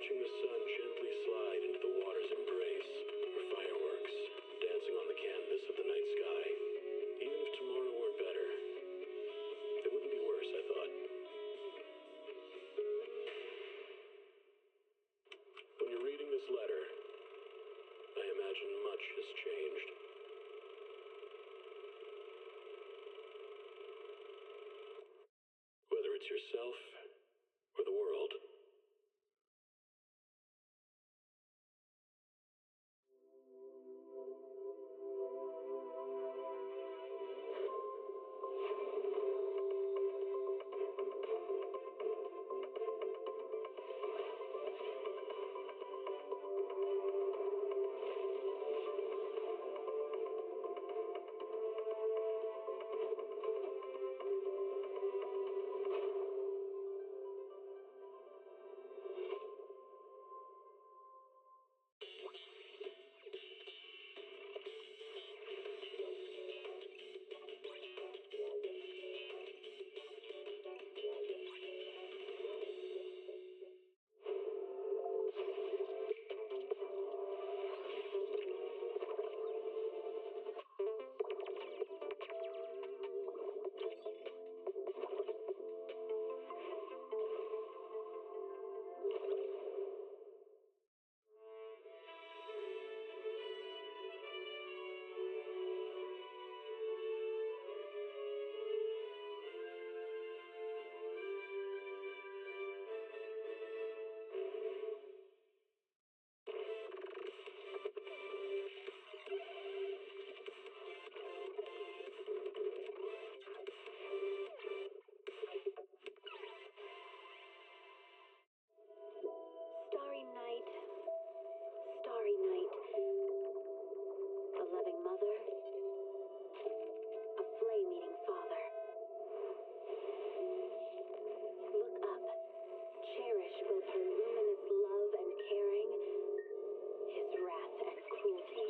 watching the sun gently slide into the water's embrace, or fireworks dancing on the canvas of the night sky. Even if tomorrow weren't better, it wouldn't be worse, I thought. When you're reading this letter, I imagine much has changed. Whether it's yourself or the world. Starry night, a loving mother, a flame-eating father. Look up, cherish both her luminous love and caring, his wrath and cruelty.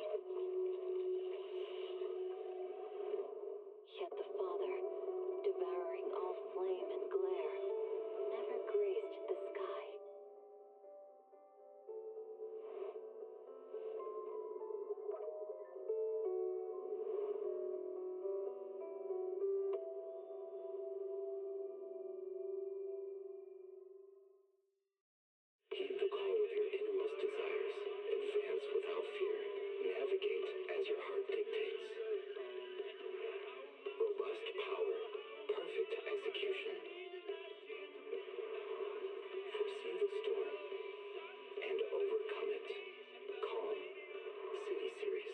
Yet the Father, devouring all flame and glare, never graced the sky. Heed the call of your innermost desires. Advance without fear. Navigate as your heart dictates. Robust power. Perfect execution. Foresee the storm and overcome it. Calm. City Series.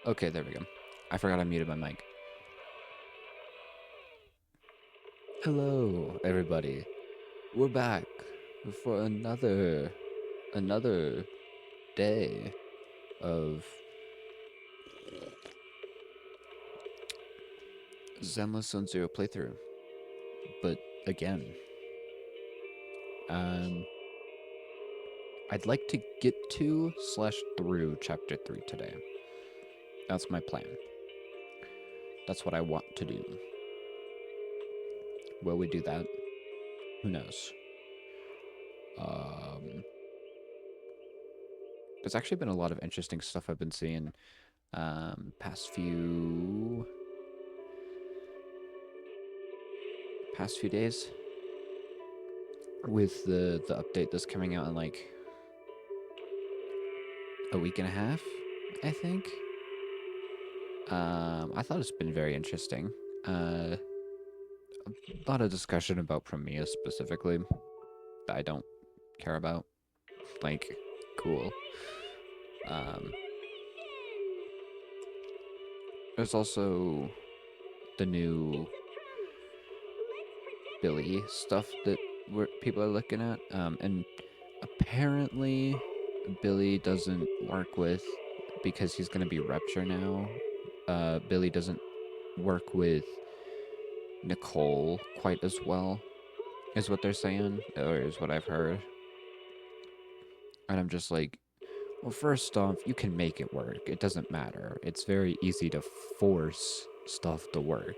Okay, there we go. I forgot I muted my mic. Hello, everybody. We're back for another day of Zenless Zone Zero playthrough. But again, I'd like to get to / through chapter 3 today. That's my plan. That's what I want to do. Will we do that? Who knows? There's actually been a lot of interesting stuff I've been seeing past few days with the update that's coming out in like a week and a half, I think. I thought it's been very interesting. A lot of discussion about Prometheus specifically that I don't care about. Like, cool. there's also the new Billy stuff that people are looking at, and apparently Billy doesn't work with, because he's going to be Rupture now. Billy doesn't work with Nicole quite as well, is what they're saying, or is what I've heard. And I'm just like, well, first off, you can make it work. It doesn't matter. It's very easy to force stuff to work.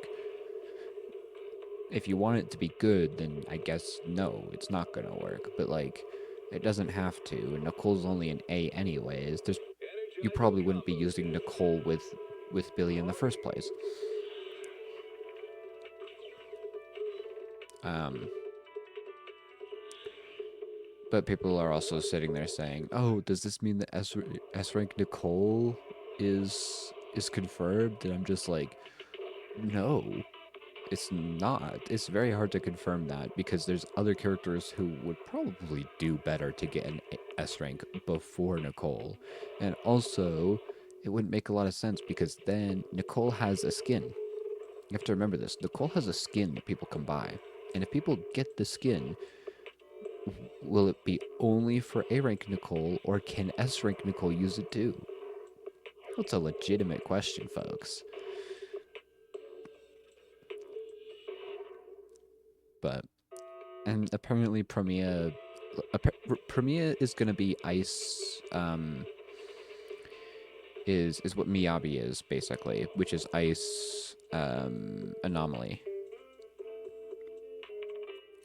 If you want it to be good, then I guess no, it's not gonna work. But like, it doesn't have to. And Nicole's only an A anyways. You probably wouldn't be using Nicole with Billy in the first place. But people are also sitting there saying, "Oh, does this mean that S rank Nicole is confirmed?" And I'm just like, no, it's not. It's very hard to confirm that, because there's other characters who would probably do better to get an S rank before Nicole. And also, it wouldn't make a lot of sense, because then Nicole has a skin. You have to remember this. Nicole has a skin that people can buy. And if people get the skin, will it be only for A rank Nicole, or can S rank Nicole use it too? That's a legitimate question, folks. But, and apparently Premia is gonna be ice, is what Miyabi is, basically, which is ice, anomaly.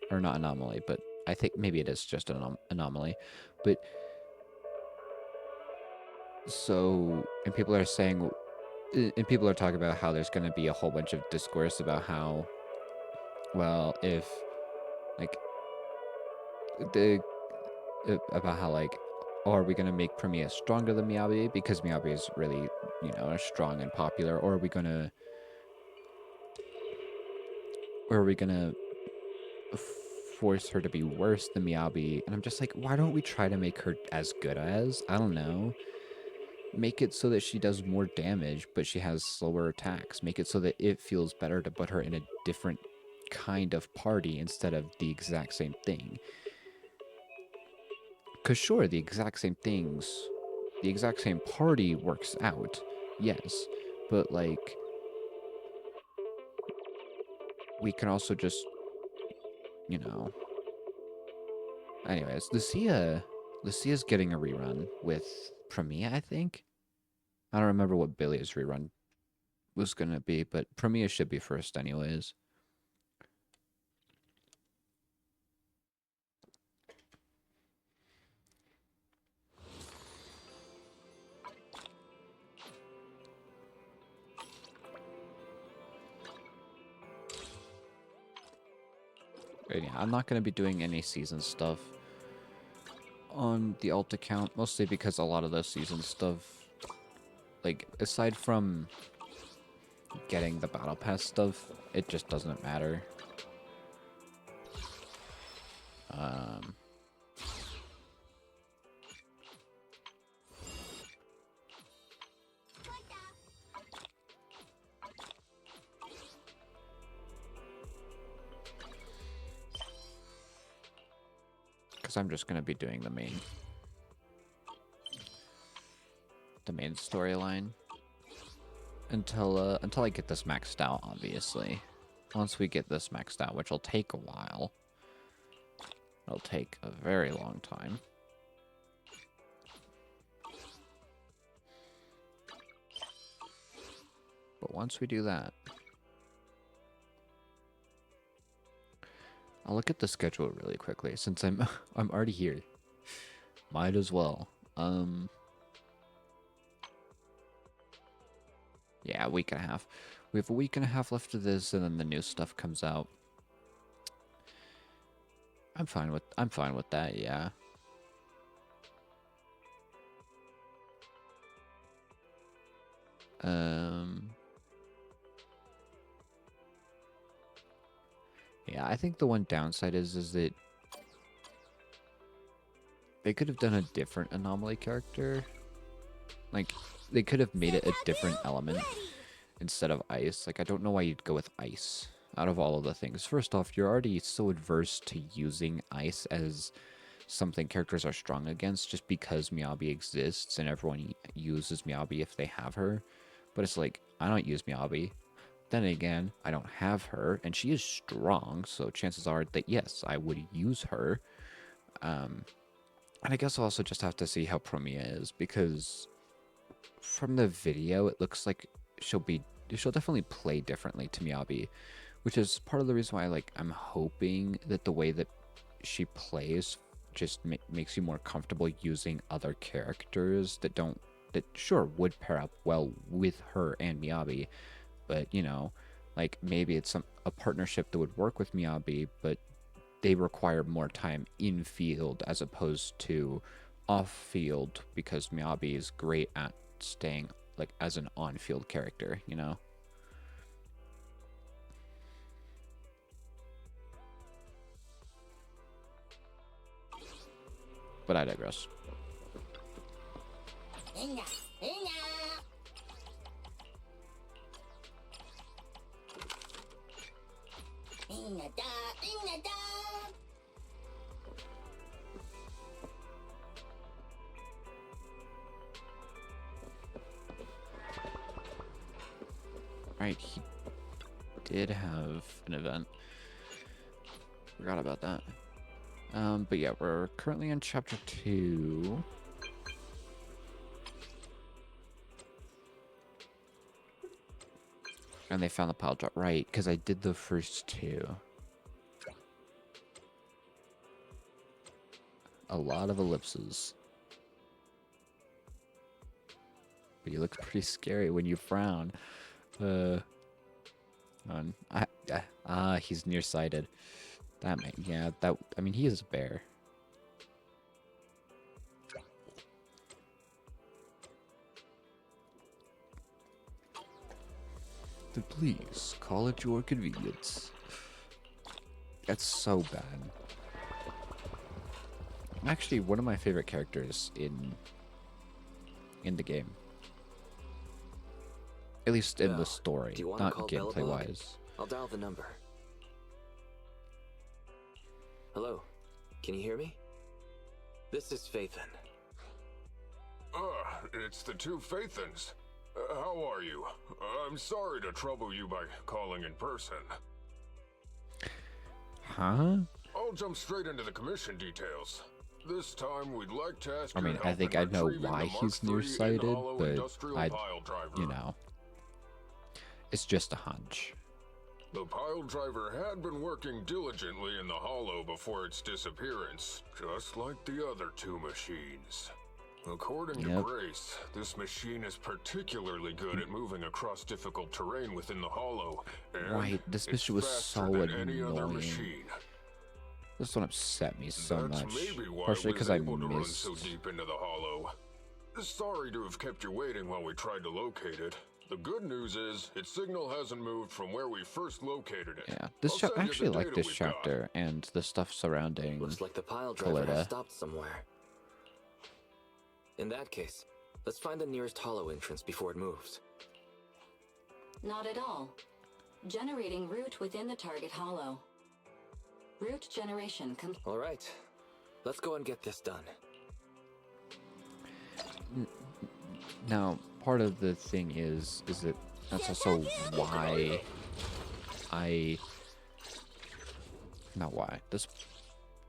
Or not anomaly, but I think maybe it is just an anomaly. But, so, and people are saying, and people are talking about how there's gonna be a whole bunch of discourse about how, well, if, like, about how, like, oh, are we gonna make Premia stronger than Miyabi because Miyabi is really, strong and popular, or are we gonna force her to be worse than Miyabi? And I'm just like, why don't we try to make her as good as? I don't know. Make it so that she does more damage, but she has slower attacks. Make it so that it feels better to put her in a different kind of party instead of the exact same thing. Because sure, the exact same party works out, yes, but like, we can also just, anyways, Lucia's getting a rerun with Premia, I think. I don't remember what Billy's rerun was gonna be, but Premia should be first anyways. But yeah, I'm not gonna be doing any season stuff on the alt account, mostly because a lot of the season stuff, like, aside from getting the battle pass stuff, it just doesn't matter. Because I'm just gonna be doing the main storyline until I get this maxed out, obviously. Once we get this maxed out, which will take a while. It'll take a very long time. But once we do that, I'll look at the schedule really quickly since I'm already here. Might as well. Yeah, a week and a half. We have a week and a half left of this, and then the new stuff comes out. I'm fine with that, yeah. Yeah, I think the one downside is that they could have done a different anomaly character. Like, they could have made it a different element. instead of ice. Like, I don't know why you'd go with ice out of all of the things. First off, you're already so adverse to using ice as something characters are strong against just because Miyabi exists and everyone uses Miyabi if they have her. But it's like, I don't use Miyabi. Then again, I don't have her, and she is strong, so chances are that yes, I would use her. And I guess I'll also just have to see how Promia is, because from the video, it looks like she'll definitely play differently to Miyabi, which is part of the reason why I'm hoping that the way that she plays just makes you more comfortable using other characters that sure would pair up well with her and Miyabi, but like maybe it's a partnership that would work with Miyabi, but they require more time in field as opposed to off field, because Miyabi is great at staying like as an on-field character, But I digress. Right, he did have an event. Forgot about that. But yeah, we're currently in chapter 2. And they found the pile drop. Right, because I did the first 2. A lot of ellipses. But you look pretty scary when you frown. He's nearsighted. I mean, he is a bear. Then please, call at your convenience. That's so bad. Actually, one of my favorite characters in the game. At least in the story, not gameplay-wise. I'll dial the number. Hello, can you hear me? This is Phaethon. It's the two Phaethons. How are you? I'm sorry to trouble you by calling in person. Huh? I'll jump straight into the commission details. This time, we'd like to ask. I mean, I think I know why he's nearsighted, but it's just a hunch. The pile driver had been working diligently in the hollow before its disappearance, just like the other two machines. According to Grace, this machine is particularly good at moving across difficult terrain within the hollow. Right, this mission was so annoying. This one upset me so much, partially because I missed. So deep into the hollow. Sorry to have kept you waiting while we tried to locate it. The good news is, its signal hasn't moved from where we first located it. Yeah, this I actually like this chapter and the stuff surrounding. Looks like the pile driver has stopped somewhere. In that case, let's find the nearest hollow entrance before it moves. Not at all. Generating route within the target hollow. Route generation complete. All right, let's go and get this done. Now, part of the thing is that that's also why not why.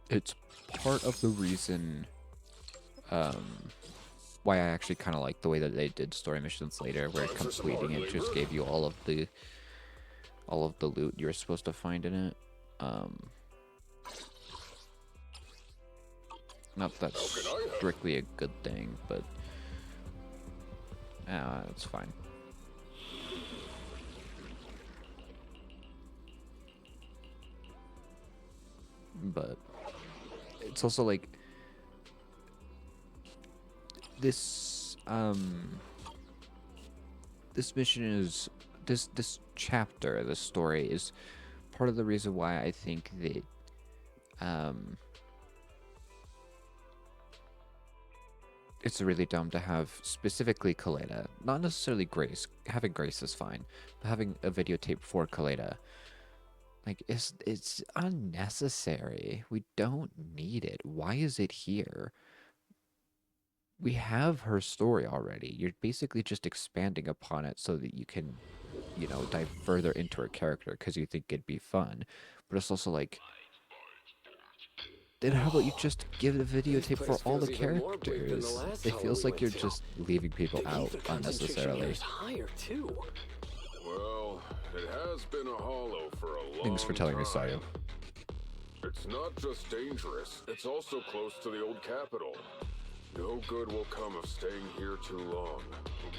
It's part of the reason why I actually kind of like the way that they did story missions later, where completing it just gave you all of the loot you're supposed to find in it. Not that that's strictly a good thing, but it's fine. But it's also like this this mission is this chapter, this story is part of the reason why I think that it's really dumb to have specifically Kaleda, not necessarily Grace. Having Grace is fine, but having a videotape for Kaleda, like, it's unnecessary. We don't need it. Why is it here? We have her story already. You're basically just expanding upon it so that you can, you know, dive further into her character because you think it'd be fun. But it's also like, then how about you just give the videotape for all the characters? It feels like you're just leaving people out unnecessarily. Higher too. Well, it has been a hollow for a long Thanks for telling me, time. Sayu. It's not just dangerous, it's also close to the old capital. No good will come of staying here too long.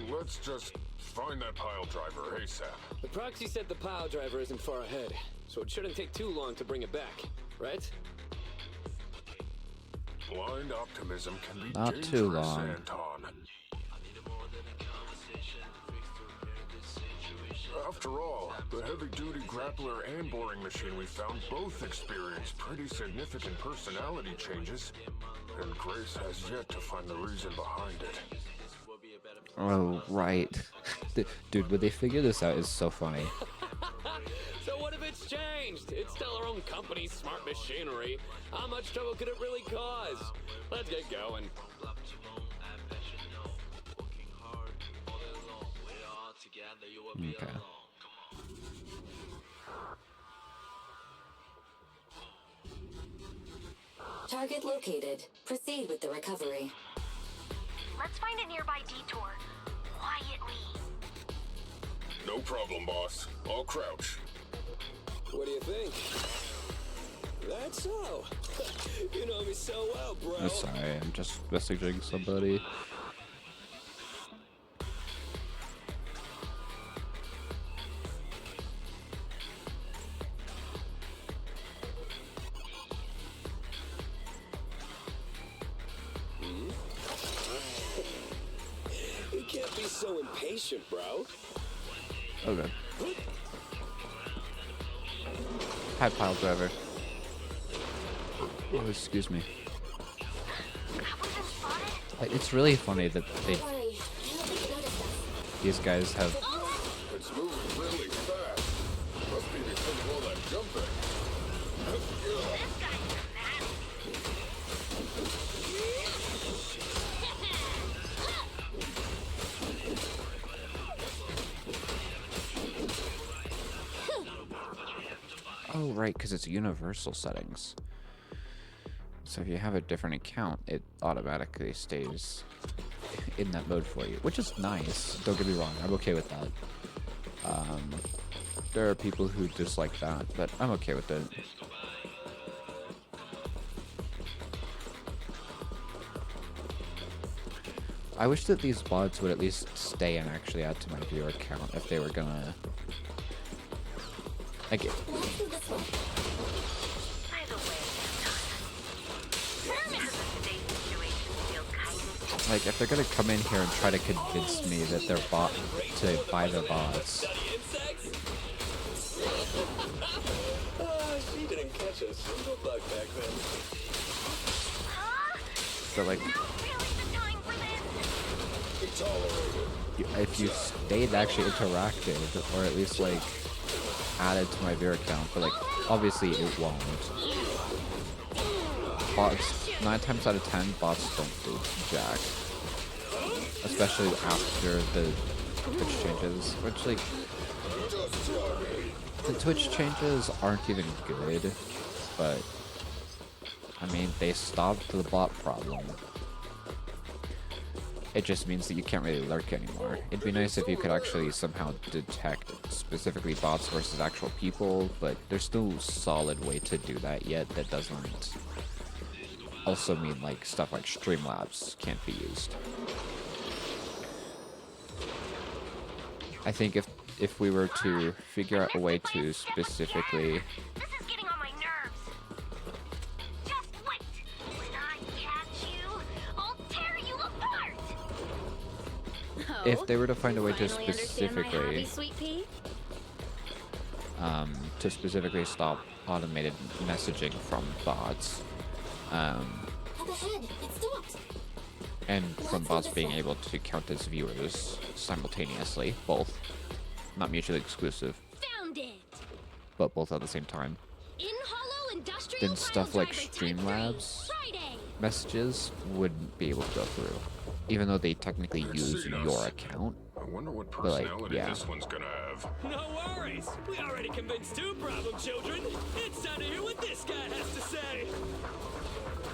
Let's just find that pile driver ASAP. The proxy said the pile driver isn't far ahead, so it shouldn't take too long to bring it back, right? Blind optimism can be Not dangerous, too long. Anton. After all, the heavy-duty grappler and boring machine we found both experienced pretty significant personality changes, and Grace has yet to find the reason behind it. Oh, right. Dude, when they figure this out, it's so funny. So what if it's changed? It's still our own company's smart machinery. How much trouble could it really cause? Let's get going. Okay. Target located. Proceed with the recovery. Let's find a nearby detour. Quietly. No problem, boss. I'll crouch. What do you think? That's so. You know me so well, bro. I'm sorry, I'm just messaging somebody. You can't be so impatient, bro. Okay. Hi, pile driver. Oh, excuse me. It's really funny that these guys have. It's moving really fast. Must be because of all that jumping. Oh, right, because it's universal settings. So if you have a different account, it automatically stays in that mode for you, which is nice. Don't get me wrong, I'm okay with that. There are people who dislike that, but I'm okay with it. I wish that these VODs would at least stay and actually add to my viewer count if they were gonna. Like, By the way, Herman's today's situation feels kind of if they're gonna come in here and try to convince me that they're bought to buy the bots, She didn't catch a single bug back then. but like, not really the time for this. if you stayed actually interactive, or at least like added to my viewer count, but like obviously it won't. Bots, 9 times out of 10, bots don't do jack, especially after the Twitch changes, which like the Twitch changes aren't even good, but I mean they stopped the bot problem. It just means that you can't really lurk anymore. It'd be nice if you could actually somehow detect specifically bots versus actual people, but there's no solid way to do that yet that doesn't also mean like stuff like Streamlabs can't be used. I think if we were to figure out a way to specifically This is getting on my nerves. Just wait. When I catch you, I'll tear you apart. if they were to find a way to specifically to specifically stop automated messaging from bots, Up ahead, it stopped. and from bots being able to count as viewers simultaneously, both, not mutually exclusive, Found it. but both at the same time. In Hollow Industrial Then stuff like Piledriver Type 3, Streamlabs Friday. messages wouldn't be able to go through, even though they technically use your account. I wonder what But, like, personality yeah. this one's gonna have. No worries. We already convinced two problem children. It's time to hear what this guy has to say.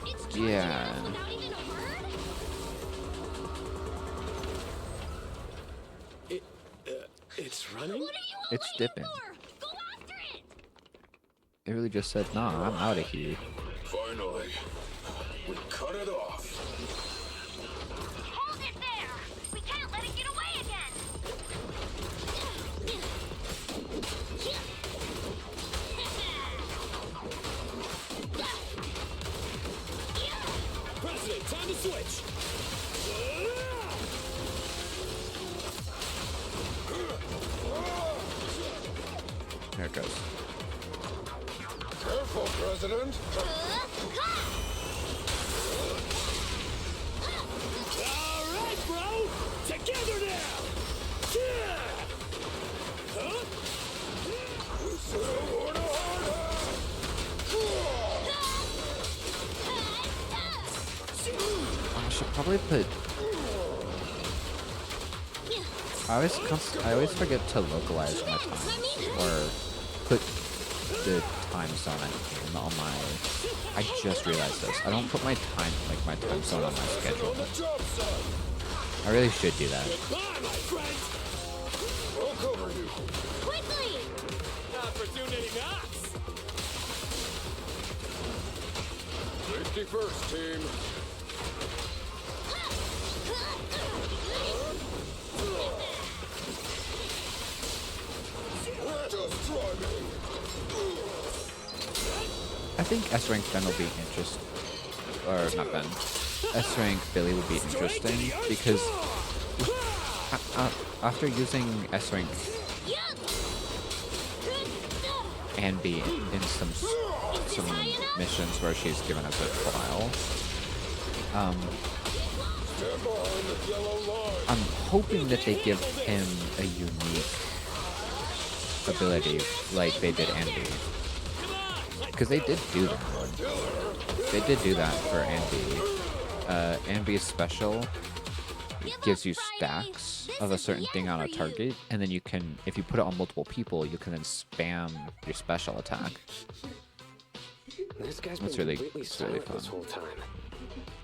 It's charging Yeah. us without even a word? It's running? What are you all It's waiting dipping. for? Go after it! It really just said, nah, I'm out of here. Finally, we cut it off. Hold it there! We can't let it get away again! President, time to switch. There it goes. Careful, President. All right, bro. Together now. Yeah. Huh? I should probably put. I always forget to localize my times or put the time zone on my. I just realized this. I don't put my time time zone on my schedule. I really should do that. Bye, my friend. I'll cover you. Quickly! Opportunity knocks. Safety first, team. Just try me. I think S rank Ben will be interesting, or not Ben. S rank Billy would be interesting because after using S rank and be in some missions where she's given us a trial, Stand behind the yellow line. I'm hoping that they give him a unique ability like they did Andy. Because they did do that. They did do that for Andy. Andy's special gives you stacks of a certain thing on a target, and then you can, if you put it on multiple people, you can then spam your special attack. This guy's That's been really- completely it's really silent this fun. whole time.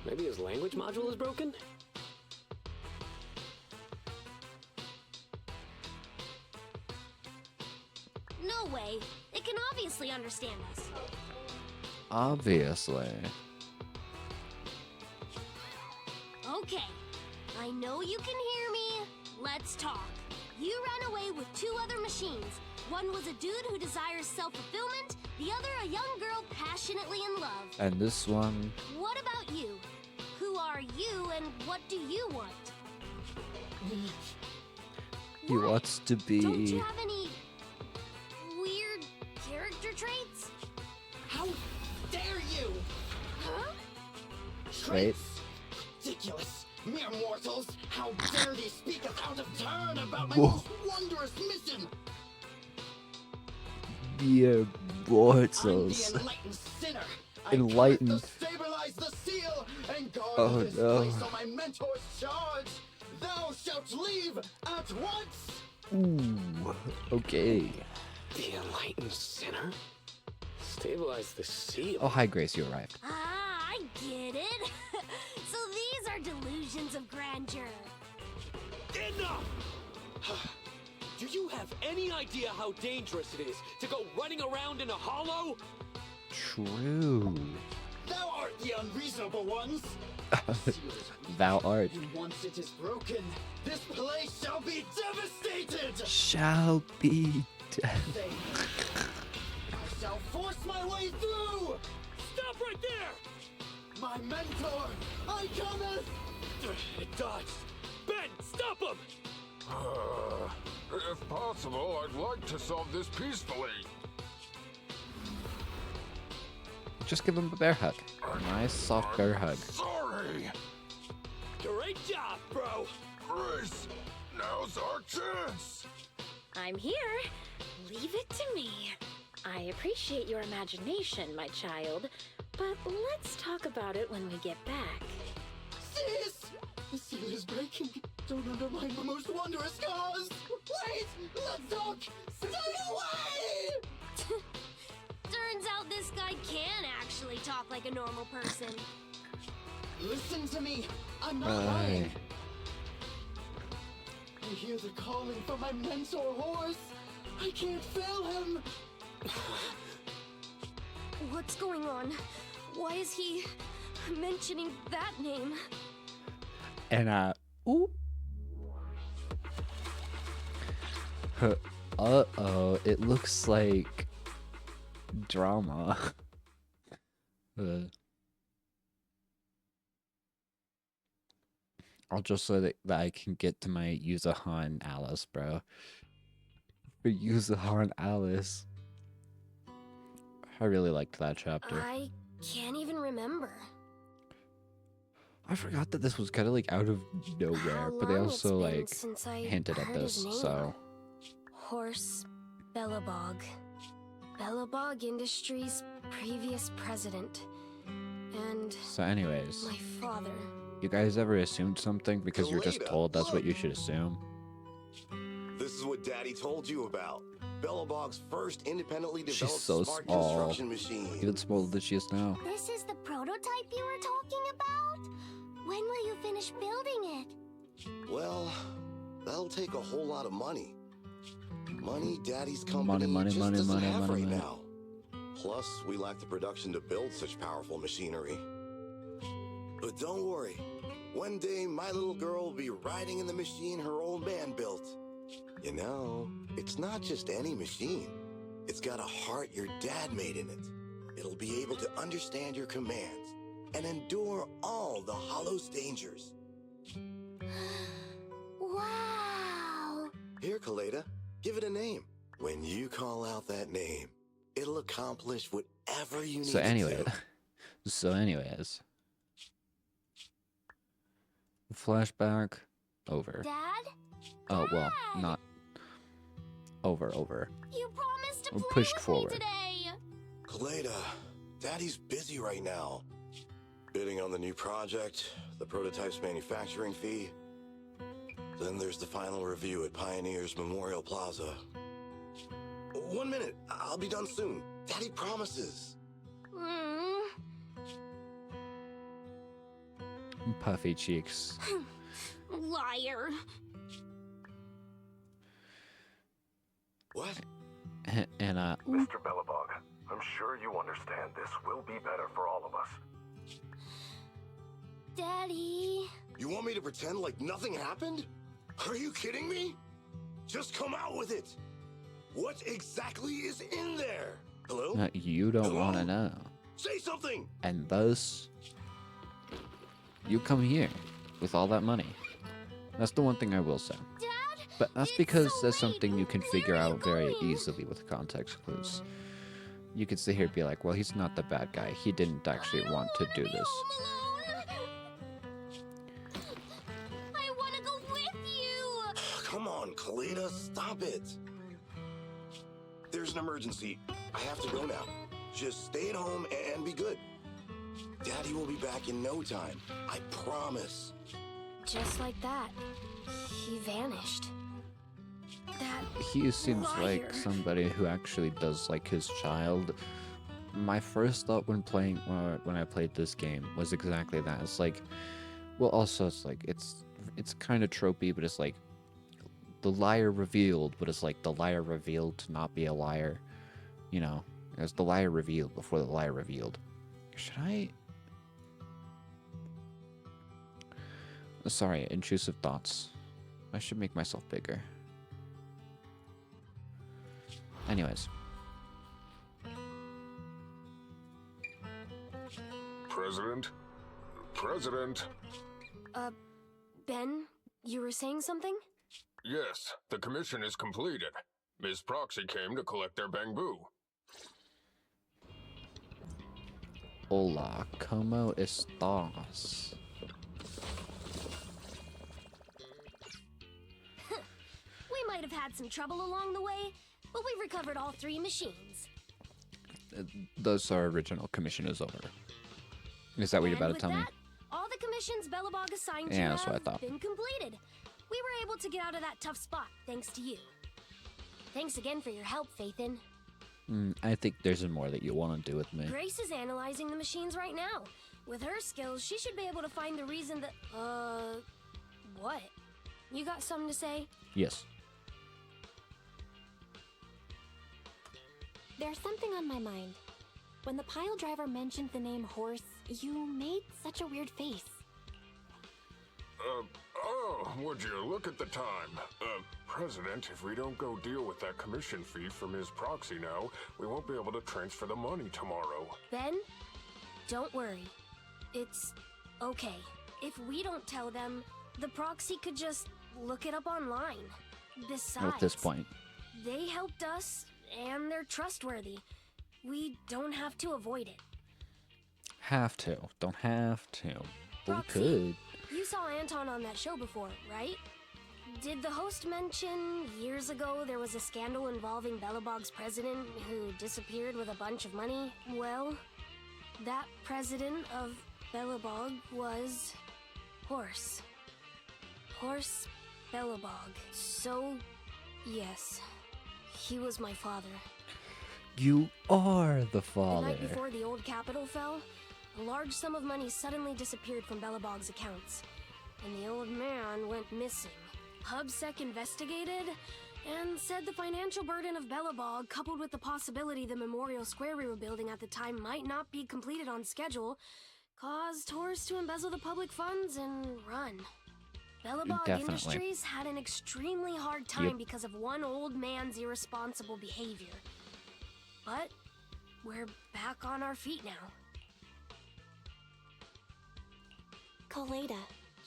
Maybe his language module is broken? No way. It can obviously understand us. Obviously. Okay. I know you can hear me. Let's talk. You ran away with two other machines. One was a dude who desires self-fulfillment, the other a young girl passionately in love. And this one, What about you? Who are you and what do you want? he What? wants to Don't you be. have any weird character traits? How dare you? Huh? Wait. Ridiculous. Mere mortals. How dare they speak us out of turn about my Whoa. most wondrous mission? Mere I'm mortals. the enlightened sinner. I Enlightened. curse the stabilize the seal and guard Oh, this no. place on my mentor's charge. Thou shalt leave at once. Ooh. Okay. The enlightened sinner? Stabilize the seal. Oh, hi, Grace. You arrived. Ah, I get it. So these are delusions of grandeur. Enough! Do you have any idea how dangerous it is to go running around in a hollow? True. Thou art the unreasonable ones. Thou art. And once it is broken, this place shall be devastated. Shall be. They, I shall force my way through. Stop right there! My mentor, I cometh. It dodged. Ben, stop him! If possible, I'd like to solve this peacefully. Just give him a bear hug. A nice soft bear hug. Sorry. Great job, bro! Grace, now's our chance! I'm here. Leave it to me. I appreciate your imagination, my child, but let's talk about it when we get back. Sis! The seal is breaking. Don't undermine the most wondrous cause! Wait! Let's talk! Stay away! Turns out this guy can actually talk like a normal person. Listen to me! I'm not lying! I hear the calling from my mentor horse! I can't fail him! What's going on? Why is he mentioning that name? And ooh. Uh-oh, it looks like drama. I'll just so that I can get to my Yuzuha and Alice, bro. For Yuzuha and Alice. I really liked that chapter. I can't even remember. I forgot that this was kind of like out of nowhere, but they also like hinted at this, so. Horse Bellabog. Bellabog Industries' previous president. And So anyways, my father. you guys ever assumed something because you're just told that's what you should assume? This is what Daddy told you about. Bellabog's first independently She's developed so smart small. construction machine. Even smaller than she is now. This is the prototype you were talking about? When will you finish building it? Well, that'll take a whole lot of money. Money Daddy's company Money, just money, doesn't money, have money, right money. now. Plus, we lack the production to build such powerful machinery. But don't worry. One day, my little girl will be riding in the machine her old man built. You know, it's not just any machine. It's got a heart your dad made in it. It'll be able to understand your commands and endure all the Hollow's dangers. Wow! Here, Kaleda, give it a name. When you call out that name, it'll accomplish whatever you need So anyway, it to. so anyways. Flashback, over. Dad? Oh, well, Dad! not over. You promised to Or play pushed with forward. me today! Kaleda, Daddy's busy right now. Bidding on the new project, the prototype's manufacturing fee. Then there's the final review at Pioneers Memorial Plaza. 1 minute, I'll be done soon. Daddy promises. Puffy cheeks. Liar. What? And Mr. Bellabog, I'm sure you understand this will be better for all of us. Daddy. You want me to pretend like nothing happened? Are you kidding me? Just come out with it. What exactly is in there? Hello? you don't want to know. Say something! And thus, you come here with all that money. That's the one thing I will say. Dad? But that's It's because so that's late. something you can Where figure are you out very going? easily with context clues. You could sit here and be like, well, he's not the bad guy. He didn't actually want to do this. I want to go with you. Come on, Kaleda, stop it. There's an emergency. I have to go now. Just stay at home and be good. Daddy will be back in no time. I promise. Just like that, he vanished. That He seems like liar. somebody who actually does like his child. My first thought when when I played this game was exactly that. It's like, well, also it's like it's kind of tropey, but it's like the liar revealed, but it's like the liar revealed to not be a liar. You know, it's the liar revealed before the liar revealed. Should I? Sorry, intrusive thoughts. I should make myself bigger. Anyways. President? President? Ben, you were saying something? Yes, the commission is completed. Ms. Proxy came to collect their bamboo. Hola, ¿cómo estás? have had some trouble along the way, but we've recovered all 3 machines. Thus, our original commission is over. Is that what you're about to tell me? All the commissions Belobog assigned Yeah, you that's what I have thought. been completed. We were able to get out of that tough spot thanks to you. Thanks again for your help, Faithin. I think there's more that you want to do with me. Grace is analyzing the machines right now. With her skills, she should be able to find the reason that... what? You got something to say? Yes. There's something on my mind. When the pile driver mentioned the name Horse, you made such a weird face. Would you look at the time? President, if we don't go deal with that commission fee from his proxy now, we won't be able to transfer the money tomorrow. Ben, don't worry. It's okay. If we don't tell them, the proxy could just look it up online. Besides, At this point. they helped us, and they're trustworthy. We don't have to avoid it. Have to. Don't have to. But we Roxy, could. You saw Anton on that show before, right? Did the host mention years ago there was a scandal involving Belobog's president who disappeared with a bunch of money? Well, that president of Belobog was Horse. Horse Belobog. So, yes, he was my father. You are the The father. night before the old capital fell, a large sum of money suddenly disappeared from Belobog's accounts, and the old man went missing. PubSec investigated and said the financial burden of Belobog, coupled with the possibility the Memorial Square we were building at the time might not be completed on schedule, caused Horse to embezzle the public funds and run. Belobog Definitely. Industries had an extremely hard time Yep. because of one old man's irresponsible behavior. But we're back on our feet now. Koleda,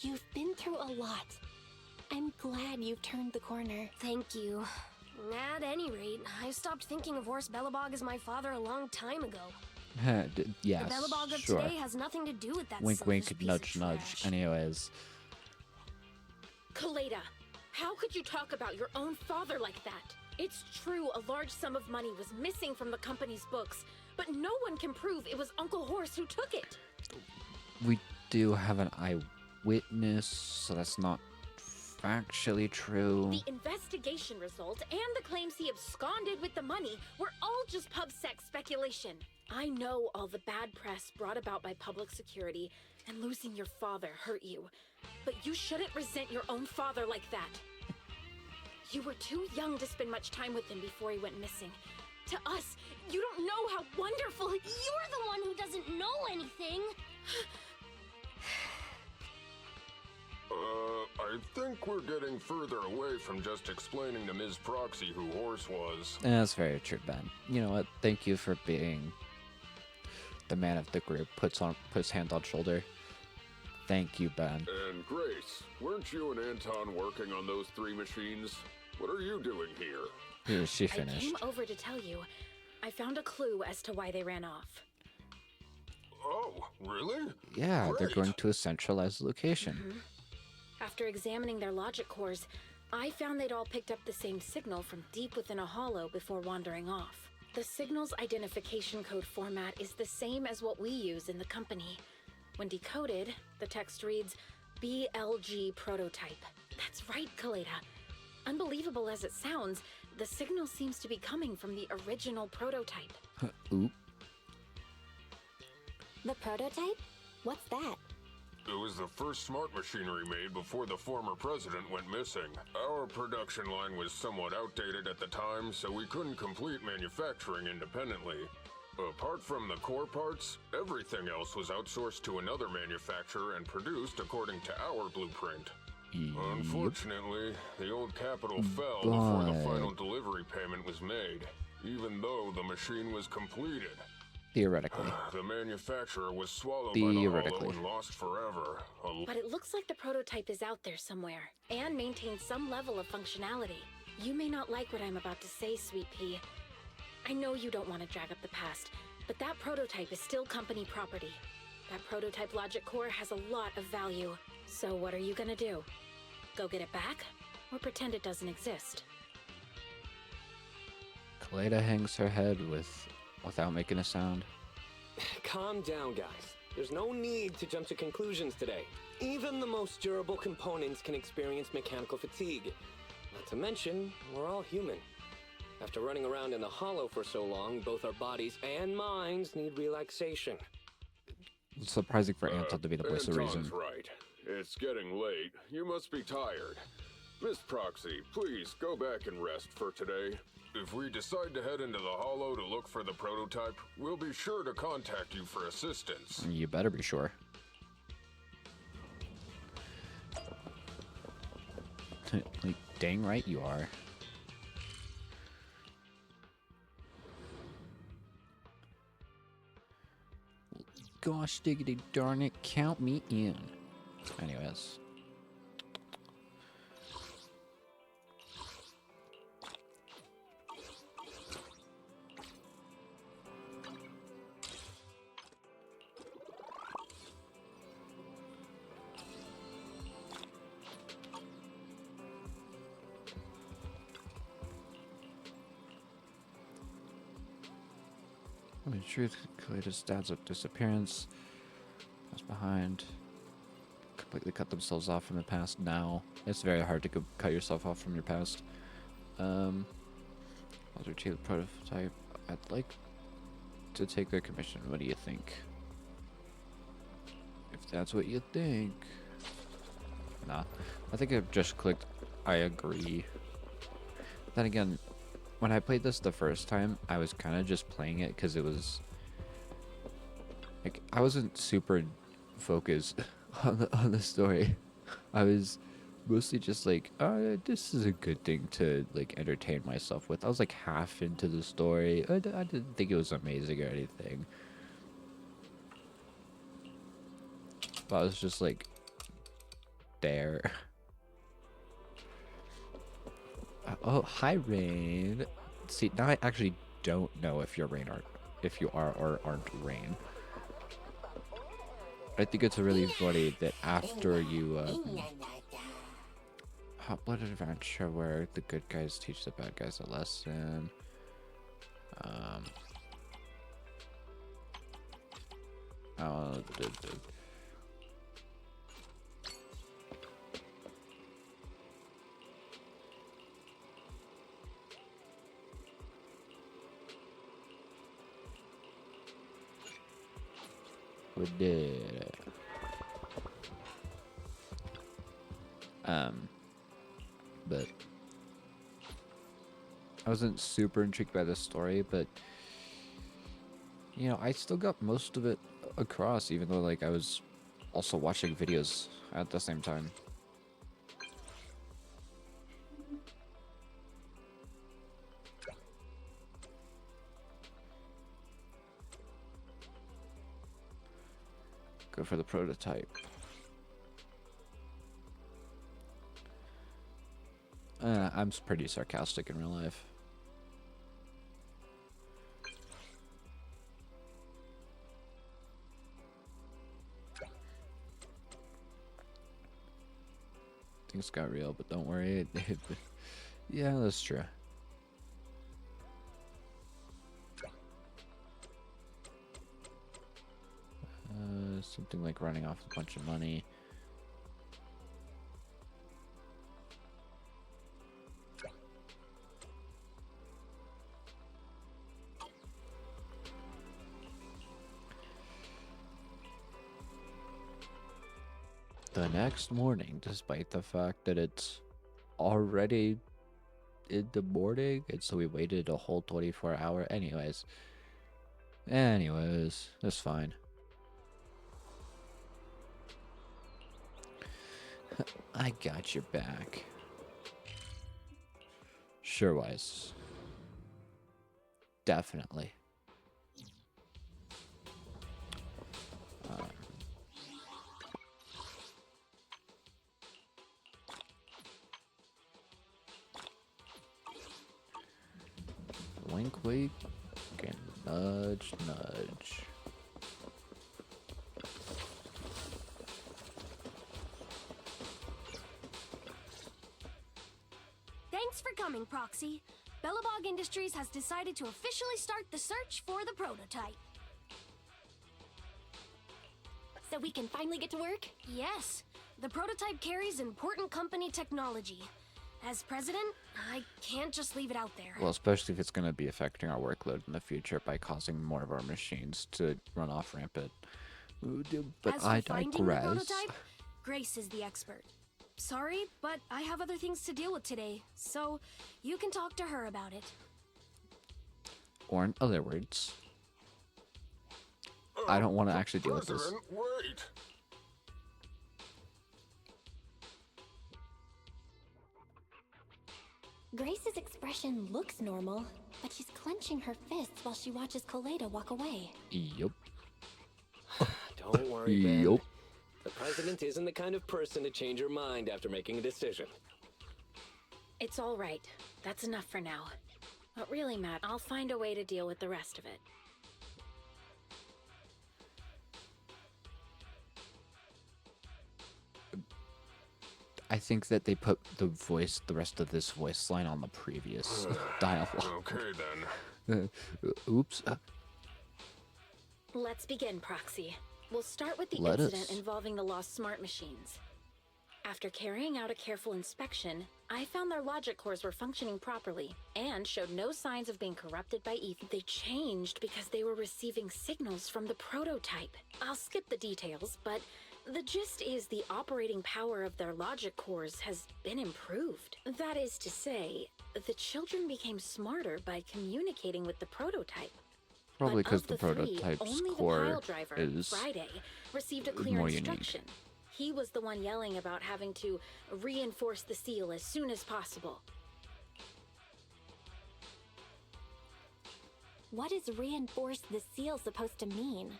you've been through a lot. I'm glad you've turned the corner. Thank you. At any rate, I stopped thinking of Horse Belobog as my father a long time ago. Yes, The Belobog of sure. today has nothing to do with that Wink, selfish wink, piece nudge, of nudge. trash. Anyways, Kaleda, how could you talk about your own father like that? It's true a large sum of money was missing from the company's books, but no one can prove it was Uncle Horse who took it. we do have an eyewitness, so that's not factually true. The investigation result and the claims he absconded with the money were all just PubSec speculation. I know all the bad press brought about by public security and losing your father hurt you, but you shouldn't resent your own father like that. You were too young to spend much time with him before he went missing. To us, you don't know how wonderful he... You're the one who doesn't know anything. I think we're getting further away from just explaining to Ms. Proxy who Horse was. That's very true, Ben. You know what? Thank you for being the man of the group. Puts hand on shoulder. Thank you, Ben. And Grace, weren't you and Anton working on those 3 machines? What are you doing here? Here, she I finished. came over to tell you. I found a clue as to why they ran off. Oh, really? Yeah, they're Great. going to a centralized location. After examining their logic cores, I found they'd all picked up the same signal from deep within a hollow before wandering off. The signal's identification code format is the same as what we use in the company. When decoded, the text reads, BLG prototype. That's right, Kaleda. Unbelievable as it sounds, the signal seems to be coming from the original prototype. Oop. The prototype? What's that? It was the first smart machinery made before the former president went missing. Our production line was somewhat outdated at the time, so we couldn't complete manufacturing independently. Apart from the core parts, everything else was outsourced to another manufacturer and produced according to our blueprint. Unfortunately, the old capital fell before the final delivery payment was made, even though the machine was completed. Theoretically. The manufacturer was swallowed by the hollow and lost forever. But it looks like the prototype is out there somewhere, and maintains some level of functionality. You may not like what I'm about to say, Sweet Pea. I know you don't want to drag up the past, but that prototype is still company property. That prototype logic core has a lot of value. So what are you gonna do? Go get it back? Or pretend it doesn't exist? Leda hangs her head without making a sound. Calm down, guys. There's no need to jump to conclusions today. Even the most durable components can experience mechanical fatigue. Not to mention, we're all human. After running around in the hollow for so long, both our bodies and minds need relaxation. It's surprising for Anton to be the voice of reason. Anton's right. It's getting late. You must be tired. Miss Proxy, please go back and rest for today. If we decide to head into the hollow to look for the prototype, we'll be sure to contact you for assistance. You better be sure. Like, dang right you are. Gosh diggity darn it, count me in. Anyways. The truth, Kaleda's stats of disappearance. Was behind. Completely cut themselves off from the past now. It's very hard to cut yourself off from your past. I'll retrieve the prototype. I'd like to take their commission. What do you think? If that's what you think. Nah. I think I've just clicked I agree. Then again, when I played this the first time, I was kind of just playing it because it was like I wasn't super focused on the story. I was mostly just like, oh, this is a good thing to like entertain myself with. I was like half into the story. I didn't think it was amazing or anything, but I was just like there. Oh, hi, Rain. See, now I actually don't know if you're Rain or if you are or aren't Rain. I think it's really funny that after you upload an adventure where the good guys teach the bad guys a lesson. We did. But I wasn't super intrigued by the story, but you know, I still got most of it across, even though like I was also watching videos at the same time. Go for the prototype. I'm pretty sarcastic in real life. Things got real, but don't worry. Yeah, that's true. Something like running off a bunch of money. The next morning, despite the fact that it's already in the morning, and so we waited a whole 24 hours. Anyways, that's fine. I got your back. Sure, Wise. Definitely. Wink, wink, and nudge, nudge. Thanks for coming, Proxy. Bellabog Industries has decided to officially start the search for the prototype. So we can finally get to work? Yes, the prototype carries important company technology. As president, I can't just leave it out there. Well, especially if it's going to be affecting our workload in the future by causing more of our machines to run off rampant. But As for I finding the digress. prototype, Grace is the expert. Sorry, but I have other things to deal with today, so you can talk to her about it. Or in other words, I don't want to actually deal with this. President, wait! Grace's expression looks normal, but she's clenching her fists while she watches Coleta walk away. Yup. Don't worry, Ben. Yup. The president isn't the kind of person to change her mind after making a decision. It's all right. That's enough for now. But really, Matt, I'll find a way to deal with the rest of it. I think that they put the rest of this voice line on the previous dialogue. Okay then. Oops. Let's begin, Proxy. We'll start with the Let incident us. involving the lost smart machines. After carrying out a careful inspection, I found their logic cores were functioning properly and showed no signs of being corrupted by evil. They changed because they were receiving signals from the prototype. I'll skip the details, but the gist is the operating power of their logic cores has been improved. That is to say, the children became smarter by communicating with the prototype. Probably But because of the three, prototype's only the core pile driver, is Friday, received a clear more unique. instruction. He was the one yelling about having to reinforce the seal as soon as possible. What is reinforce the seal supposed to mean?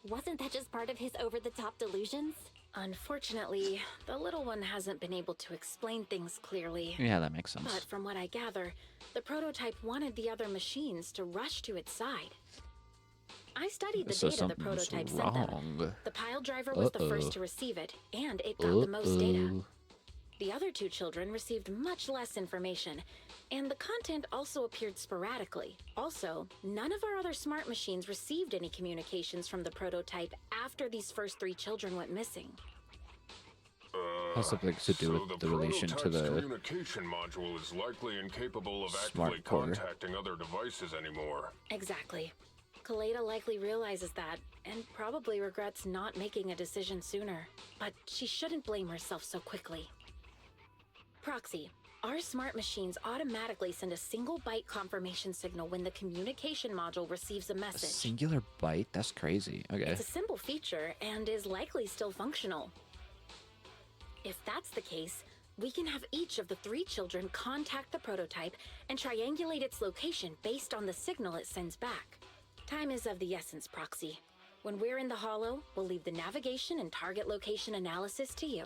Wasn't that just part of his over-the-top delusions? Unfortunately, the little one hasn't been able to explain things clearly. Yeah, that makes sense. But from what I gather, the prototype wanted the other machines to rush to its side. I studied the So data the something's prototype sent them. wrong. The pile driver was the first to receive it, and it got the most data. The other two children received much less information, and the content also appeared sporadically. Also, none of our other smart machines received any communications from the prototype after these first three children went missing. Has something to do with the relation to prototype's the communication module is likely incapable of smart actively core. contacting other devices anymore. Exactly. Kaleda likely realizes that, and probably regrets not making a decision sooner. But she shouldn't blame herself so quickly. Proxy, our smart machines automatically send a single byte confirmation signal when the communication module receives a A message. singular byte? That's crazy. Okay. It's a simple feature and is likely still functional. If that's the case, we can have each of the three children contact the prototype and triangulate its location based on the signal it sends back. Time is of the essence, Proxy. When we're in the Hollow, we'll leave the navigation and target location analysis to you.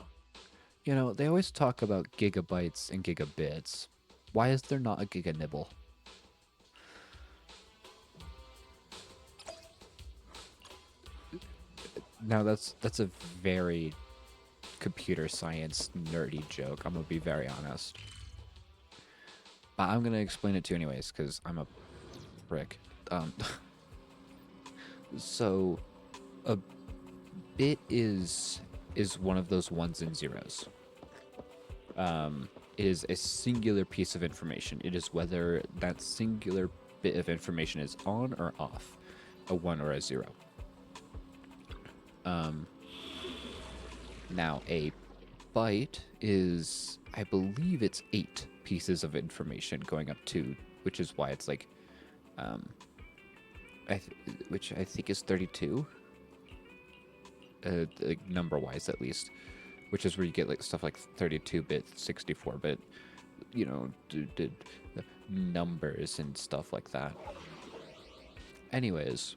You know, they always talk about gigabytes and gigabits. Why is there not a giganibble? Now that's a very computer science nerdy joke. I'm gonna be very honest. But I'm gonna explain it to you anyways, because I'm a prick. So a bit is one of those ones and zeros. It is a singular piece of information. It is whether that singular bit of information is on or off, a 1 or a 0. Now a byte is, I believe it's 8 pieces of information going up to, which is why it's like, which I think is 32, like number-wise at least, which is where you get like stuff like 32-bit, 64-bit, you know, numbers and stuff like that. Anyways,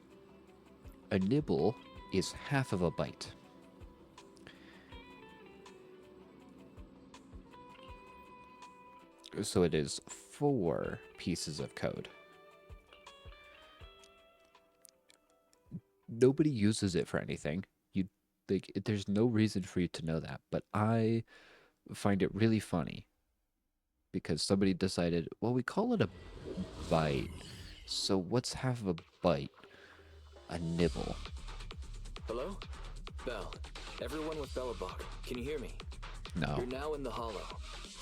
a nibble is half of a byte. So it is 4 pieces of code. Nobody uses it for anything. There's no reason for you to know that, but I find it really funny because somebody decided, well, we call it a bite. So what's half of a bite? A nibble. Hello? Bell. Everyone with Belobog, can you hear me? No. You're now in the Hollow,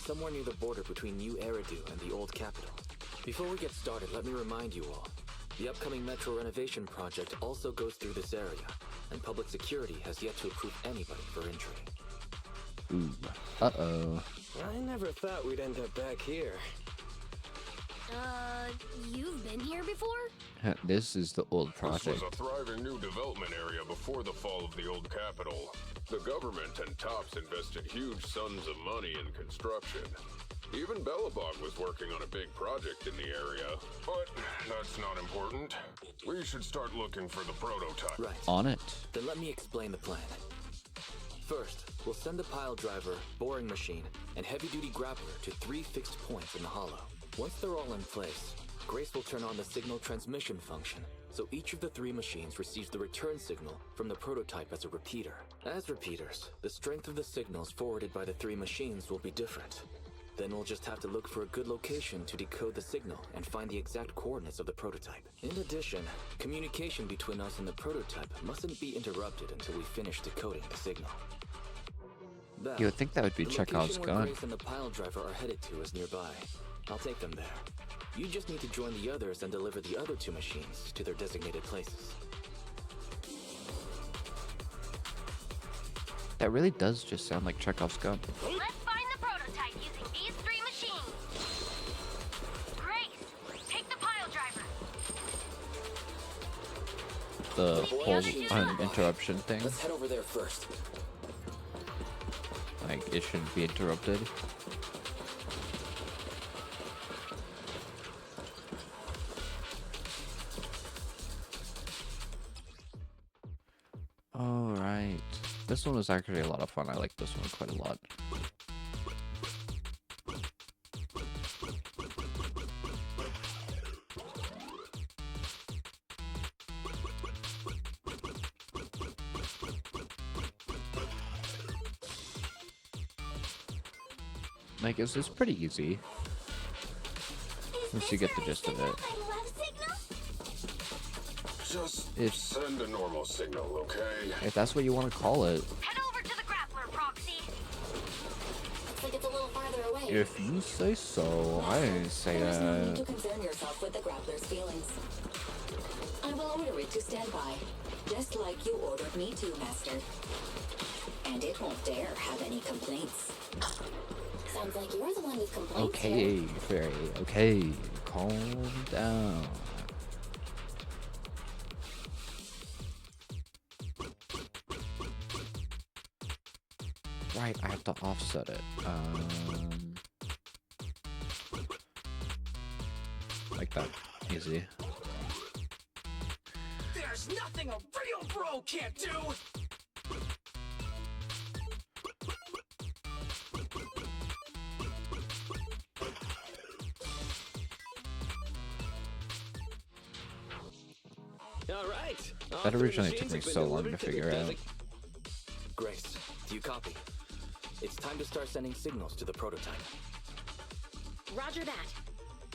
somewhere near the border between New Eridu and the Old Capital. Before we get started, let me remind you all. The upcoming metro renovation project also goes through this area, and public security has yet to approve anybody for entry. Ooh. Uh-oh. I never thought we'd end up back here. You've been here before? This is the old project. This was a thriving new development area before the fall of the old capital. The government and Tops invested huge sums of money in construction. Even Belobog was working on a big project in the area. But that's not important. We should start looking for the prototype. Right. On it. Then let me explain the plan. First, we'll send a pile driver, boring machine, and heavy-duty grappler to 3 fixed points in the Hollow. Once they're all in place, Grace will turn on the signal transmission function, so each of the 3 machines receives the return signal from the prototype as a repeater. As repeaters, the strength of the signals forwarded by the 3 machines will be different. Then we'll just have to look for a good location to decode the signal and find the exact coordinates of the prototype. In addition, communication between us and the prototype mustn't be interrupted until we finish decoding the signal. You would think that would be the Chekhov's location where gun. Grace and the pile driver are headed to is nearby. I'll take them there. You just need to join the others and deliver the other 2 machines to their designated places. That really does just sound like Chekhov's gun. Let's find the prototype using these 3 machines. Grace, take the pile driver. The whole interruption thing. Let's head over there first. Like, it shouldn't be interrupted. Alright. This one was actually a lot of fun. I like this one quite a lot. Like, it's pretty easy. Once you get the gist of it. Just send a normal signal, okay? If that's what you want to call it. Head over to the grappler, Proxy. Looks like it's a little farther away. If you say so, I didn't say There's no need that. to concern yourself with the grappler's feelings. I will order it to stand by, just like you ordered me to, Master. And it won't dare have any complaints. Sounds like you're the one with complaints. Okay, here. Fairy. Okay, calm down. Right, I have to offset it. Like that. Easy. There's nothing a real bro can't do! All right. That originally took me so long to figure out. Grace, do you copy? It's time to start sending signals to the prototype. Roger that.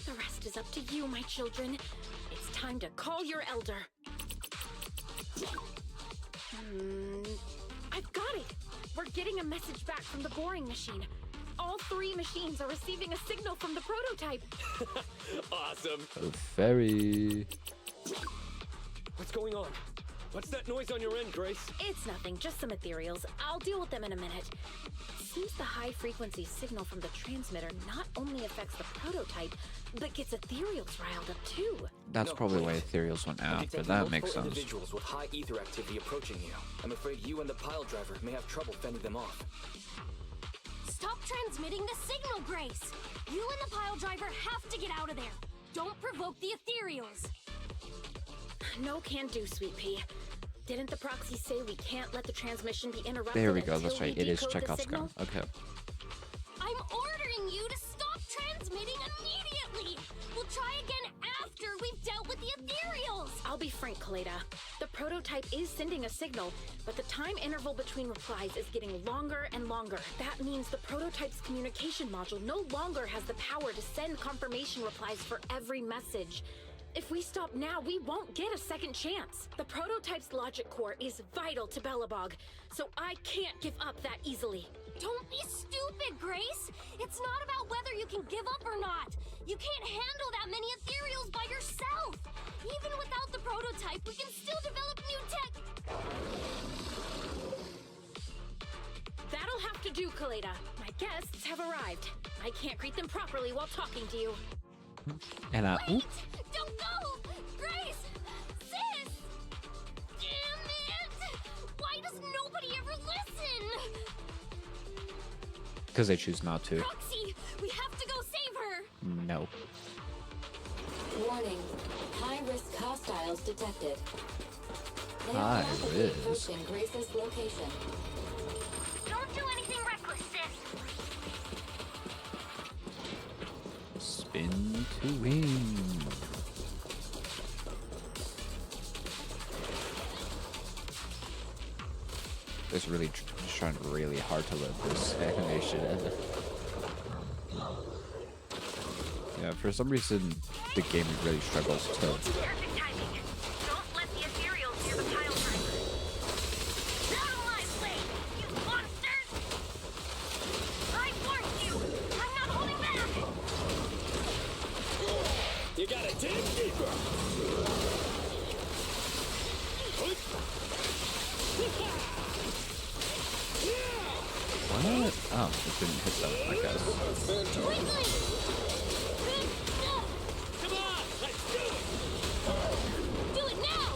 The rest is up to you, my children. It's time to call your elder. I've got it. We're getting a message back from the boring machine. All 3 machines are receiving a signal from the prototype. Awesome. A fairy. What's going on? What's that noise on your end, Grace? It's nothing, just some ethereals. I'll deal with them in a minute. Seems the high-frequency signal from the transmitter not only affects the prototype, but gets ethereals riled up too. That's probably why ethereals went out, but that makes sense. Individuals with high ether activity approaching you. I'm afraid you and the pile driver may have trouble fending them off. Stop transmitting the signal, Grace. You and the pile driver have to get out of there. Don't provoke the ethereals. No can do, Sweet Pea. Didn't the proxy say we can't let the transmission be interrupted? There we go, that's until right. we It is decode the Chekhov's signal? gun. Okay. I'm ordering you to stop transmitting immediately. We'll try again after we've dealt with the ethereals! I'll be frank, Kaleda. The prototype is sending a signal, but the time interval between replies is getting longer and longer. That means the prototype's communication module no longer has the power to send confirmation replies for every message. If we stop now, we won't get a second chance. The prototype's logic core is vital to Belobog, so I can't give up that easily. Don't be stupid, Grace! It's not about whether you can give up or not! You can't handle that many ethereals by yourself! Even without the prototype, we can still develop new tech! That'll have to do, Kaleda. My guests have arrived. I can't greet them properly while talking to you. And Wait! Don't go! Grace! Sis! Damn it! Why does nobody ever listen? because they choose not to. Roxy, we have to go save her! No. Warning. High-risk hostiles detected. They High are rapidly risk. approaching Grace's location. Don't do anything reckless, sis! Spin to win. It's really just trying really hard to let this animation end. Yeah, for some reason the game really struggles to. Perfect timing. Don't let the ethereals near the pile driver. Out of my way, you monsters! I warned you! I'm not holding back! You gotta dig deeper! What? Oh, it didn't hit them, I guess. Quickly! Come on, let's do it! Do it now!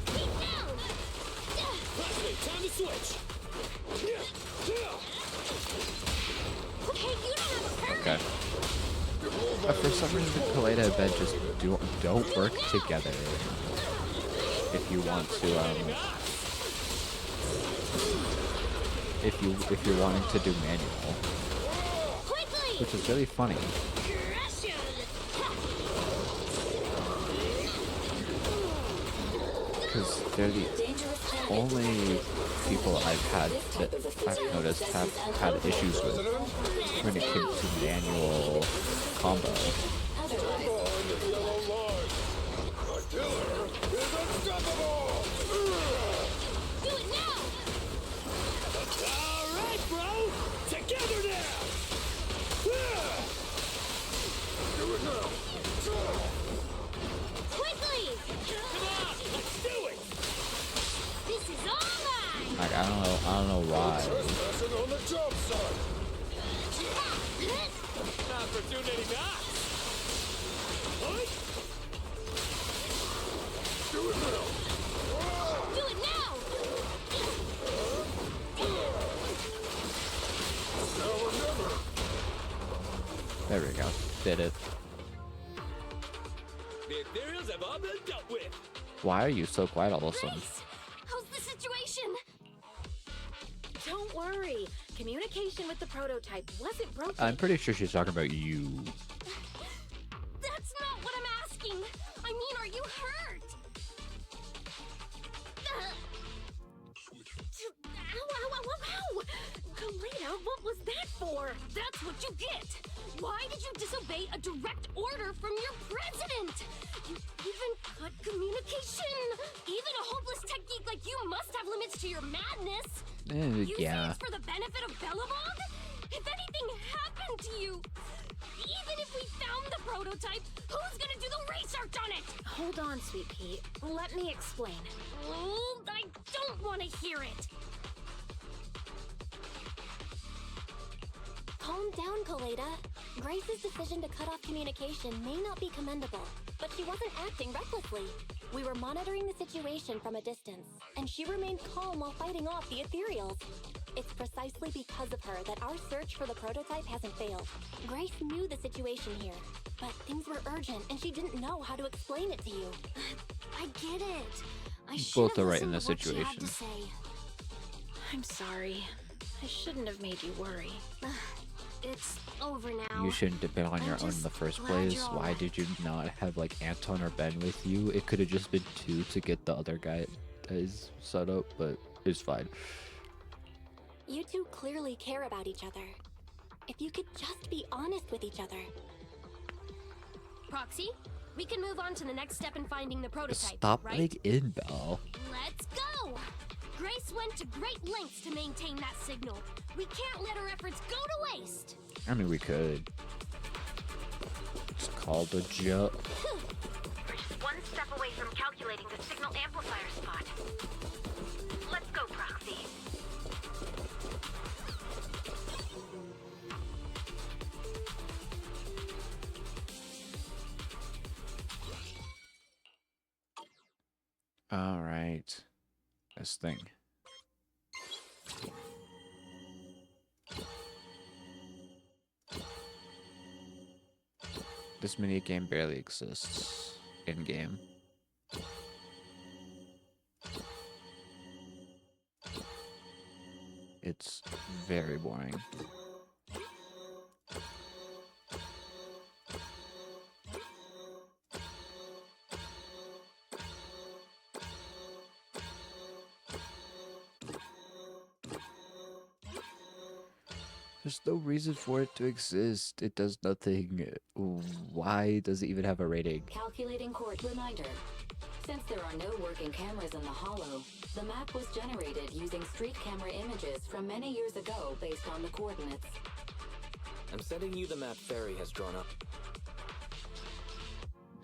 Keep down! Presley, time to switch! Hey, you don't have a permit! Okay. But for some reason, Kaleda and Ben just don't work together. If you want to, if you're wanting to do manual, Quickly! which is really funny. Because they're the only people I've noticed have had issues with when it came to manual combo. Do it now! All right, bro! Together now! Do it now! Quickly! Come on, let's do it! This is all mine! Like, I don't know why. Trespassing on the job site! Opportunity knocks! Do it now! Do it now! Now remember! There we go. Did it. The ethereals have all been dealt with! Why are you so quiet all of a sudden? Grace! How's the situation? Don't worry. Communication with the prototype wasn't broken. I'm pretty sure she's talking about you. That's not what I'm asking! I mean, are you hurt? Ow! Kaleda, what was that for? That's what you get! Why did you disobey a direct order from your president? You even cut communication! Even a hopeless tech geek like you must have limits to your madness! You say Yeah. it's for the benefit of Belobog? If anything happened to you, even if we found the prototype, who's gonna do the research on it? Hold on, Sweet Pea. Let me explain. Oh, I don't want to hear it. Calm down, Kaleda. Grace's decision to cut off communication may not be commendable, but she wasn't acting recklessly. We were monitoring the situation from a distance, and she remained calm while fighting off the ethereals. It's precisely because of her that our search for the prototype hasn't failed. Grace knew the situation here, but things were urgent and she didn't know how to explain it to you. I get it. I Both should are have right in listened this to what she had to situation. say. I'm sorry. I shouldn't have made you worry. It's over now. You shouldn't have been on I'm your own in just the first glad place. you're all Why right. did you not have like Anton or Ben with you? It could have just been 2 to get the other guys set up, but it's fine. You two clearly care about each other. If you could just be honest with each other. Proxy, we can move on to the next step in finding the prototype, Stop right? like inbell. Let's go! Grace went to great lengths to maintain that signal. We can't let her efforts go to waste. I mean, we could. It's called a joke. We're just one step away from calculating the signal amplifier spot. Let's go, Proxy. All right. This thing. This minigame barely exists in-game. It's very boring. There's no reason for it to exist. It does nothing. Why does it even have a rating? Calculating court reminder. Since there are no working cameras in the hollow, the map was generated using street camera images from many years ago based on the coordinates. I'm sending you the map Fairy has drawn up.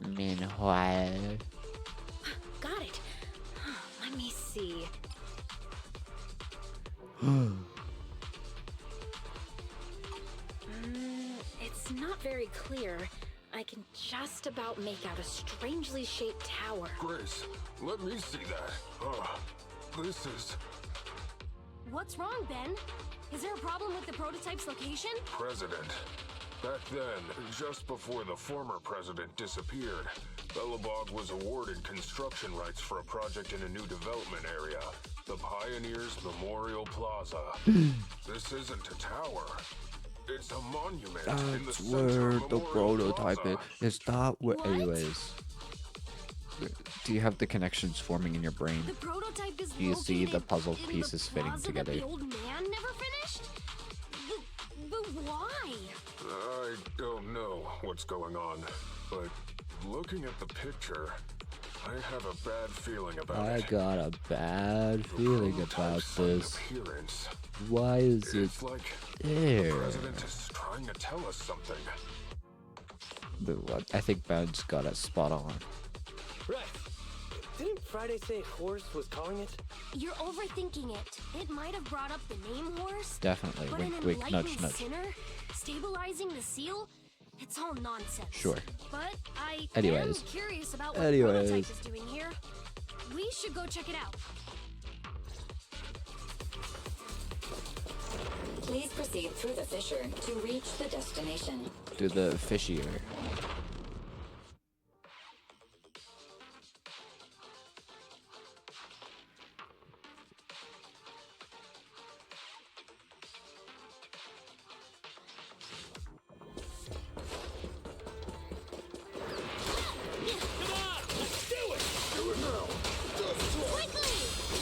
Meanwhile. Got it. Let me see. It's not very clear. I can just about make out a strangely shaped tower. Grace, let me see that. This is What's wrong, Ben? Is there a problem with the prototype's location? President. Back then, just before the former president disappeared, Belobog was awarded construction rights for a project in a new development area, the Pioneers Memorial Plaza. This isn't a tower. It's a monument in the That's center where of the Memorial prototype is. Plaza. Is that where? What? Anyways. Do you have the connections forming in your brain? The prototype is Do you see the located puzzle in pieces the fitting plaza together? That the old man never finished? But why? I don't know what's going on, but looking at the picture, I have a bad feeling about I it. got a bad feeling about Prototype's sudden this. appearance. Why is it It's like there? the president is trying to tell us something. I think Ben's got it spot on. Right. Didn't Friday say horse was calling it? You're overthinking it. It might have brought up the name horse. Definitely. But Wink, an wink, nudge, enlightening nudge. sinner? Stabilizing the seal? It's all nonsense. Sure. But I Anyways. am curious about what Anyways. Prototype is doing here. We should go check it out. Please proceed through the fissure to reach the destination. Do the fishier.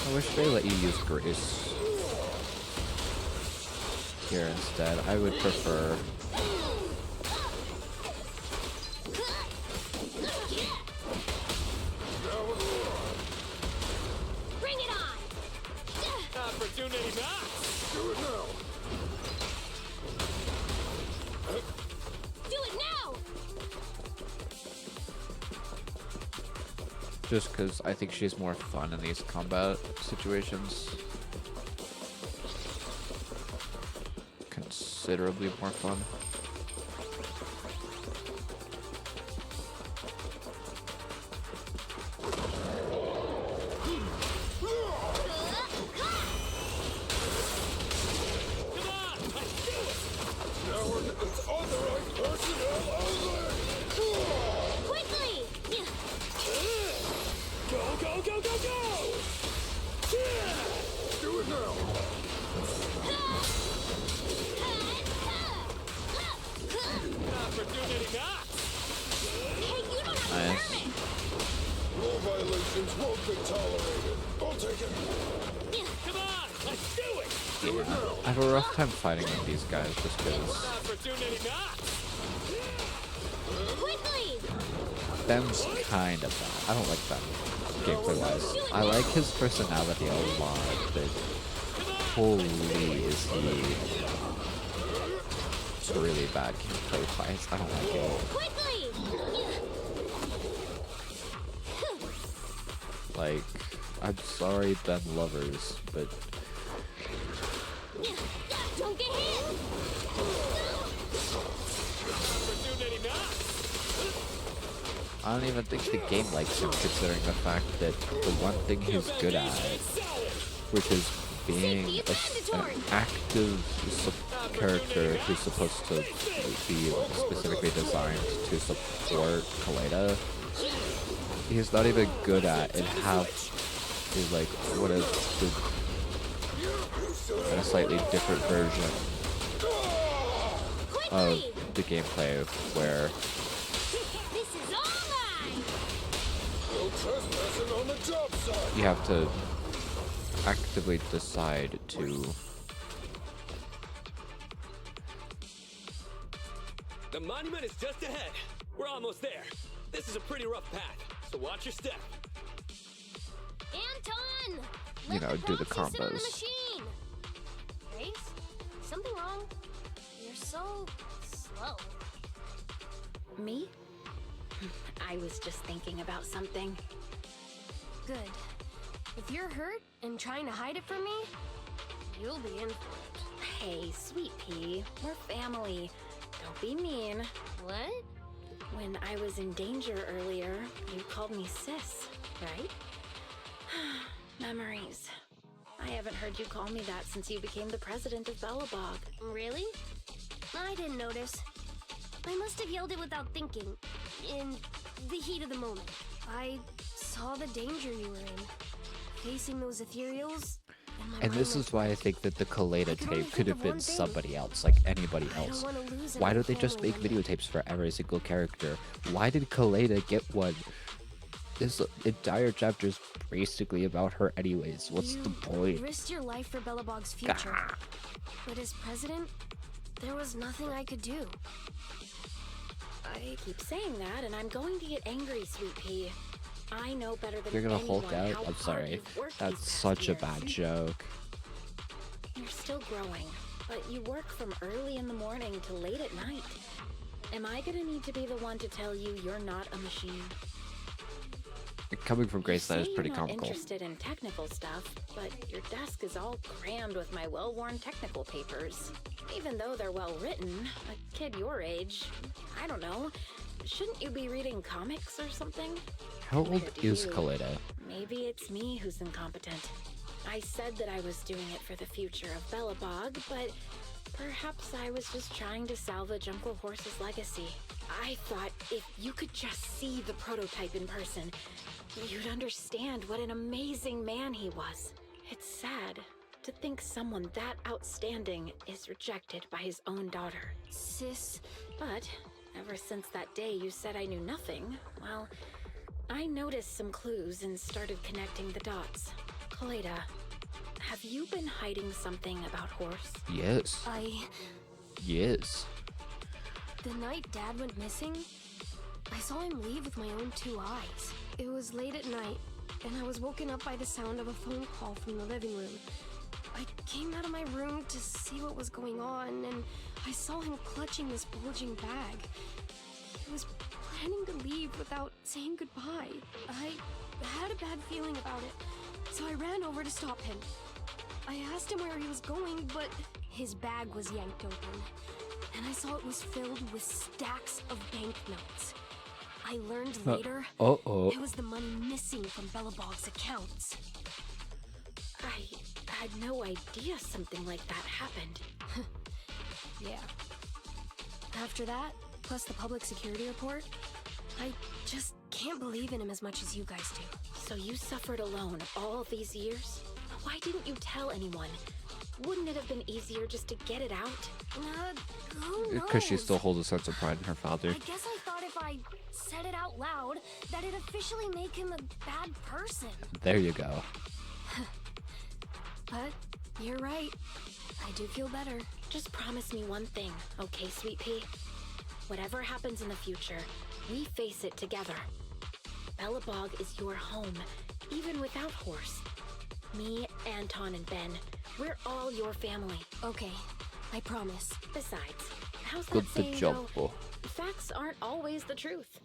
I wish they let you use Grace here instead. I would prefer. Bring it on! Opportunity knocks! Do it now. Do it now! Just because I think she's more fun in these combat situations. Considerably more fun. It's authorized personnel only. Quickly! Go, go, go, go, go! Do it now. I have a rough time fighting with these guys just because Ben's kind of bad. I don't like Ben gameplay-wise. I like his personality a lot, but holy is he really bad gameplay-wise. I don't like it. Like, I'm sorry, Ben lovers, but Don't get hit! I don't even think the game likes him, considering the fact that the one thing he's good at, which is being an active character who's supposed to be specifically designed to support Kaleda, he's not even good at, and half is like what is a slightly different version of the gameplay where you have to actively decide to The monument is just ahead. We're almost there. This is a pretty rough path, so watch your step. Anton! you know, do the proxy sit on the combos. machine. Grace? Something wrong? You're so slow. Me? I was just thinking about something. Good. If you're hurt and trying to hide it from me, you'll be in for it. Hey, sweet pea, we're family. Don't be mean. What? When I was in danger earlier, you called me sis, right? Memories. I haven't heard you call me that since you became the president of Belobog. Really? I didn't notice. I must have yelled it without thinking. In the heat of the moment. I saw the danger you were in. Facing those ethereals. And this is why I think that the Kaleda tape could have been somebody else, like anybody else. Why don't they just make videotapes for every single character? Why did Kaleda get one? This entire chapter is basically about her anyways. What's the point? You risked your life for Belobog's future. But as president, there was nothing I could do. I keep saying that, and I'm going to get angry, sweet pea. I know better than You're gonna anyone Hulk out? how I'm hard sorry. you've worked these That's past such a years. bad joke. You're still growing, but you work from early in the morning to late at night. Am I gonna need to be the one to tell you you're not a machine? Coming from Grace, that is You say pretty you're not comical. interested in technical stuff, but your desk is all crammed with my well-worn technical papers. Even though they're well written, a kid your age, I don't know, shouldn't you be reading comics or something? How old Neither do is you. Kaleda? Maybe it's me who's incompetent. I said that I was doing it for the future of Belobog, but perhaps I was just trying to salvage Uncle Horse's legacy. I thought if you could just see the prototype in person, you'd understand what an amazing man he was. It's sad to think someone that outstanding is rejected by his own daughter. Sis, But ever since that day you said I knew nothing, well, I noticed some clues and started connecting the dots. Kaleda, have you been hiding something about Horse? Yes. Yes. The night Dad went missing, I saw him leave with my own 2 eyes. It was late at night, and I was woken up by the sound of a phone call from the living room. I came out of my room to see what was going on, and I saw him clutching this bulging bag. He was planning to leave without saying goodbye. I had a bad feeling about it, so I ran over to stop him. I asked him where he was going, but his bag was yanked open, and I saw it was filled with stacks of banknotes. I learned later it was the money missing from Belobog's accounts. I had no idea something like that happened. Yeah. After that, plus the public security report, I just can't believe in him as much as you guys do. So you suffered alone all these years? Why didn't you tell anyone? Wouldn't it have been easier just to get it out? Who knows? Because she still holds a sense of pride in her father. I guess I thought if I said it out loud, that it'd officially make him a bad person. There you go. But you're right. I do feel better. Just promise me one thing, okay, Sweet Pea? Whatever happens in the future, we face it together. Bellabog is your home, even without Horse. Me, Anton, and Ben, we're all your family. Okay, I promise. Besides, how's that saying job, go? Facts aren't always the truth.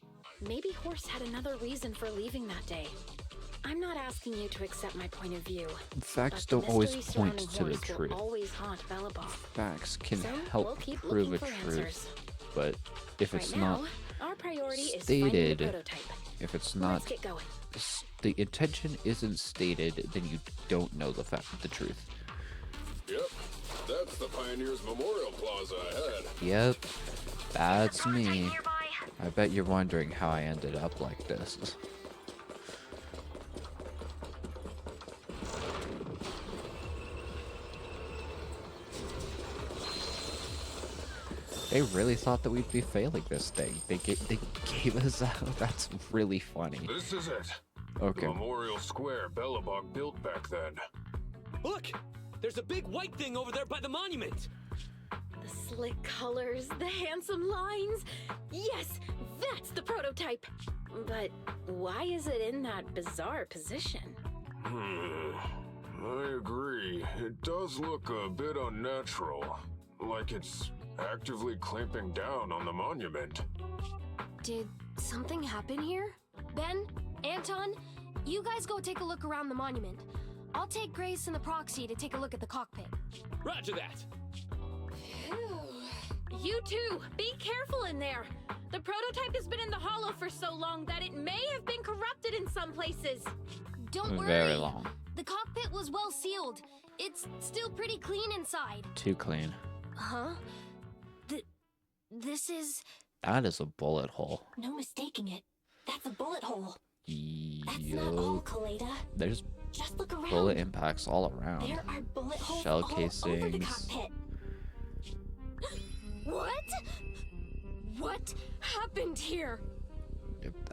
Maybe Horse had another reason for leaving that day. I'm not asking you to accept my point of view. Facts but don't always mystery point surrounding to the Horse will truth. always haunt Bellabog. Facts can So, help we'll keep prove a looking for truth, answers. but if it's Right not now, our priority is finding the stated, prototype. if it's Let's not, get going. the intention isn't stated, then you don't know the truth. Yep, that's the Pioneers Memorial Plaza ahead. Yep, that's me. I bet you're wondering how I ended up like this. They really thought that we'd be failing this thing. They gave us out. That's really funny. This is it. Okay. The Memorial Square Bellabog built back then. Look! There's a big white thing over there by the monument! The slick colors, the handsome lines. Yes, that's the prototype. But why is it in that bizarre position? I agree. It does look a bit unnatural. Like it's actively clamping down on the monument. Did something happen here? Ben, Anton, you guys go take a look around the monument. I'll take Grace and the proxy to take a look at the cockpit. Roger that! You too, be careful in there. The prototype has been in the hollow for so long that it may have been corrupted in some places. Don't worry. Very long. The cockpit was well sealed. It's still pretty clean inside. Too clean. Huh? This is... That is a bullet hole. No mistaking it. That's a bullet hole. That's not all, Yo. Kaleda. There's Just look around. bullet impacts all around. There are bullet holes Shell all over the casings. cockpit. What? What happened here?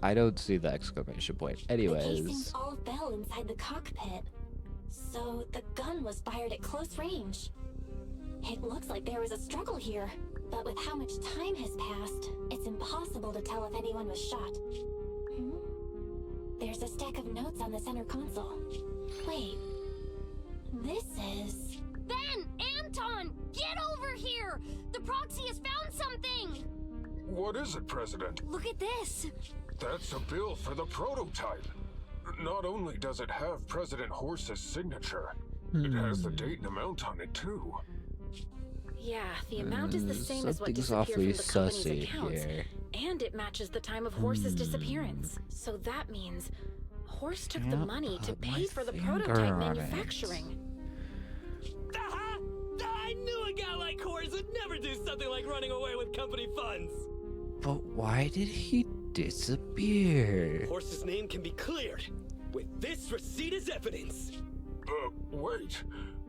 I don't see the exclamation point. The casings Anyways, all fell inside the cockpit. So the gun was fired at close range. It looks like there was a struggle here. But with how much time has passed, it's impossible to tell if anyone was shot. There's a stack of notes on the center console. Wait. This is... Ben! Anton! Get over here! The proxy has found something! What is it, President? Look at this! That's a bill for the prototype. Not only does it have President Horse's signature, it has the date and amount on it too. Yeah, the amount is the same as what something's disappeared awfully from the company's sussy accounts. here. And it matches the time of Horse's disappearance. So that means Horse took the Can't money to put my pay for the finger prototype on it. manufacturing. Aha! I knew a guy like Horse would never do something like running away with company funds! But why did he disappear? Horse's name can be cleared with this receipt as evidence. Wait.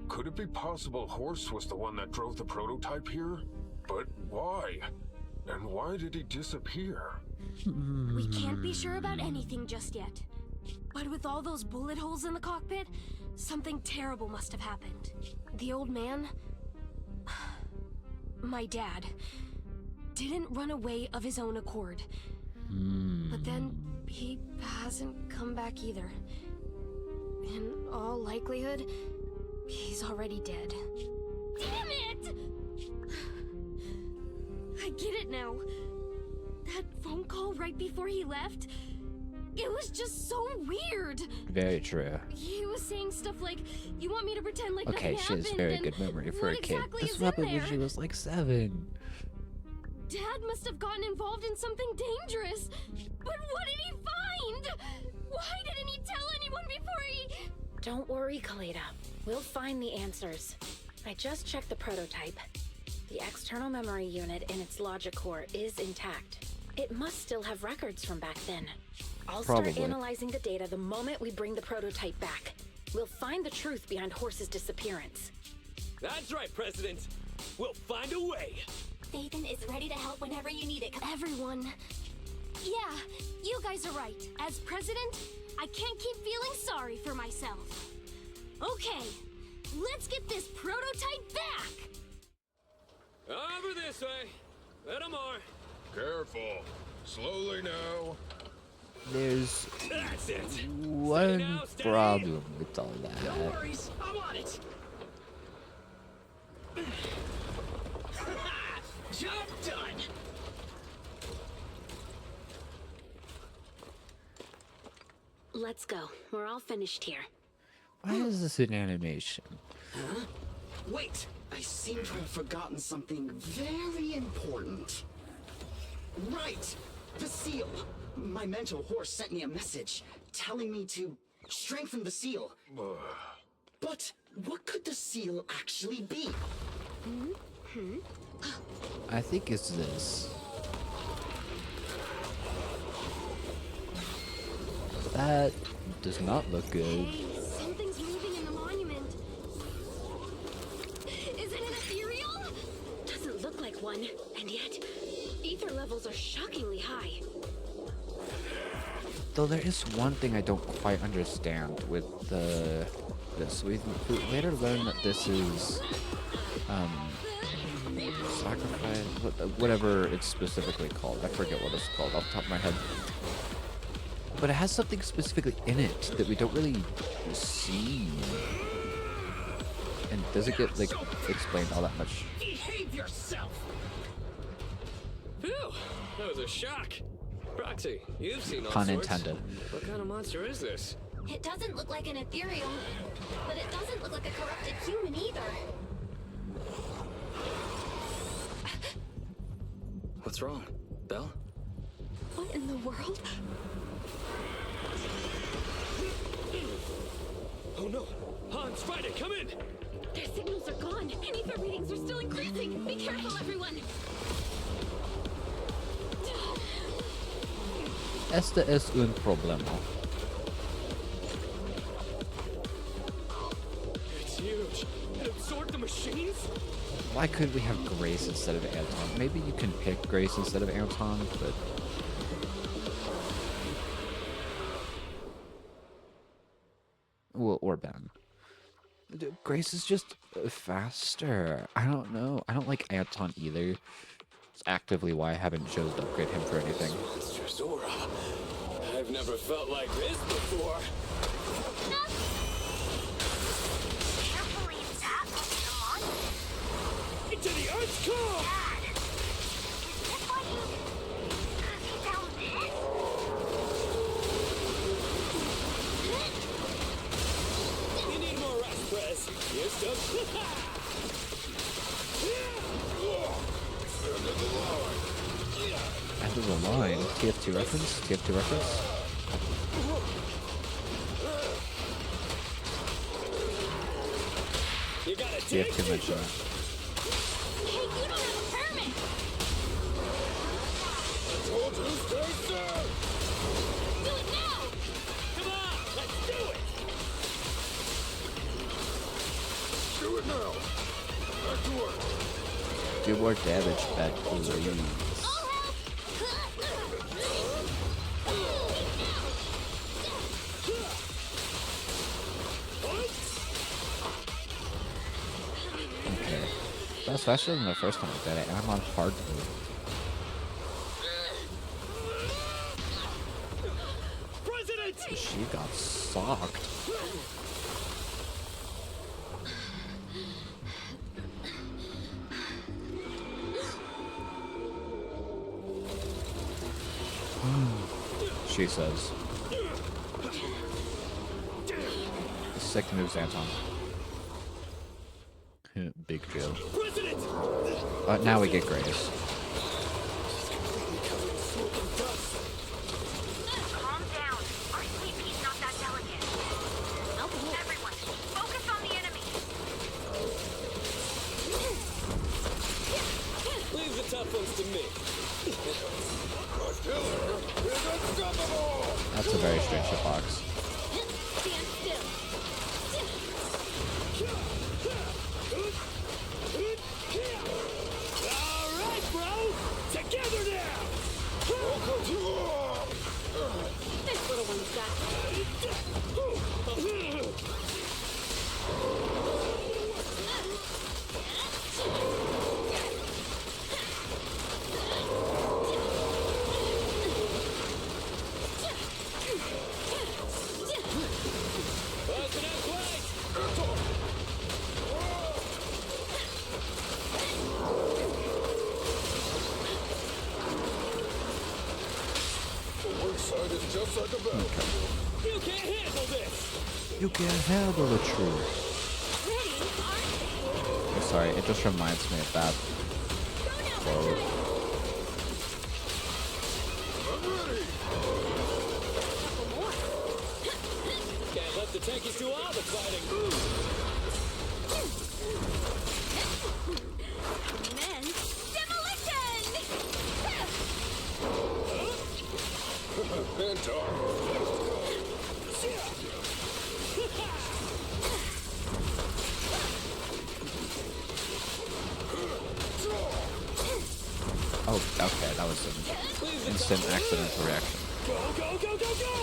Could it be possible Horse was the one that drove the prototype here? But why? And why did he disappear? We can't be sure about anything just yet. But with all those bullet holes in the cockpit, something terrible must have happened. The old man, my dad, didn't run away of his own accord. But then he hasn't come back either. In all likelihood, he's already dead. Damn it! I get it now. That phone call right before he left, it was just so weird. Very true. He was saying stuff like, "You want me to pretend like Okay, nothing she has happened?" very and good memory for a what kid. exactly This is in happened when there? she was like 7. Dad must have gotten involved in something dangerous. But what did he find? Why didn't he tell anyone before he... Don't worry, Kaleda. We'll find the answers. I just checked the prototype. The external memory unit in its logic core is intact. It must still have records from back then. I'll Probably. start analyzing the data the moment we bring the prototype back. We'll find the truth behind Horse's disappearance. That's right, President. We'll find a way. Dathan is ready to help whenever you need it. Everyone. Yeah, you guys are right. As president, I can't keep feeling sorry for myself. Okay, Let's get this prototype back! Over this way. Little more. Careful. Slowly now. There's That's it. one now, steady. problem with all that. No worries, I'm on it. Job done. Let's go. We're all finished here. Why is this an animation? Huh? Wait, I seem to have forgotten something very important. Right, the seal. My mental horse sent me a message telling me to strengthen the seal. But what could the seal actually be? I think it's this. That does not look good. Hey, something's moving in the monument. Is it an ethereal? Doesn't look like one, and yet, ether levels are shockingly high. Though there is one thing I don't quite understand with this. We later learn that this is sacrifice, whatever it's specifically called. I forget what it's called off the top of my head. But it has something specifically in it that we don't really see. And does it get like explained all that much? Behave yourself! Phew, that was a shock. Proxy, you've seen all Pun sorts. intended. What kind of monster is this? It doesn't look like an ethereal, but it doesn't look like a corrupted human either. What's wrong, Belle? What in the world? Oh no! Hans, Friday, come in! Their signals are gone, and ether readings are still increasing. Be careful, everyone. Este es un problema. It's huge. It absorbed the machines? Why could we have Grace instead of Anton? Maybe you can pick Grace instead of Anton, but... Well, or Ben. Grace is just faster. I don't know. I don't like Anton either. It's actively why I haven't chosen to upgrade him for anything. Monstrous aura. I've never felt like this before. Carefully tap into the monument. Into the Earth's core! Dad, is this why he found this? You need more rest, Prez. You still... End of the line. TF2 reference? TF2 reference? You gotta TF2 mention that. Hey, you don't have a permit! Told you, stay still! Do it now! Come on, let's do it! Do it now! Back to work! Do more damage back, please. I'll help! Okay. That's faster than the first time I did it, and I'm on hard mode. President! She got socked. She says. Sick moves, Anton. Big Joe. President! Now we get Grace. Calm down. Our sleepy's not that delicate. Everyone, focus on the enemy. Leave the tough ones to me. That's a very strange hitbox. Stand still. All right, bro! Together now! This little one's got Just like a bell. You can't handle this! You can't handle the truth. Ready, aren't I'm sorry, it just reminds me of that quote. Can't let the tankies do all the fighting. men? Demolition! And talk. Oh, okay, that was an instant accidental reaction. Go, go, go, go, go!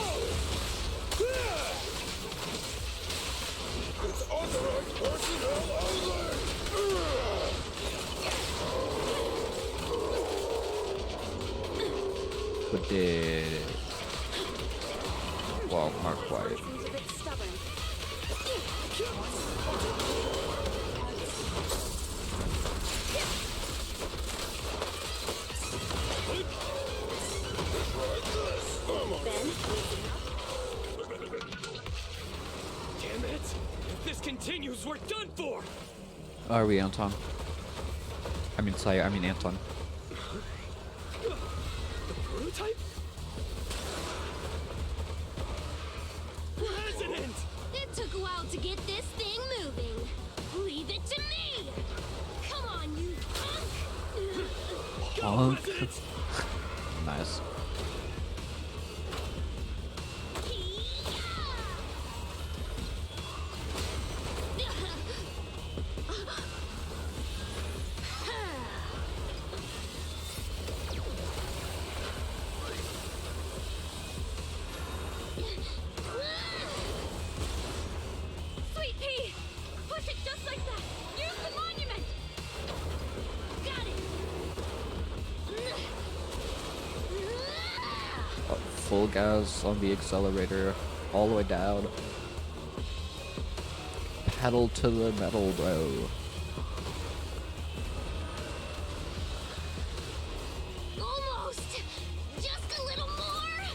It's authorized personnel only. But did... Well, not quite. Seems a bit stubborn. Ben? Damn it! If this continues, we're done for! Are we, Anton? I mean, Anton. The prototype? President! It took a while to get this thing moving. Leave it to me! Come on, you punk! Punk. Nice. Sweet pea! Push it just like that! Use the monument! Got it! Full gas on the accelerator, all the way down. Pedal to the metal, bro. Almost! Just a little more!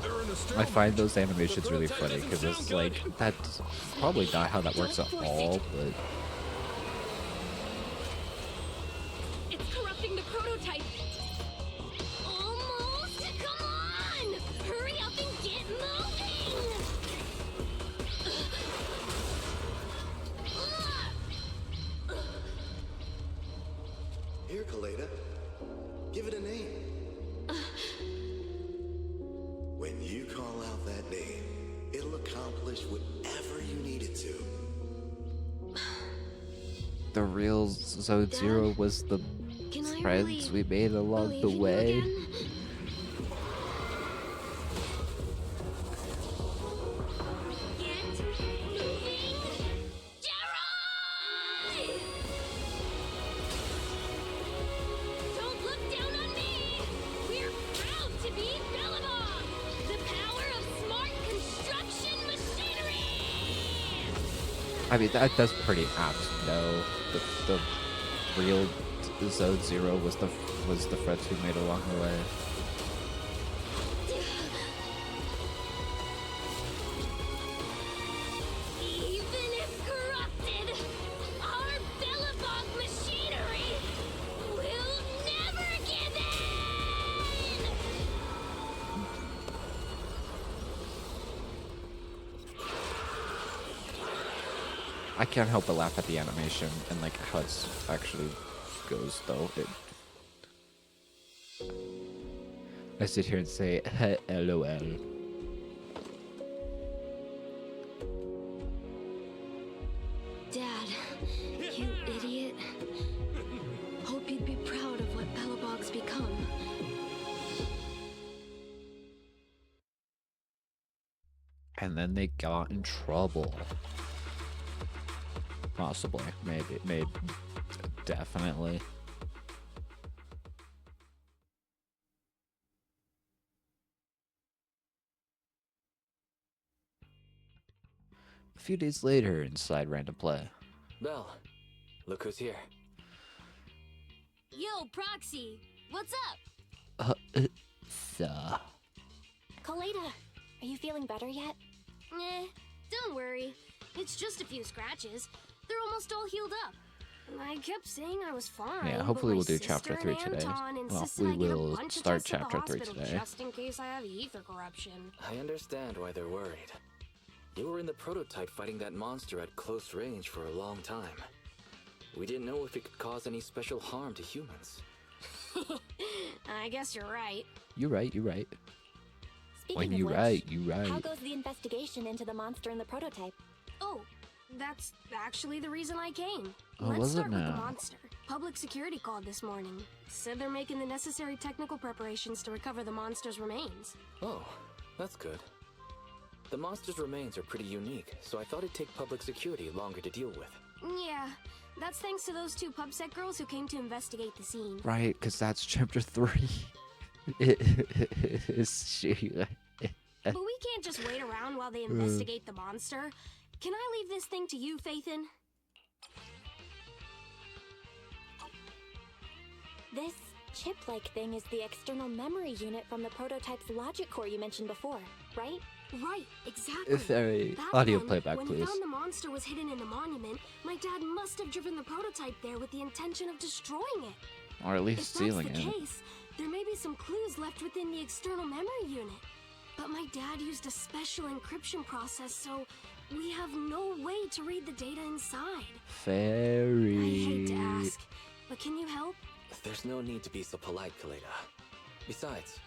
They're in a I stalemate. find those animations really funny because it's like, that's probably not how that works at all, but It's corrupting the prototype! Almost! Come on! Hurry up and get moving! Here, Kaleda. Give it a name. When you call out that name, it'll accomplish whatever you need it to. the real Zone Zero was the Can I friends we really made along the believe in you way. again? Get moving! Jerry! Don't look down on me! We're proud to be Billabong! The power of smart construction machinery! I mean, that's pretty apt. No, the real Zone Zero was the friends we made along the way. Even if corrupted, our Billabong machinery will never give in! I can't help but laugh at the animation and like how it's actually goes though. I sit here and say LOL. Dad, you idiot. Hope you'd be proud of what Bellabog's become. And then they got in trouble. Possibly, maybe, definitely. A few days later, inside Random Play. Belle, look who's here. Yo, Proxy, what's up? So. Kaleda, are you feeling better yet? Don't worry. It's just a few scratches. They're almost all healed up. I kept saying I was fine. Yeah, but hopefully my we'll do sister chapter and 3 today. Anton Well, insisted we I get a will bunch of start tests at the chapter 3 hospital today. just in case I have ether corruption. I understand why they're worried. You were in the prototype fighting that monster at close range for a long time. We didn't know if it could cause any special harm to humans. I guess you're right. You're right, you're right. Speaking When of you're which, right, you're right. how goes the investigation into the monster in the prototype? Oh, that's actually the reason I came. Oh, Let's was it start with the now? monster. Public security called this morning. Said they're making the necessary technical preparations to recover the monster's remains. Oh, that's good. The monster's remains are pretty unique, so I thought it'd take public security longer to deal with. Yeah, that's thanks to those two PubSec girls who came to investigate the scene. Right, because that's chapter 3. It's But we can't just wait around while they investigate the monster. Can I leave this thing to you, Phaethan? This chip-like thing is the external memory unit from the prototype's logic core you mentioned before, right? Right, exactly. If a Back audio then, playback, when please. he found the monster was hidden in the monument, my dad must have driven the prototype there with the intention of destroying it. Or at least If stealing that's the it. case, there may be some clues left within the external memory unit. But my dad used a special encryption process, so we have no way to read the data inside. Very. I hate to ask, but can you help? There's no need to be so polite, Kaleda. Besides,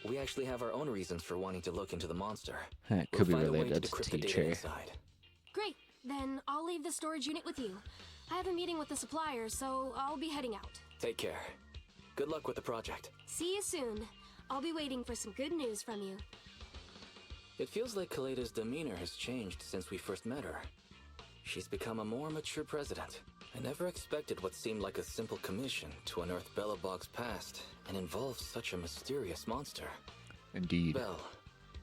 we actually have our own reasons for wanting to look into the monster. It could be We'll find a way related to to decrypt the data teacher. inside. Great, then I'll leave the storage unit with you. I have a meeting with the suppliers, so I'll be heading out. Take care. Good luck with the project. See you soon. I'll be waiting for some good news from you. It feels like Kaleda's demeanor has changed since we first met her. She's become a more mature president. I never expected what seemed like a simple commission to unearth Belobog's past and involve such a mysterious monster. Indeed. Belle,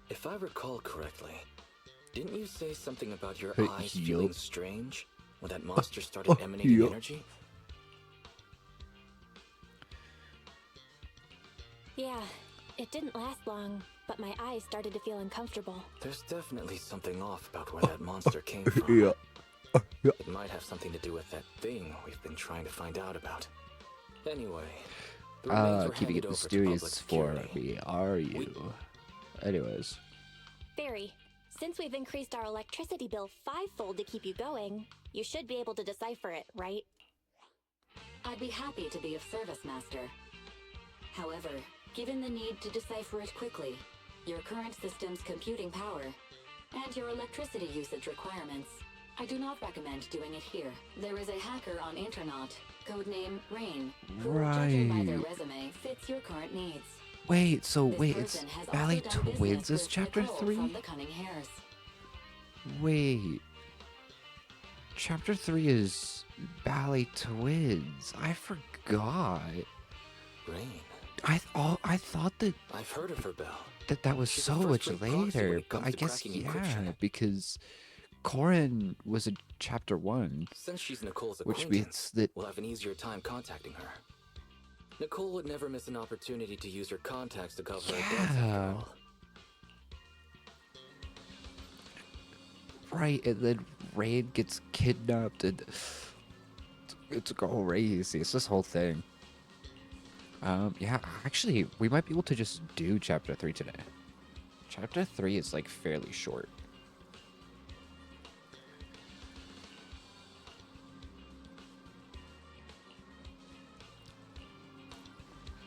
if I recall correctly, didn't you say something about your Hey, eyes yup. feeling strange when that monster started emanating yup. energy? Yeah, it didn't last long, but my eyes started to feel uncomfortable. There's definitely something off about where that monster came from. Yeah. It might have something to do with that thing we've been trying to find out about. Anyway, the remains were Keeping handed it over to mysterious public for security. me, are you? Anyways. Very. Since we've increased our electricity bill 5-fold to keep you going, you should be able to decipher it, right? I'd be happy to be of service, Master. However, given the need to decipher it quickly, your current system's computing power, and your electricity usage requirements, I do not recommend doing it here. There is a hacker on Internet, codename Rain, who, judging by their Right. resume, fits your current needs. Wait, so This wait, it's person has Valley also done business Twins is with chapter Nicole 3? From the Cunning Hares. Wait. Chapter 3 is Valley Twins. I forgot. Rain. I thought that I've heard of her, Belle. that was She's so a much first-rate proxy when later, it but comes I to guess cracking yeah, encryption. because Corin was in chapter 1. Since she's Nicole's Which acquaintance, means that- we'll have an easier time contacting her. Nicole would never miss an opportunity to use her contacts to cover her debts after Yeah. all. Right, and then Rain gets kidnapped and it's crazy. It's this whole thing. Yeah, actually, we might be able to just do chapter 3 today. Chapter 3 is like fairly short.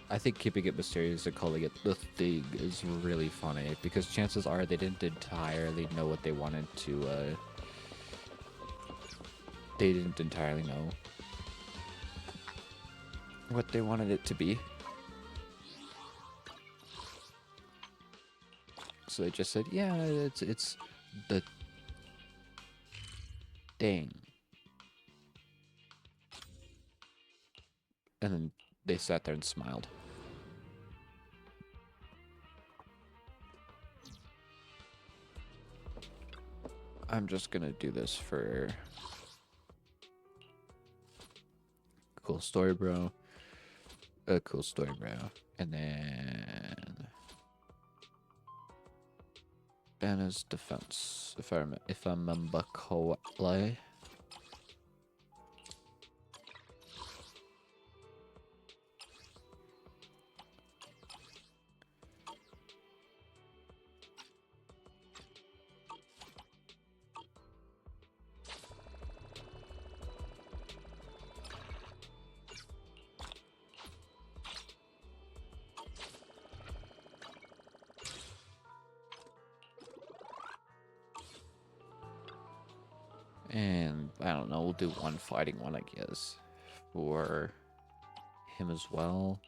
I think keeping it mysterious and calling it the thing is really funny because chances are they didn't entirely know what they wanted to, they didn't entirely know what they wanted it to be. So they just said, yeah, it's the thing. And then they sat there and smiled. I'm just gonna do this for cool story, bro. a cool story, bro. And then Banner's defense, if I remember correctly. And I don't know, we'll do one fighting one, I guess, for him as well.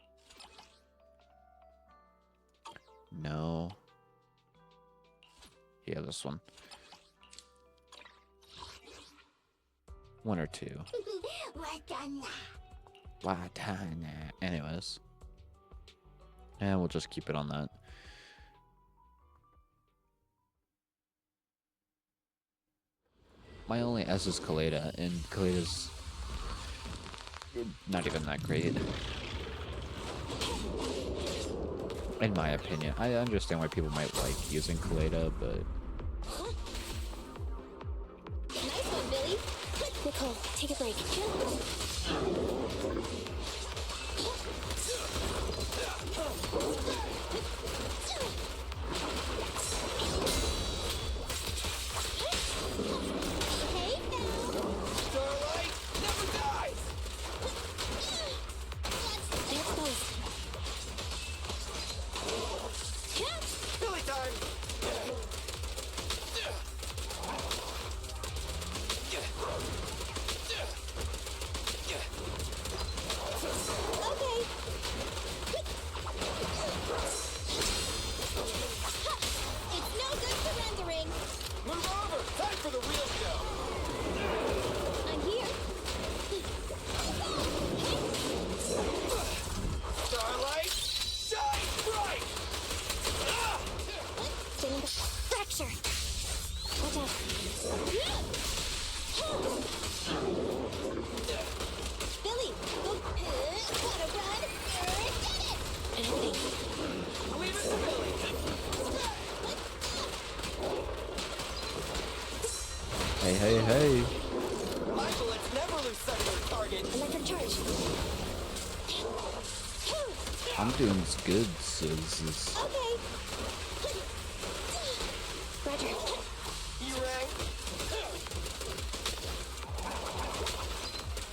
No. Yeah, this one. One or two. Anyways. And we'll just keep it on that. My only S is Kaleda, and Kaleda's not even that great. In my opinion. I understand why people might like using Kaleda, but... Nice one, Billy. Nicole, take a break. Hey. My bullets never lose sight of their target. Electric charge. I'm doing good, sis. Okay. Roger. You rang.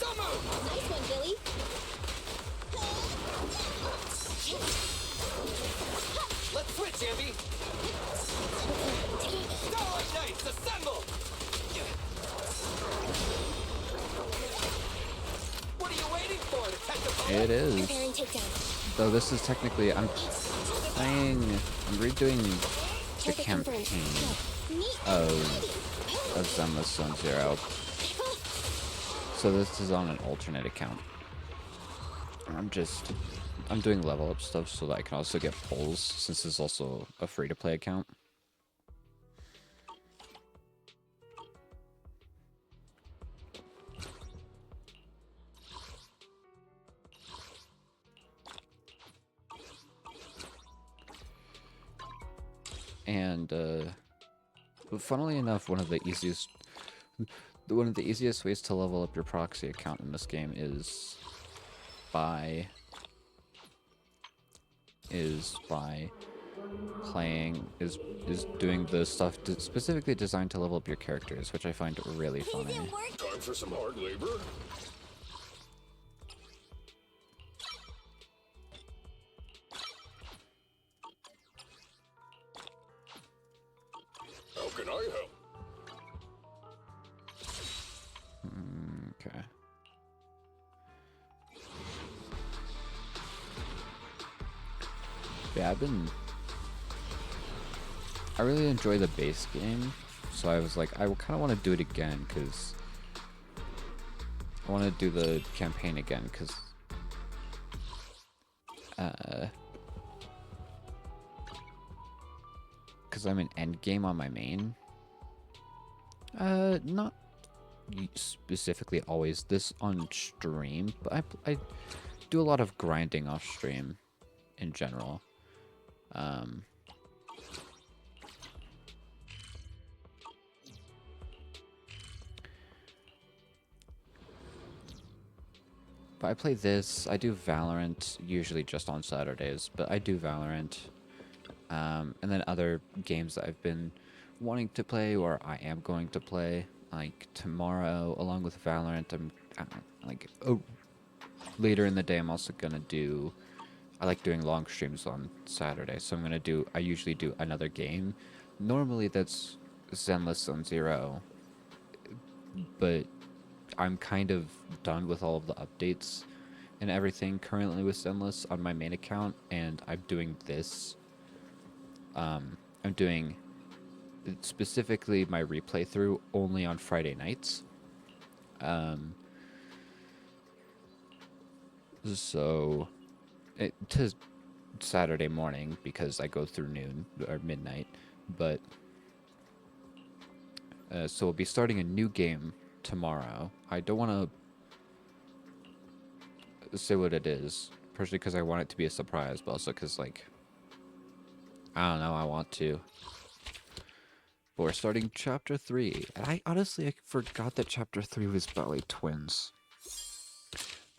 Don't move. Nice one, Billy. Let's switch, Ambi. Starlight Knights, assemble! What are you waiting for? To catch a bullet? It is. Preparing takedown. Though this is technically, I'm redoing the Target campaign confirmed. of Zenless Zone Zero. So this is on an alternate account. I'm doing level up stuff so that I can also get pulls, since it's also a free-to-play account. And funnily enough, one of the easiest ways to level up your proxy account in this game is by doing the stuff specifically designed to level up your characters, which I find really funny. Time for some hard labor? How can I help? Okay. Yeah, I really enjoy the base game, so I was like, I kind of want to do it again, because I want to do the campaign again, because I'm in endgame on my main. Not specifically always this on stream, but I do a lot of grinding off stream in general. But I play this. I do Valorant, usually just on Saturdays, but I do Valorant. And then other games that I've been wanting to play or I am going to play. Like tomorrow, along with Valorant, later in the day, I'm also gonna do. I like doing long streams on Saturday, so I usually do another game. Normally that's Zenless on Zero, but I'm kind of done with all of the updates and everything currently with Zenless on my main account, and I'm doing this. I'm doing specifically my replay through only on Friday nights. So to Saturday morning because I go through noon or midnight, but so we'll be starting a new game tomorrow. I don't want to say what it is, partially because I want it to be a surprise, but also because, like, I don't know, I want to. But we're starting Chapter 3. And I forgot that Chapter 3 was Ballet Twins.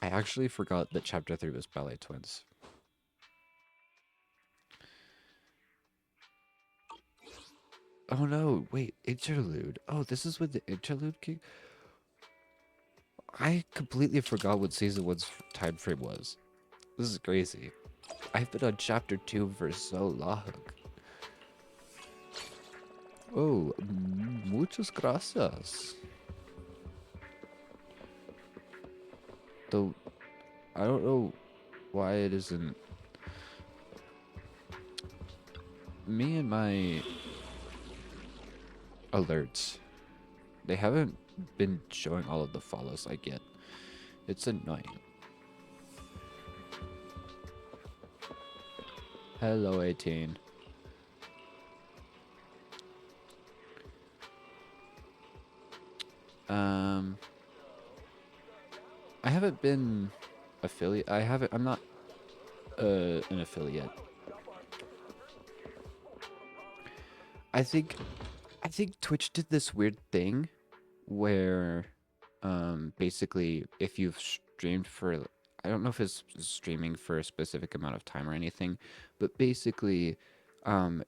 I actually forgot that Chapter 3 was Ballet Twins. Oh no, wait, Interlude. Oh, this is what the Interlude King... I completely forgot what Season 1's time frame was. This is crazy. I've been on Chapter 2 for so long. Oh, muchas gracias. Though, I don't know why it isn't... Me and my alerts, they haven't been showing all of the follows I get. It's annoying. Hello, 18. I haven't been affiliate. I'm not an affiliate. I think Twitch did this weird thing where basically if you've streamed for, I don't know if it's streaming for a specific amount of time or anything, but basically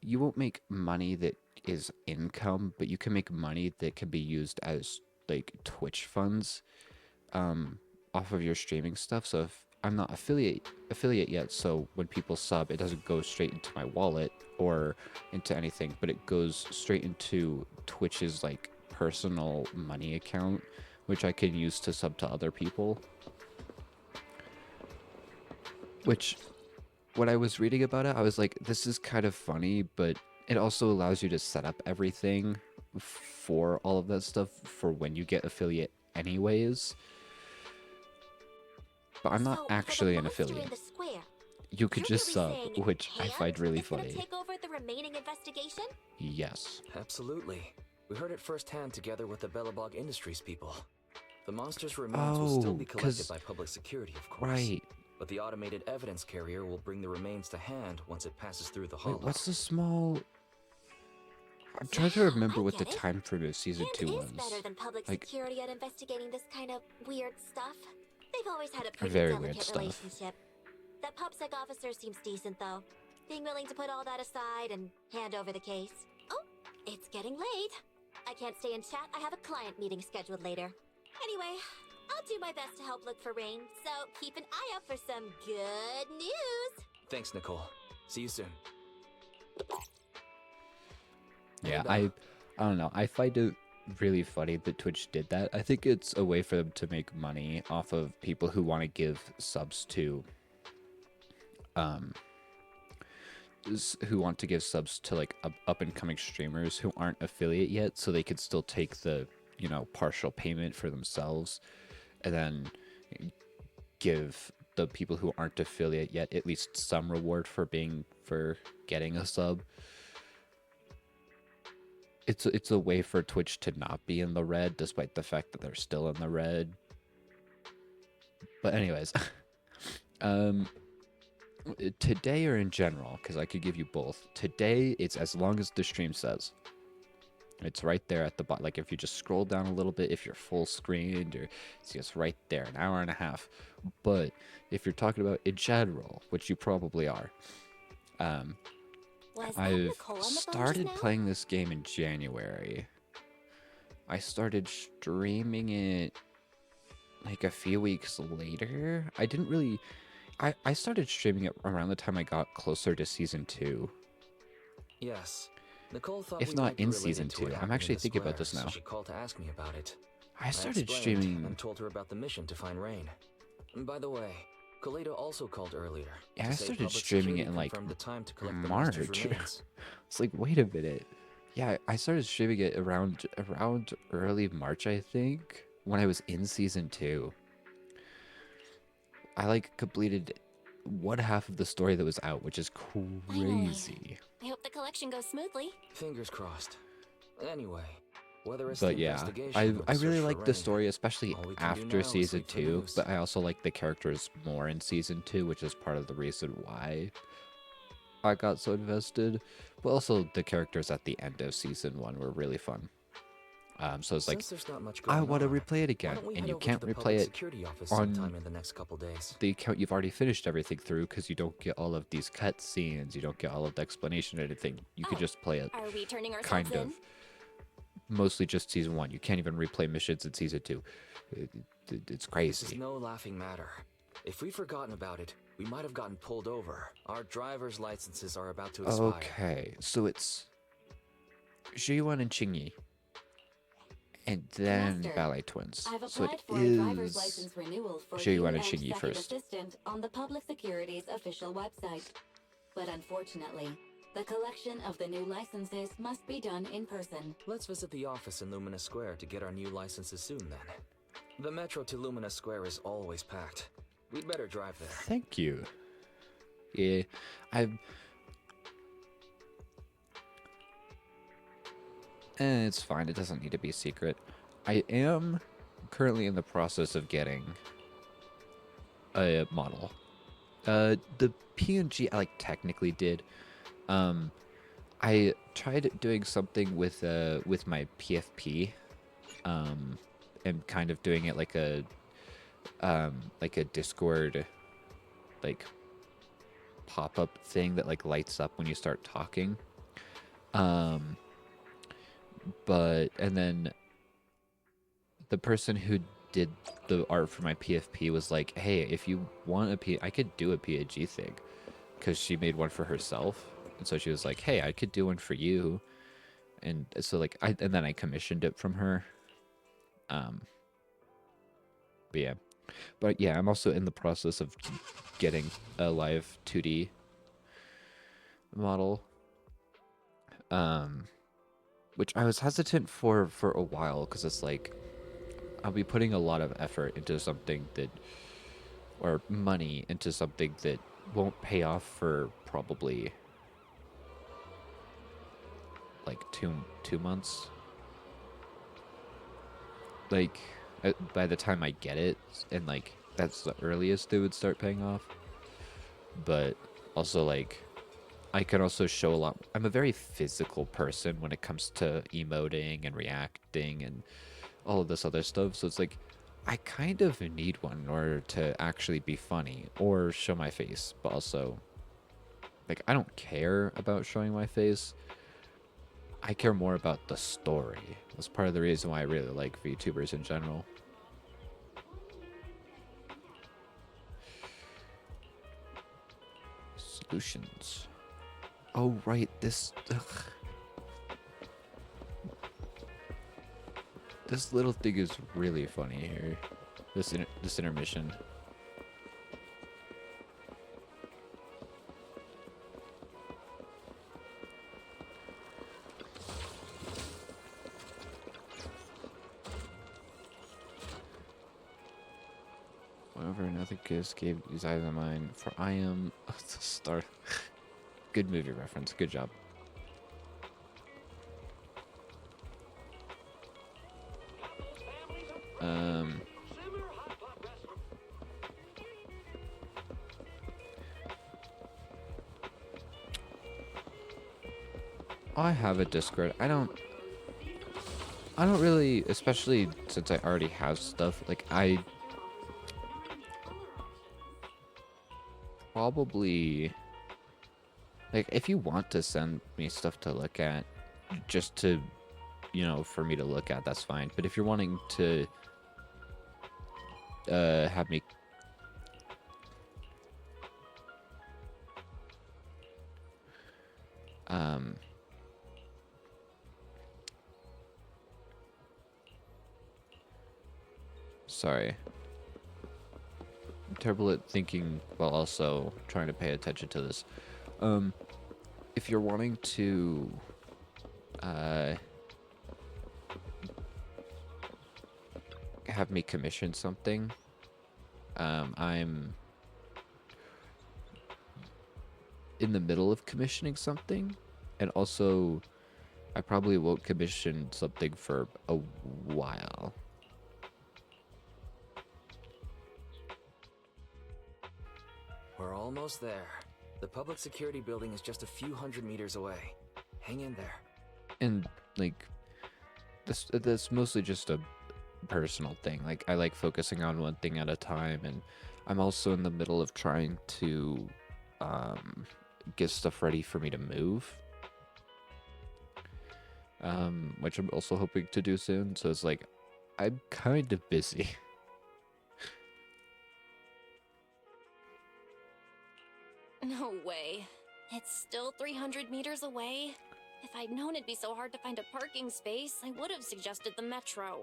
you won't make money that is income, but you can make money that can be used as like Twitch funds off of your streaming stuff. So if I'm not affiliate yet, so when people sub, it doesn't go straight into my wallet or into anything, but it goes straight into Twitch's like personal money account, which I can use to sub to other people. Which, when I was reading about it, I was like, this is kind of funny, but it also allows you to set up everything for all of that stuff for when you get affiliate anyways. But I'm not actually an affiliate. You could just sub, which I find really funny. Take over the remaining investigation? Yes. Absolutely. We heard it firsthand together with the Bellabog Industries people. The monster's remains will still be collected by public security, of course. Right. But the automated evidence carrier will bring the remains to hand once it passes through the hollow. Wait, what's the small... I'm trying to remember what the time frame of Season 2 was. Better than public security at investigating this kind of weird stuff. They've always had a pretty Very delicate weird stuff. relationship. That PubSec officer seems decent, though. Being willing to put all that aside and hand over the case. Oh, it's getting late. I can't stay and chat. I have a client meeting scheduled later. Anyway, I'll do my best to help look for Rain, so keep an eye out for some good news. Thanks, Nicole. See you soon. Yeah, I don't know. I find it really funny that Twitch did that. I think it's a way for them to make money off of people who want to give subs to like up and coming streamers who aren't affiliate yet, so they could still take the, you know, partial payment for themselves and then give the people who aren't affiliate yet at least some reward for getting a sub. It's a way for Twitch to not be in the red, despite the fact that they're still in the red. But anyways, Today or in general, because I could give you both. Today, it's as long as the stream says. It's right there at the bottom. Like if you just scroll down a little bit, if you're full screened, or it's just right there, an hour and a half. But if you're talking about in general, which you probably are, I've started playing this game in January. I started streaming it like a few weeks later. I didn't really... I started streaming it around the time I got closer to Season 2. Yes. Nicole thought If we not might be in related Season to 2. what I'm happened actually in the thinking about square, this now. So she called to ask me about it. I started explained streaming... and told her about the mission to find Rain. And by the way, Kaleda also called earlier. Yeah, to I say started public streaming it security in like confirmed the time to collect the March. monster's remains. It's like, wait a minute. Yeah, I started streaming it around early March, I think, when I was in Season 2. I like completed one half of the story that was out, which is crazy. I hope the collection goes smoothly. Fingers crossed. Anyway, whether it's But the yeah, investigation or I the really search for like the Rain, story, especially all we can do after now is Season wait for 2, news. but I also like the characters more in Season 2, which is part of the reason why I got so invested. But also the characters at the end of Season 1 were really fun. So it's like, Since there's not much I going want to on, replay it why again, don't we and head you over can't to the replay public it security office on sometime in the next couple days. the account you've already finished everything through, because you don't get all of these cut scenes, you don't get all of the explanation or anything. You could just play it Are we turning ourselves kind in? of mostly just Season 1. You can't even replay missions in Season 2. It's This is crazy. no laughing matter. If we'd forgotten about it, we might have gotten pulled over. Our driver's licenses are about to expire. Okay, so it's Zhiyuan and Qingyi, and then Master, Ballet Twins. I've So applied it for a driver's is license renewal for Zhiyuan you and and Qingyi second first. assistant on the Public Security's official website. But unfortunately, the collection of the new licenses must be done in person. Let's visit the office in Lumina Square to get our new licenses soon then. The metro to Lumina Square is always packed. We'd better drive there. Thank you. Yeah, it's fine. It doesn't need to be secret. I am currently in the process of getting a model. The PNG I like technically did. I tried doing something with my PFP, and kind of doing it like a Discord like pop-up thing that like lights up when you start talking. But and then the person who did the art for my PFP was like, "Hey, if you want I could do a PNG thing," because she made one for herself, and so she was like, "Hey, I could do one for you," and so like and then I commissioned it from her. But yeah, I'm also in the process of getting a live 2D model, which I was hesitant for a while, because it's like I'll be putting a lot of effort into something that, or money into something that won't pay off for probably like two months. Like by the time I get it, and like that's the earliest it would start paying off. But also like I can also show a lot. I'm a very physical person when it comes to emoting and reacting and all of this other stuff. So it's like I kind of need one in order to actually be funny or show my face. But also, like, I don't care about showing my face. I care more about the story. That's part of the reason why I really like VTubers in general. Solutions. Oh, right, this... Ugh. This little thing is really funny here. This intermission. Whatever, nothing could escape these eyes of mine, for I am the star. Good movie reference, good job. I have a Discord. I don't really, especially since I already have stuff, like I probably, like, if you want to send me stuff to look at, just to, you know, for me to look at, that's fine. But if you're wanting to have me sorry. I'm terrible at thinking while also trying to pay attention to this. If you're wanting to have me commission something, I'm in the middle of commissioning something, and also I probably won't commission something for a while. We're almost there. The public security building is just a few hundred meters away. Hang in there. And like that's mostly just a personal thing. Like I like focusing on one thing at a time, and I'm also in the middle of trying to get stuff ready for me to move. Which I'm also hoping to do soon. So it's like I'm kind of busy. No way. It's still 300 meters away. If I'd known it'd be so hard to find a parking space, I would have suggested the metro.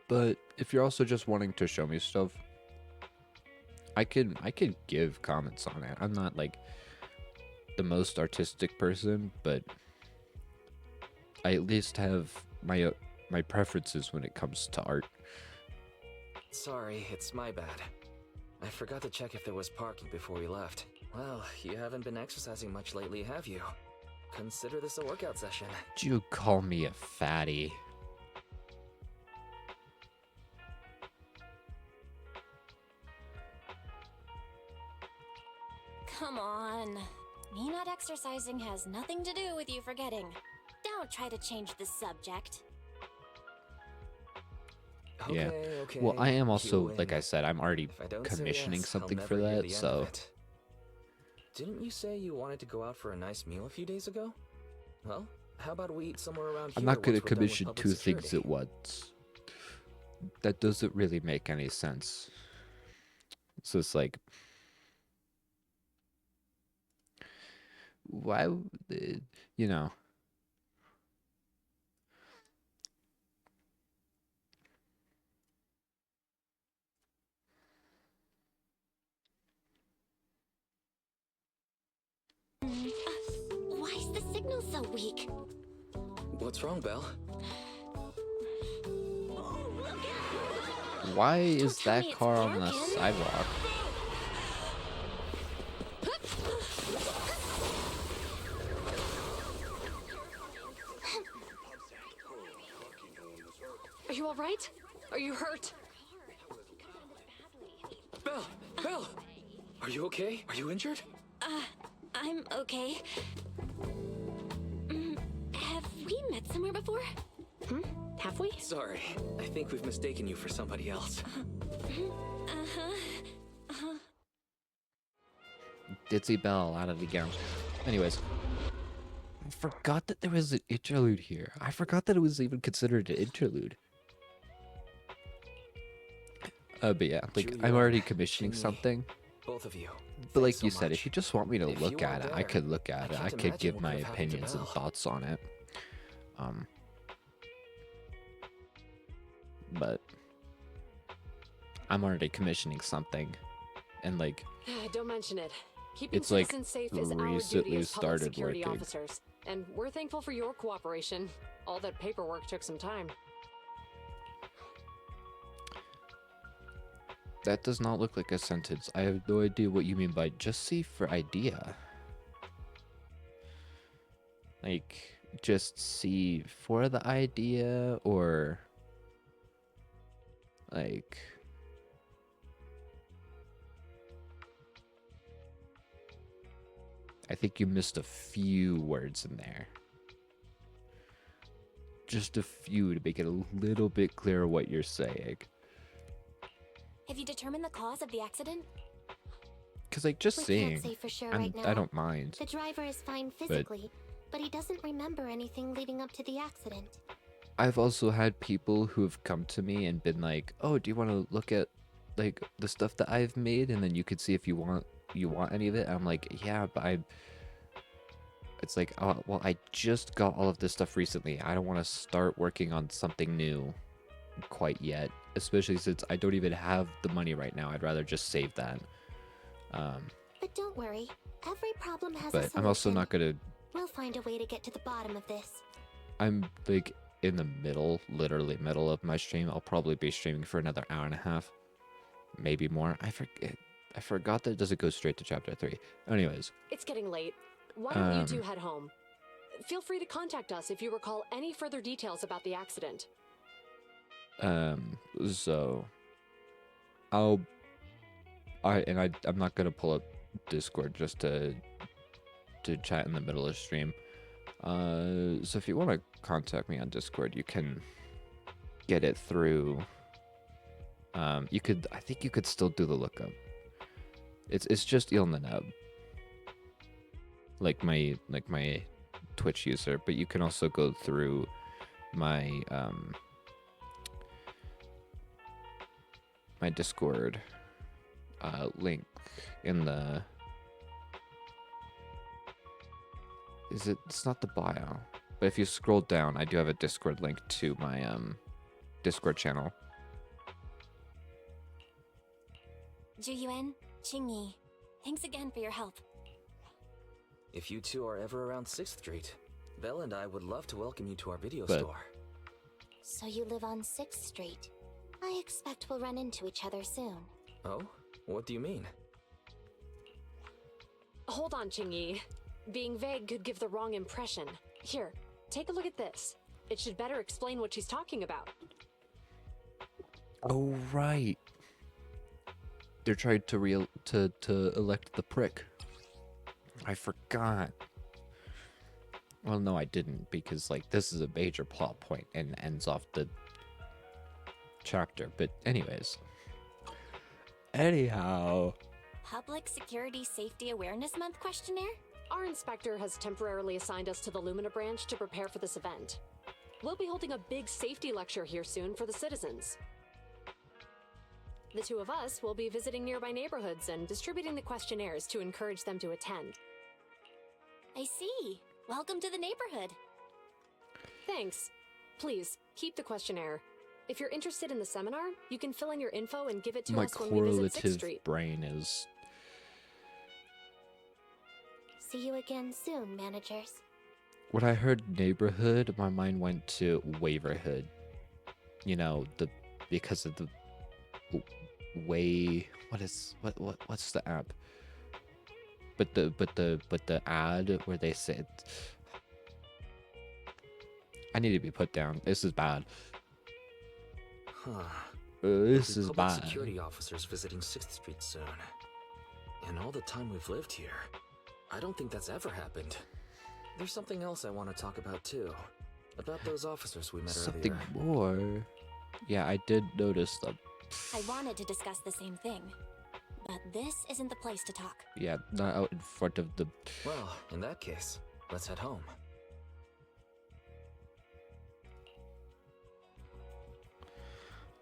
But if you're also just wanting to show me stuff, I could give comments on it. I'm not like the most artistic person, but I at least have my preferences when it comes to art. Sorry, it's my bad. I forgot to check if there was parking before we left. Well, you haven't been exercising much lately, have you? Consider this a workout session. Do you call me a fatty? Come on. Me not exercising has nothing to do with you forgetting. Don't try to change the subject. Yeah. Okay. Well, I am also, You like I win. said, I'm already If I don't say commissioning yes, I'll something never for hear that, the end so of it. Didn't you say you wanted to go out for a nice meal a few days ago? Well, how about we eat somewhere around here? I'm not going to once we're done with commission public two security? things at once. That doesn't really make any sense. So it's like, why, you know. Why is the signal so weak? What's wrong, Belle? Why is tell that me it's car on the working. sidewalk? Are you all right? Are you hurt? Belle! Are you okay? Are you injured? I'm okay. Have we met somewhere before? Have we? Sorry, I think we've mistaken you for somebody else. Ditzy Bell out of the gown. Anyways, I forgot that there was an interlude here. I forgot that it was even considered an interlude. But yeah, like Julia, I'm already commissioning Jimmy, something. Both of you. But like Thanks you so said, much. if you just want me to If you look at weren't it, I there, could look at it. I can't could imagine give what my could have happened to opinions and Belle. thoughts on it. But I'm already commissioning something, and like Don't mention it. Keeping it's like citizens safe is our recently duty as public started security working. officers, and we're thankful for your cooperation. All that paperwork took some time. That does not look like a sentence. I have no idea what you mean by just see for idea. Like, just see for the idea, or like... I think you missed a few words in there. just a few to make it a little bit clearer what you're saying. Have you determined the cause of the accident? Because, like, just We seeing, can't say for sure right now. I don't mind. The driver is fine physically, but he doesn't remember anything leading up to the accident. I've also had people who have come to me and been like, "Oh, do you want to look at like the stuff that I've made, and then you could see if you want any of it?" And I'm like, "Yeah, but It's like, oh, well, I just got all of this stuff recently. I don't want to start working on something new quite yet, especially since I don't even have the money right now. I'd rather just save that." But don't worry, every problem has a But solution. I'm also not gonna. We'll find a way to get to the bottom of this. I'm like in the middle, literally middle of my stream. I'll probably be streaming for another hour and a half, maybe more. I forgot that it doesn't go straight to chapter 3. Anyways, It's getting late. Why don't you two head home? Feel free to contact us if you recall any further details about the accident. so I'm not gonna pull up Discord just to chat in the middle of stream. So if you want to contact me on Discord, you can get it through. I think you could still do the lookup. It's just Ilnanab, like my Twitch user, but you can also go through my my Discord link in the. It's not the bio, but if you scroll down, I do have a Discord link to my Discord channel. Juyuan, Qingyi, thanks again for your help. If you two are ever around 6th Street, Belle and I would love to welcome you to our video But- store. So you live on 6th Street. I expect we'll run into each other soon. Oh? What do you mean? Hold on, Qingyi. Being vague could give the wrong impression. Here, take a look at this. It should better explain what she's talking about. Oh right. They're trying to elect the prick. I forgot. Well, no, I didn't, because like this is a major plot point and ends off the chapter. But anyways. Anyhow. Public Security Safety Awareness Month questionnaire? Our inspector has temporarily assigned us to the Lumina branch to prepare for this event. We'll be holding a big safety lecture here soon for the citizens. The two of us will be visiting nearby neighborhoods and distributing the questionnaires to encourage them to attend. I see. Welcome to the neighborhood. Thanks. Please, keep the questionnaire. If you're interested in the seminar, you can fill in your info and give it to My us when we visit 6th correlative Street. brain is. See you again soon, managers. When I heard neighborhood, my mind went to Waverhood. You know, because of the way. What's the app? But the ad where they said, I need to be put down. This is bad. Huh. This is Public bad. security officers visiting 6th Street soon. In all the time we've lived here, I don't think that's ever happened. There's something else I want to talk about too. About those officers we met Something earlier. more. Yeah, I did notice them. I wanted to discuss the same thing, but this isn't the place to talk. Yeah, not out in front of the. Well, in that case, let's head home.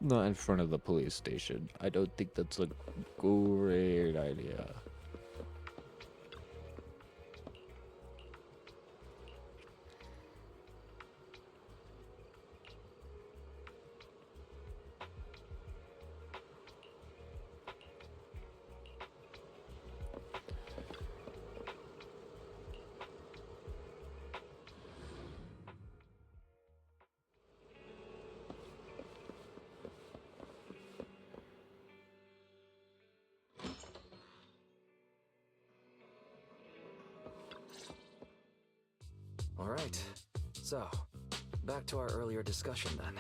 Not in front of the police station. I don't think that's a great idea. Alright, so, back to our earlier discussion then.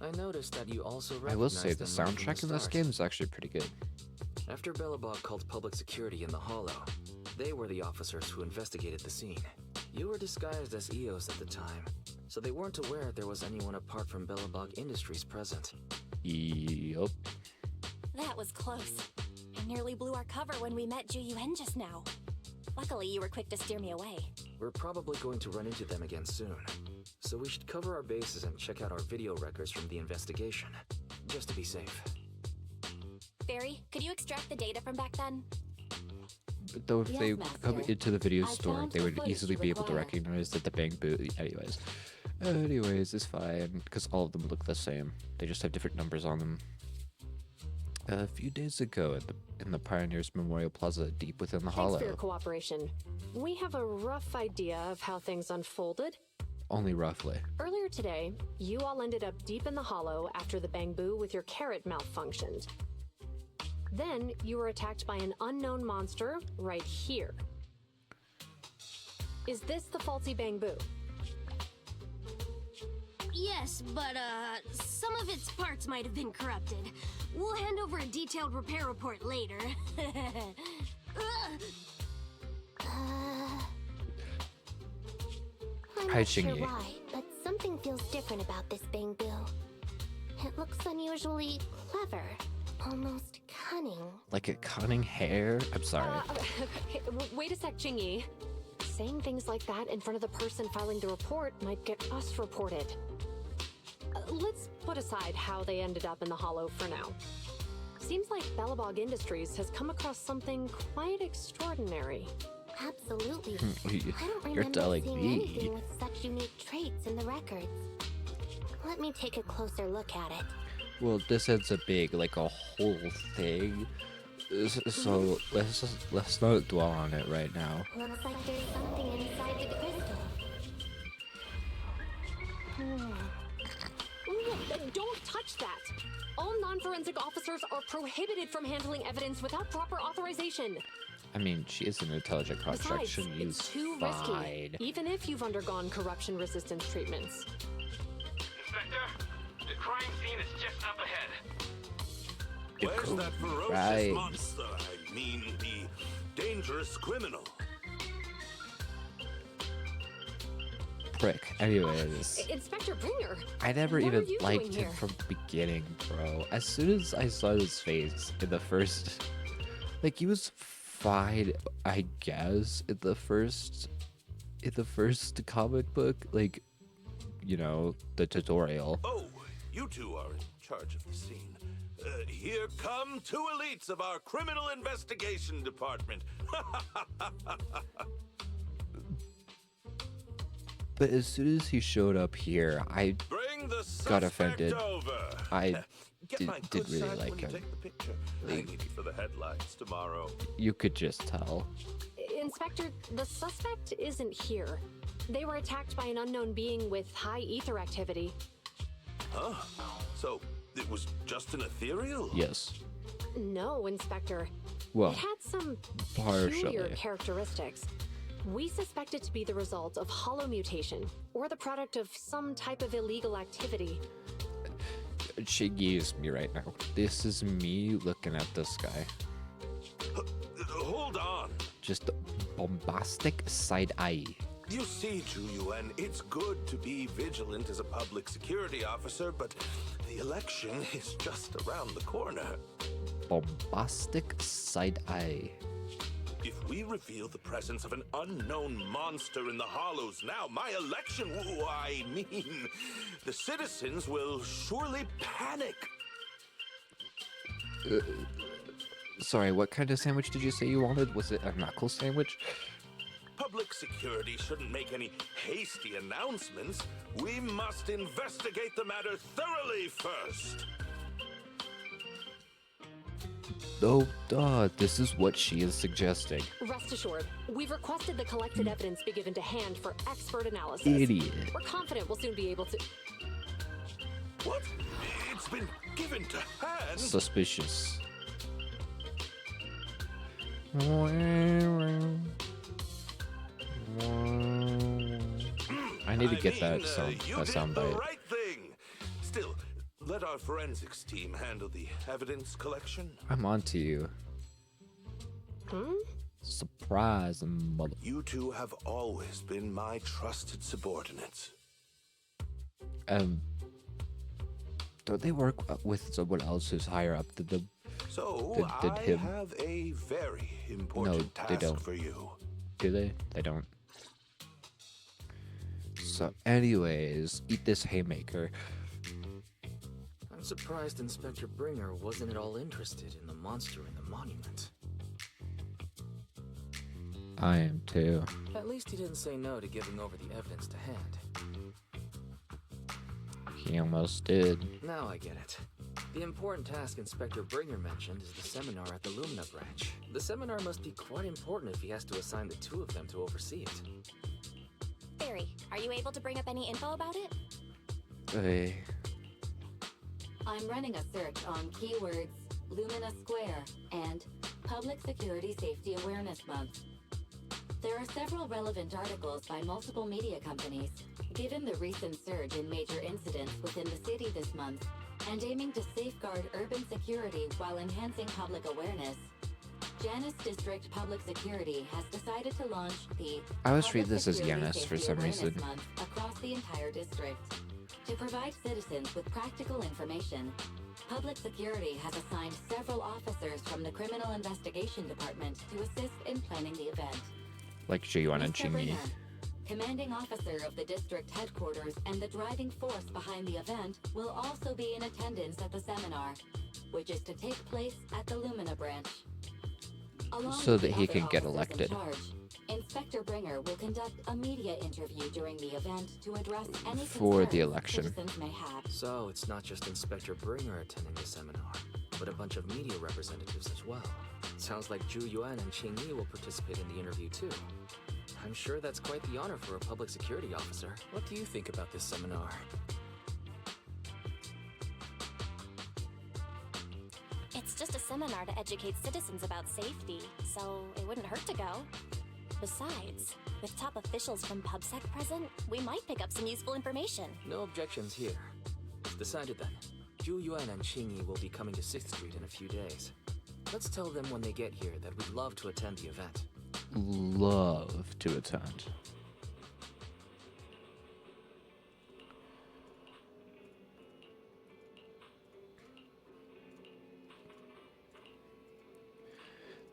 I noticed that you also I will say recognized the them right from soundtrack in this start. game is actually pretty good. After Belobog called public security in the Hollow, they were the officers who investigated the scene. You were disguised as Eos at the time, so they weren't aware there was anyone apart from Billabong Industries present. Yup. That was close. I nearly blew our cover when we met Ju Yuen just now. Luckily, you were quick to steer me away. We're probably going to run into them again soon, so we should cover our bases and check out our video records from the investigation, just to be safe. Barry, could you extract the data from back then? Though if Yes, they Master. come into the video I store, found they the would footage easily you be able to require. recognize that the Bamboo. Anyways, it's fine because all of them look the same. They just have different numbers on them. A few days ago, in the Pioneers Memorial Plaza, deep within the Thanks hollow. for your cooperation. We have a rough idea of how things unfolded. Only roughly. Earlier today, you all ended up deep in the hollow after the Bamboo with your carrot malfunctioned. Then you were attacked by an unknown monster right here. Is this the faulty Bamboo? Yes, but some of its parts might have been corrupted. We'll hand over a detailed repair report later. I'm Hi, not sure Chingy. why, but something feels different about this Bamboo. It looks unusually clever, almost cunning. Like a cunning hair? I'm sorry. Wait a sec, Chingy. Saying things like that in front of the person filing the report might get us reported. Let's put aside how they ended up in the hollow for now. Seems like Bellabog Industries has come across something quite extraordinary. Absolutely. I don't You're remember telling seeing me. anything with such unique traits in the records. Let me take a closer look at it. Well, this is a big, like a whole thing. So let's not dwell on it right now. Looks like there's something inside the crystal. Don't touch that! All non-forensic officers are prohibited from handling evidence without proper authorization. I mean, she is an intelligent construct. Besides, Shouldn't use it's too fine. risky, even if you've undergone corruption resistance treatments. Inspector, the crime scene is just up ahead. Where's that ferocious Right. monster? I mean, the dangerous criminal. Prick. Anyways, Inspector Bringer! I never what are even you liked doing him here? from the beginning, bro. As soon as I saw his face in the first, like he was fine, I guess, in the first comic book, like, you know, the tutorial. Oh, you two are in charge of the scene. Here come two elites of our criminal investigation department. But as soon as he showed up here, I Bring the got suspect offended. over. I Get my good didn't really side like when you him. take the picture. I need it for the headlines tomorrow. You could just tell. Inspector, the suspect isn't here. They were attacked by an unknown being with high ether activity. Huh? So it was just an ethereal? Yes. No, Inspector. Well, it had some peculiar partially. characteristics. We suspect it to be the result of hollow mutation, or the product of some type of illegal activity. She gives me right now. This is me looking at this guy. Hold on. Just bombastic side eye. You see, Ju Yuen, it's good to be vigilant as a public security officer, but the election is just around the corner. Bombastic side eye. If we reveal the presence of an unknown monster in the hollows now, my election, I mean, the citizens will surely panic. Sorry, what kind of sandwich did you say you wanted? Was it a knuckle sandwich? Public security shouldn't make any hasty announcements. We must investigate the matter thoroughly first. Oh, duh. This is what she is suggesting. Rest assured, we've requested the collected evidence be given to hand for expert analysis. Idiot. We're confident we'll soon be able to... What? It's been given to hand? Suspicious. I need to get that sound, you that did sound the bite. right thing. Still, let our forensics team handle the evidence collection. I'm on to you. Surprise, mother. You two have always been my trusted subordinates. Don't they work with someone else who's higher up than them? So, than I him? have a very important No, they task don't. for you. Do they? They don't. So, anyways, eat this haymaker. I'm surprised Inspector Bringer wasn't at all interested in the monster in the monument. I am too. At least he didn't say no to giving over the evidence to hand. He almost did. Now I get it. The important task Inspector Bringer mentioned is the seminar at the Lumina branch. The seminar must be quite important if he has to assign the two of them to oversee it. Barry, are you able to bring up any info about it? Hey. I'm running a search on keywords Lumina Square and Public Security Safety Awareness Month. There are several relevant articles by multiple media companies. Given the recent surge in major incidents within the city this month, and aiming to safeguard urban security while enhancing public awareness, Janus District Public Security has decided to launch the I always read Public this as Security Janus for Safety some Awareness reason. Month across the entire district. To provide citizens with practical information, Public Security has assigned several officers from the Criminal Investigation Department to assist in planning the event. Like Jiyuan and Mr. Chingy. Bringer, commanding officer of the district headquarters and the driving force behind the event, will also be in attendance at the seminar, which is to take place at the Lumina branch. Along So with that the he other can get officers in elected. charge, Inspector Bringer will conduct a media interview during the event to address any For the concerns election. citizens may have. So it's not just Inspector Bringer attending the seminar, but a bunch of media representatives as well. Sounds like Zhu Yuan and Qing Yi will participate in the interview too. I'm sure that's quite the honor for a public security officer. What do you think about this seminar? It's just a seminar to educate citizens about safety, so it wouldn't hurt to go. Besides, with top officials from PubSec present, we might pick up some useful information. No objections here. Decided then. Zhu Yuan and Qing Yi will be coming to 6th Street in a few days. Let's tell them when they get here that we'd love to attend the event. Love to attend.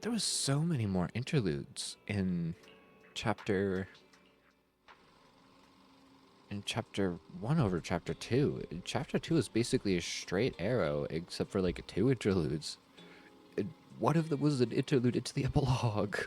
There was so many more interludes in chapter 1 over chapter 2. Chapter 2 is basically a straight arrow except for like 2 interludes. One of them was an interlude into the epilogue.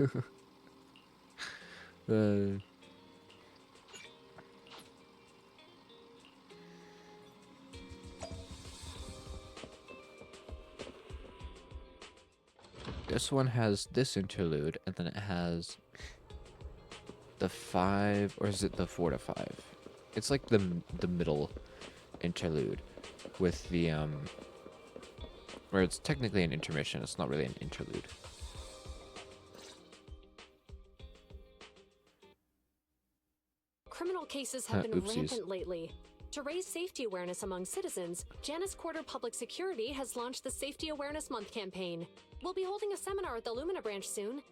This one has this interlude, and then it has the 5, or is it the 4 to 5? It's like the middle interlude with the where it's technically an intermission. It's not really an interlude. Criminal cases have been Oopsies. rampant lately. To raise safety awareness among citizens, Janus Quarter Public Security has launched the Safety Awareness Month campaign. We'll be holding a seminar at the Lumina branch soon.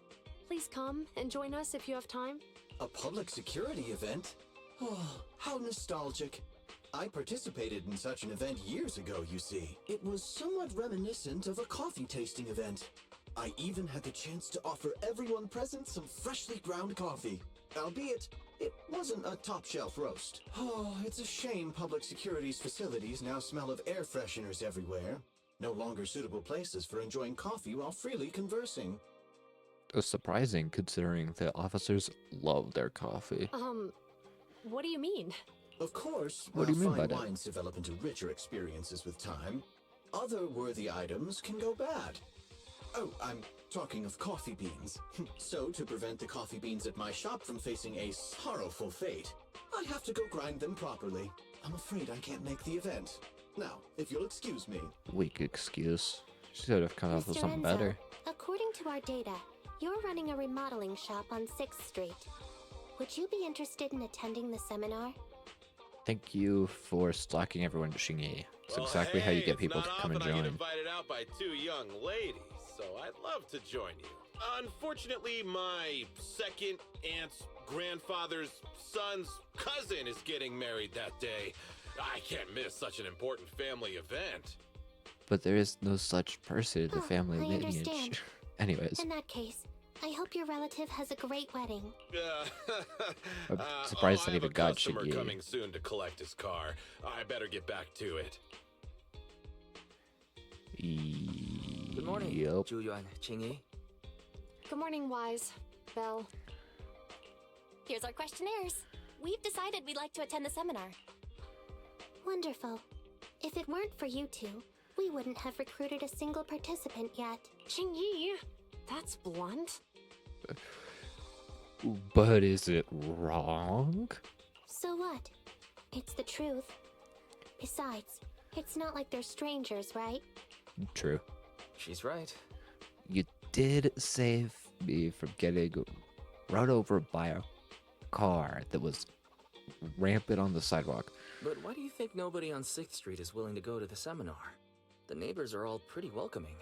Please come and join us if you have time. A public security event? Oh, how nostalgic. I participated in such an event years ago, you see. It was somewhat reminiscent of a coffee tasting event. I even had the chance to offer everyone present some freshly ground coffee. Albeit, it wasn't a top-shelf roast. Oh, it's a shame public security's facilities now smell of air fresheners everywhere. No longer suitable places for enjoying coffee while freely conversing. It was surprising considering the officers love their coffee. What do you mean? Of course, What do you mean fine by that? wines develop into richer experiences with time, other worthy items can go bad. Oh, I'm talking of coffee beans. So, to prevent the coffee beans at my shop from facing a sorrowful fate, I have to go grind them properly. I'm afraid I can't make the event. Now, if you'll excuse me. Weak excuse. Should have come up with Mr. something Enzo, better. according to our data, you're running a remodeling shop on 6th Street. Would you be interested in attending the seminar? Thank you for stalking everyone to Xingyi. It's exactly how you get people to come and I get join. invited out by 2 young ladies, so I'd love to join you. Unfortunately, my second aunt's grandfather's son's cousin is getting married that day. I can't miss such an important family event. But there is no such person in the family I lineage. understand. Anyways, In that case, I hope your relative has a great wedding. I'm surprised I that have even a God customer should coming soon to collect his car. I better get back to it. Good morning, Zhu Yuan, Qingyi. Good morning, Wise. Belle. Here's our questionnaires. We've decided we'd like to attend the seminar. Wonderful. If it weren't for you two, we wouldn't have recruited a single participant yet. Qingyi, that's blunt. but is it wrong? So what? It's the truth. Besides, it's not like they're strangers, right? True. She's right. You did save me from getting run over by a car that was rampant on the sidewalk. But why do you think nobody on 6th Street is willing to go to the seminar? The neighbors are all pretty welcoming.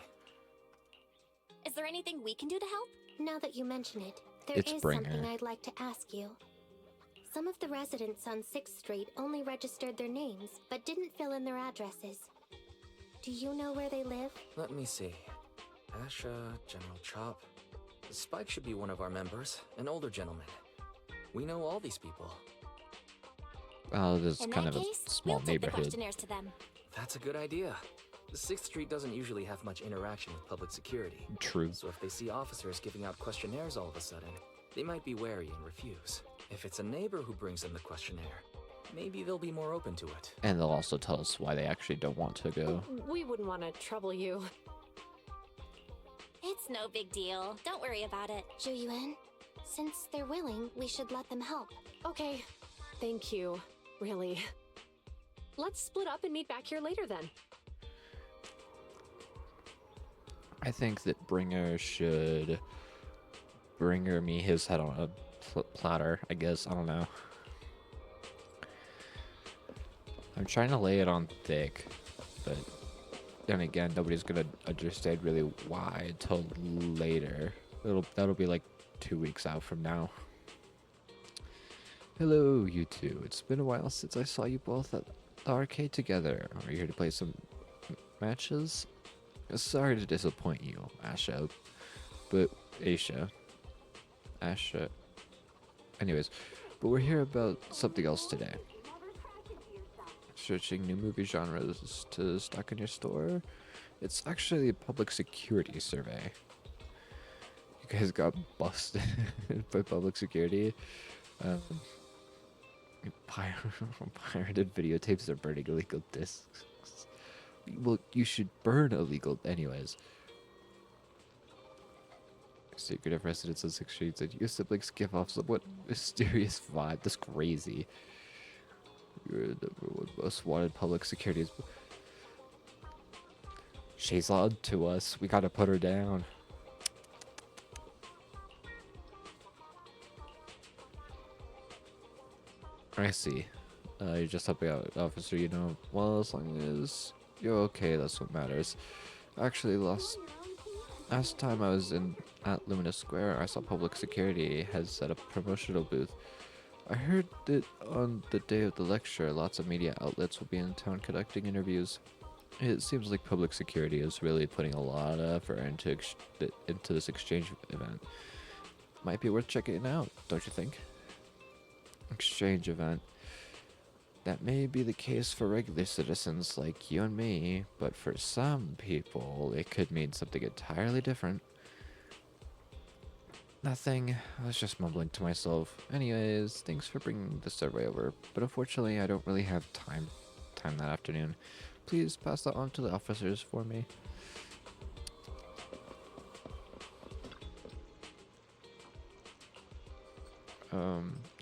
Is there anything we can do to help? Now that you mention it, there It's is Bringer. something I'd like to ask you. Some of the residents on 6th Street only registered their names, but didn't fill in their addresses. Do you know where they live? Let me see. Asha, General Chop. Spike should be one of our members, an older gentleman. We know all these people. Well, this is In kind that of a case, small we'll take the neighborhood. questionnaires to them. That's a good idea. The 6th Street doesn't usually have much interaction with public security. True. So if they see officers giving out questionnaires all of a sudden, they might be wary and refuse. If it's a neighbor who brings them the questionnaire, maybe they'll be more open to it. And they'll also tell us why they actually don't want to go. We wouldn't want to trouble you. It's no big deal. Don't worry about it. Zhu Yuan, since they're willing, we should let them help. Okay. Thank you. Really. Let's split up and meet back here later then. I think that Bringer should Bringer me his head on a platter, I guess. I don't know. I'm trying to lay it on thick, but then again, nobody's gonna understand really why until later. That'll be like 2 weeks out from now. Hello, you two. It's been a while since I saw you both at the arcade together. Are you here to play some matches? Sorry to disappoint you, Asha, but Asha. Anyways, but we're here about something else today. Searching new movie genres to stock in your store? It's actually a public security survey. You guys got busted by public security. Pirated videotapes are burning illegal discs. Well, you should burn illegal anyways. Secretive residents on 6th Street and your siblings give off somewhat mysterious vibe. That's crazy. You're the number one most wanted public security. She's on to us. We gotta put her down. I see. You're just helping out, officer, you know. Well, as long as you're okay, that's what matters. Actually, last time I was at Luminous Square, I saw public security has set up a promotional booth. I heard that on the day of the lecture, lots of media outlets will be in town conducting interviews. It seems like public security is really putting a lot of effort into this exchange event. Might be worth checking it out, don't you think? Exchange event. That may be the case for regular citizens like you and me, but for some people, it could mean something entirely different. Nothing. I was just mumbling to myself. Anyways, thanks for bringing the survey over, but unfortunately, I don't really have time that afternoon. Please pass that on to the officers for me.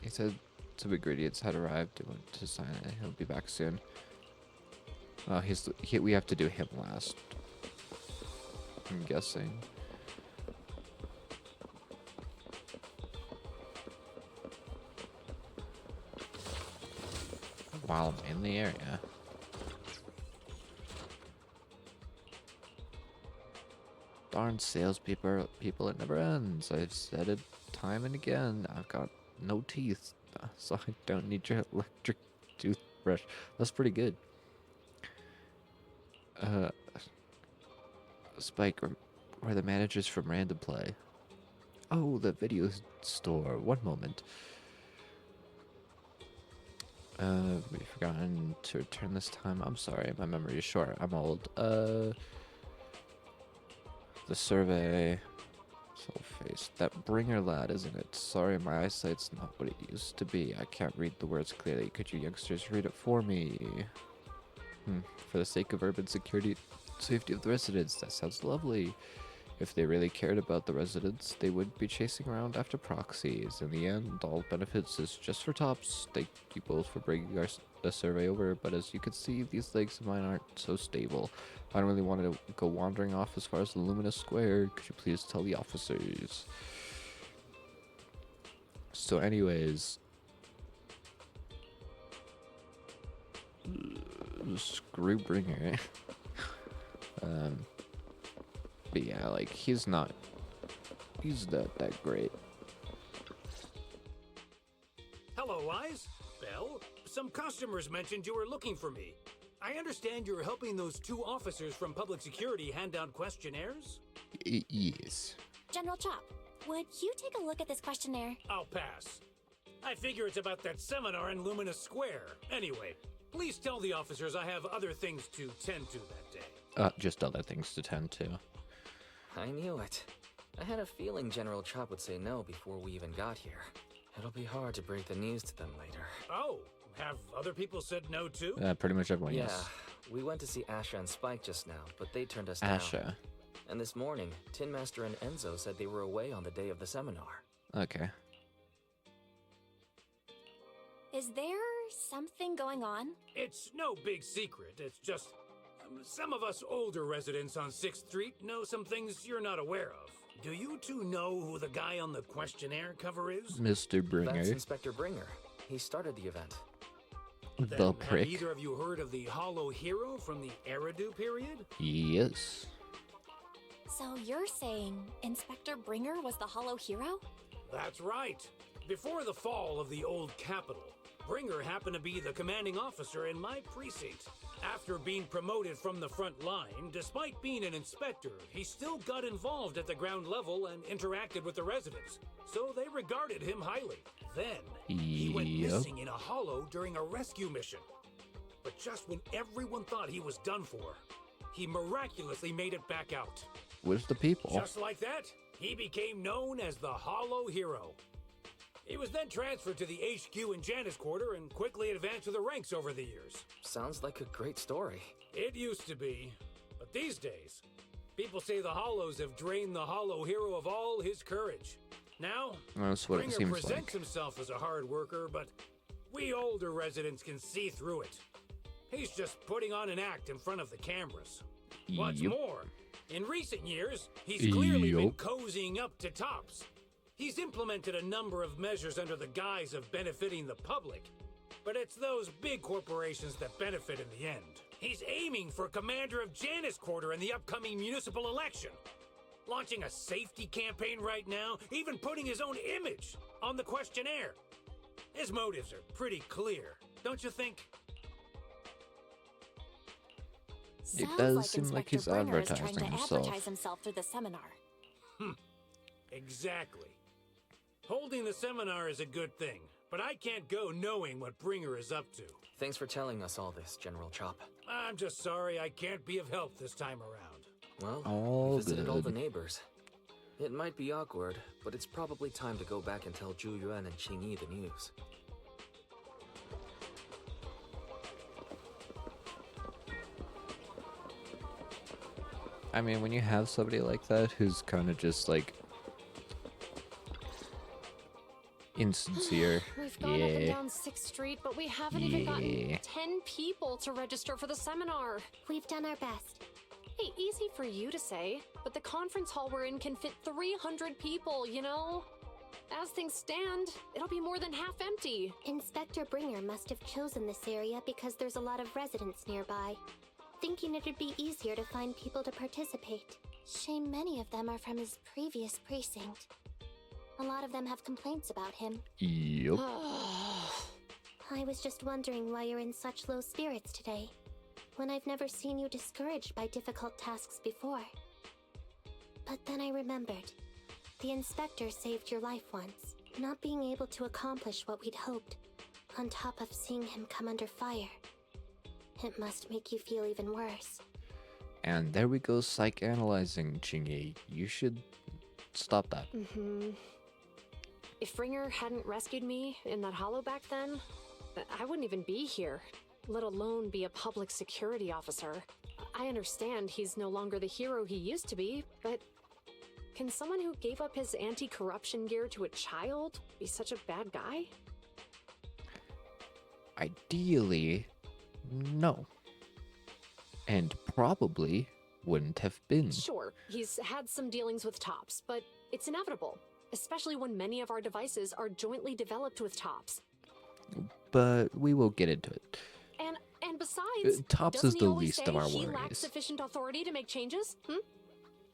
He said some ingredients had arrived. He went to sign it. He'll be back soon. We have to do him last. I'm guessing. While I'm in the area. Darn salespeople, it never ends. I've said it time and again. I've got no teeth, so I don't need your electric fresh. That's pretty good. Spike, we're the managers from Random Play. Oh, the video store. One moment. We've forgotten to return this time. I'm sorry, my memory is short. I'm old. The survey. Soul face. That bringer lad, isn't it? Sorry, my eyesight's not what it used to be. I can't read the words clearly. Could you youngsters read it for me? For the sake of urban security, safety of the residents. That sounds lovely. If they really cared about the residents, they would be chasing around after proxies. In the end, all benefits is just for tops. Thank you both for bringing the survey over, but as you can see, these legs of mine aren't so stable. I don't really want to go wandering off as far as the Luminous Square. Could you please tell the officers? So anyways, screw bringer. But yeah, like, he's not that great. Hello, Wise. Belle, some customers mentioned you were looking for me. I understand you're helping those 2 officers from public security hand out questionnaires? Yes. General Chop, would you take a look at this questionnaire? I'll pass. I figure it's about that seminar in Luminous Square. Anyway, please tell the officers I have other things to tend to that day. Just other things to tend to. I knew it. I had a feeling General Chop would say no before we even got here. It'll be hard to break the news to them later. Oh, have other people said no too? Pretty much everyone, Yeah, yes. we went to see Asha and Spike just now, but they turned us down. Asha. And this morning, Tin Master and Enzo said they were away on the day of the seminar. Okay. Is there something going on? It's no big secret. It's just some of us older residents on 6th Street know some things you're not aware of. Do you 2 know who the guy on the questionnaire cover is? Mr. Bringer. That's Inspector Bringer. He started the event. The prick. Have either of you heard of the Hollow Hero from the Eridu period? Yes. So you're saying Inspector Bringer was the Hollow Hero? That's right. Before the fall of the old capital, Bringer happened to be the commanding officer in my precinct. After being promoted from the front line, despite being an inspector, he still got involved at the ground level and interacted with the residents, so they regarded him highly. Then, he went missing in a hollow during a rescue mission. But just when everyone thought he was done for, he miraculously made it back out. With the people. Just like that, he became known as the Hollow Hero. He was then transferred to the HQ in Janus Quarter and quickly advanced to the ranks over the years. Sounds like a great story. It used to be, but these days, people say the Hollows have drained the Hollow Hero of all his courage. Now, That's what it Bringer seems presents like. himself as a hard worker, but we older residents can see through it. He's just putting on an act in front of the cameras. What's Yep. more, in recent years, he's clearly been Yep. cozying up to tops. He's implemented a number of measures under the guise of benefiting the public, but it's those big corporations that benefit in the end. He's aiming for commander of Janus Quarter in the upcoming municipal election, launching a safety campaign right now, even putting his own image on the questionnaire. His motives are pretty clear, don't you think? It Sounds does like seem like Inspector he's Bringer is advertising trying to himself. advertise himself through the seminar. Exactly. Holding the seminar is a good thing, but I can't go knowing what Bringer is up to. Thanks for telling us all this, General Chop. I'm just sorry I can't be of help this time around. Well, All we visited all the good. neighbors. It might be awkward, but it's probably time to go back and tell Zhu Yuan and Qingyi the news. I mean, when you have somebody like that who's kind of just like insincere. We've gone up and Yeah. down 6th Street, but we haven't even gotten Yeah. 10 people to register for the seminar. We've done our best. Hey, easy for you to say, but the conference hall we're in can fit 300 people, you know? As things stand, it'll be more than half empty. Inspector Bringer must have chosen this area because there's a lot of residents nearby, thinking it'd be easier to find people to participate. Shame many of them are from his previous precinct. A lot of them have complaints about him. Yup. I was just wondering why you're in such low spirits today, when I've never seen you discouraged by difficult tasks before. But then I remembered. The inspector saved your life once. Not being able to accomplish what we'd hoped, on top of seeing him come under fire. It must make you feel even worse. And there we go, psychoanalyzing, Chingy. You should stop that. If Ringer hadn't rescued me in that hollow back then, I wouldn't even be here, let alone be a public security officer. I understand he's no longer the hero he used to be, but can someone who gave up his anti-corruption gear to a child be such a bad guy? Ideally, no. And probably wouldn't have been. Sure, he's had some dealings with Tops, but it's inevitable, especially when many of our devices are jointly developed with Tops. But we will get into it. And besides, Tops doesn't is he the always least say of our he worries. lacks sufficient authority to make changes?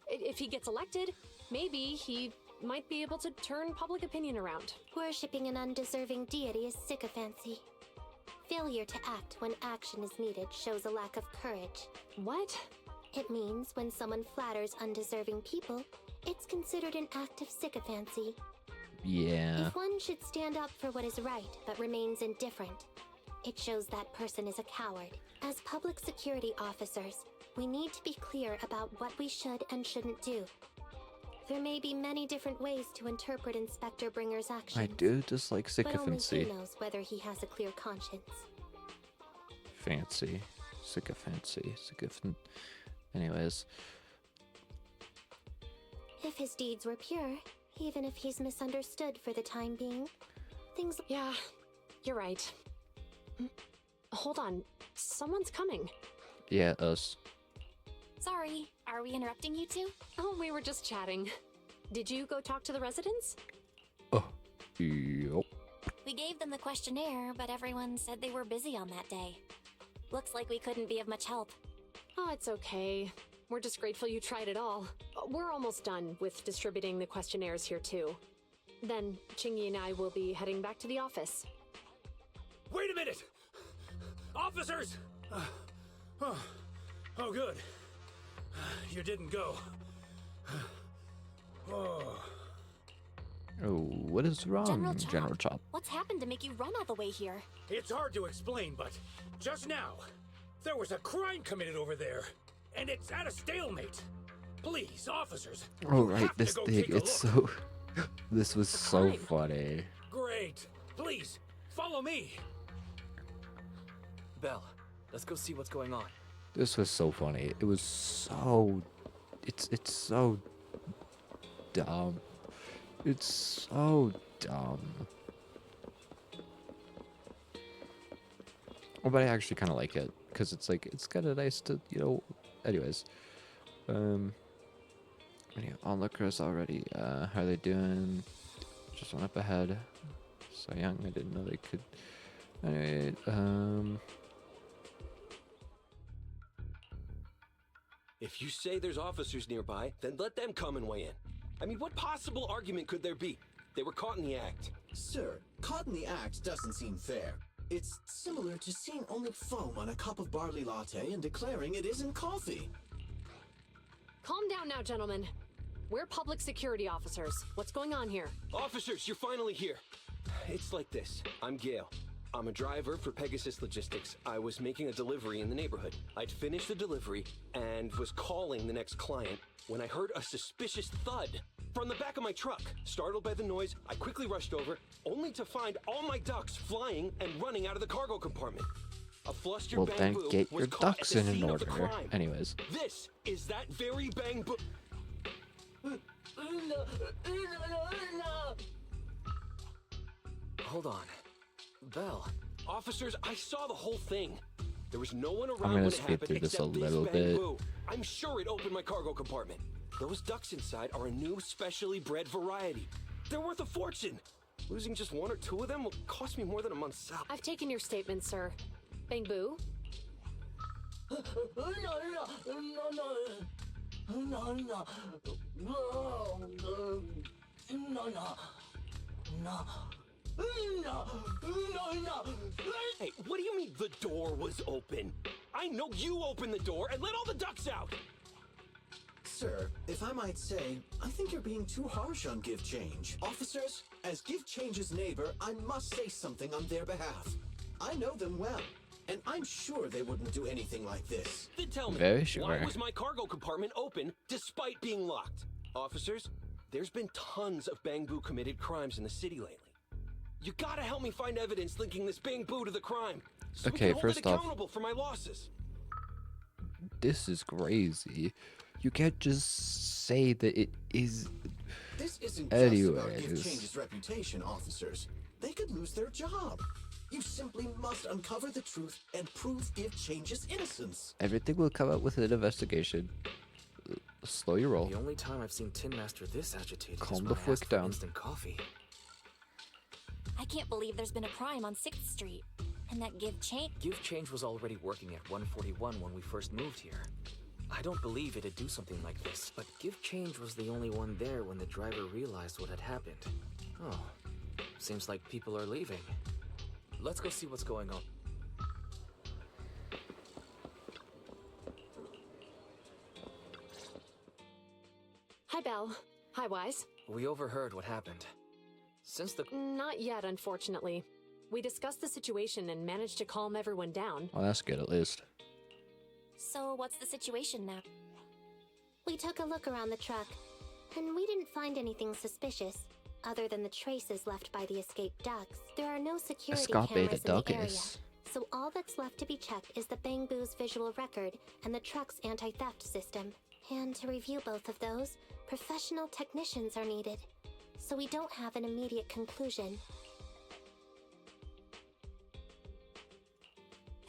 If he gets elected, maybe he might be able to turn public opinion around. Worshipping an undeserving deity is sycophancy. Failure to act when action is needed shows a lack of courage. What? It means when someone flatters undeserving people, it's considered an act of sycophancy. Yeah. If one should stand up for what is right but remains indifferent, it shows that person is a coward. As public security officers, we need to be clear about what we should and shouldn't do. There may be many different ways to interpret Inspector Bringer's actions. I do dislike But only sycophancy. he knows whether he has a clear conscience. Fancy. Sycophancy. Anyways. If his deeds were pure, even if he's misunderstood for the time being, things... Yeah, you're right. Hold on, someone's coming. Yeah, us. Sorry, are we interrupting you two? Oh, we were just chatting. Did you go talk to the residents? Oh, yep. We gave them the questionnaire, but everyone said they were busy on that day. Looks like we couldn't be of much help. Oh, it's okay. We're just grateful you tried it all. We're almost done with distributing the questionnaires here too. Then Chingy and I will be heading back to the office. Wait a minute! Officers! Oh, good. You didn't go. Oh. Oh, what is wrong, General Chop? What's happened to make you run all the way here? It's hard to explain, but just now, there was a crime committed over there, and it's at a stalemate. Please, officers. Oh, you right, have to this go thing, take a it's look. so... This was so funny. Great. Please, follow me. Belle, let's go see what's going on. This was so funny. It was so... It's so... dumb. It's so dumb. Oh, but I actually kind of like it, because it's like, it's kind of nice to, you know... Anyways. Any onlookers already? How are they doing? Just one up ahead. So young, I didn't know they could... Anyway, If you say there's officers nearby, then let them come and weigh in. I mean, what possible argument could there be? They were caught in the act. Sir, caught in the act doesn't seem fair. It's similar to seeing only foam on a cup of barley latte and declaring it isn't coffee. Calm down now, gentlemen. We're public security officers. What's going on here? Officers, you're finally here. It's like this. I'm Gale. I'm a driver for Pegasus Logistics. I was making a delivery in the neighborhood. I'd finished the delivery and was calling the next client when I heard a suspicious thud from the back of my truck. Startled by the noise, I quickly rushed over, only to find all my ducks flying and running out of the cargo compartment. A flustered well then Bamboo get was your caught ducks at the in scene of the order. crime. Anyways. This is that very Bamboo. Hold on. Belle. Officers, I saw the whole thing. There was no one around gonna when it speed happened through this except a little this bit. Bamboo. I'm sure it opened my cargo compartment. Those ducks inside are a new specially bred variety. They're worth a fortune. Losing just one or two of them will cost me more than a month's salary. I've taken your statement, sir. Bamboo? Hey, what do you mean the door was open? I know you opened the door and let all the ducks out! Sir, if I might say, I think you're being too harsh on Give Change. Officers, as Give Change's neighbor, I must say something on their behalf. I know them well, and I'm sure they wouldn't do anything like this. Then tell me, Very sure. why was my cargo compartment open despite being locked? Officers, there's been tons of Bangbu committed crimes in the city lately. You gotta help me find evidence linking this Bangbu to the crime. So Okay, we can first hold it off, accountable for my losses. this is crazy. You can't just say that it is. This isn't just about Give Anyways. Change's reputation, officers. They could lose their job. You simply must uncover the truth and prove Give Change's innocence. Everything will come out with an investigation. Slow your roll. The only time I've seen Tin Master this agitated Calm is the when I flick asked for down. instant coffee. I can't believe there's been a crime on 6th Street. And that Give Change... Give Change was already working at 141 when we first moved here. I don't believe it'd do something like this, but Give Change was the only one there when the driver realized what had happened. Oh, seems like people are leaving. Let's go see what's going on. Hi, Belle. Hi, Wise. We overheard what happened. Since the... Not yet, unfortunately. We discussed the situation and managed to calm everyone down. Well, that's good at least. So what's the situation now? We took a look around the truck, and we didn't find anything suspicious, other than the traces left by the escaped ducks. There are no security Escape cameras the in the area, ducks. so all that's left to be checked is the Bangbu's visual record and the truck's anti-theft system. And to review both of those, professional technicians are needed, so we don't have an immediate conclusion.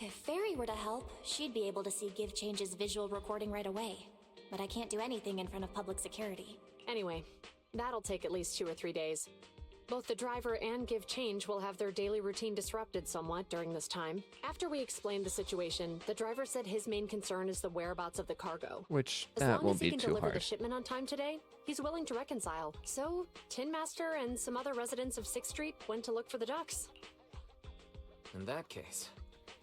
If Fairy were to help, she'd be able to see Give Change's visual recording right away. But I can't do anything in front of public security. Anyway, that'll take at least 2 or 3 days. Both the driver and Give Change will have their daily routine disrupted somewhat during this time. After we explained the situation, the driver said his main concern is the whereabouts of the cargo. Which, As that long won't as he be can too deliver the hard. shipment on time today, he's willing to reconcile. So, Tin Master and some other residents of 6th Street went to look for the ducks. In that case...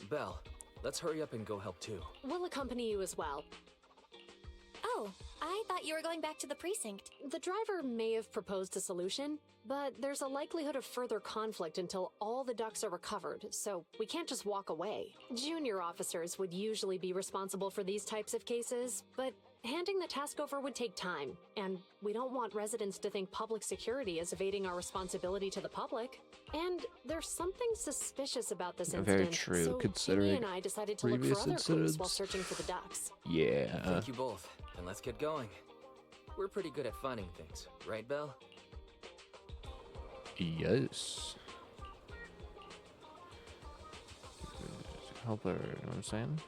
Belle, let's hurry up and go help too. We'll accompany you as well. Oh, I thought you were going back to the precinct. The driver may have proposed a solution, but there's a likelihood of further conflict until all the ducks are recovered, so we can't just walk away. Junior officers would usually be responsible for these types of cases, but handing the task over would take time, and we don't want residents to think public security is evading our responsibility to the public. And there's something suspicious about this incident. Very true, so considering Kimmy and I decided to look for previous other clues incidents. while searching for the ducks. Yeah. Thank you both, and let's get going. We're pretty good at finding things, right, Belle? Yes. Help her, you know what I'm saying?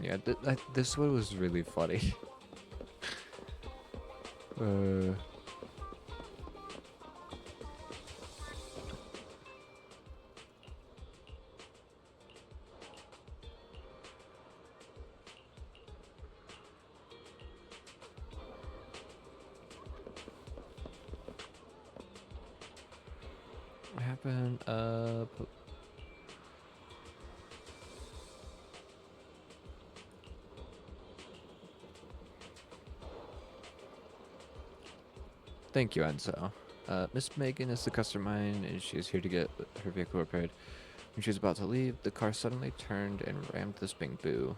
Yeah, this one was really funny. What happened? Thank you, Enzo. Miss Megan is the customer mine, and she is here to get her vehicle repaired. When she was about to leave, the car suddenly turned and rammed this Bangbu.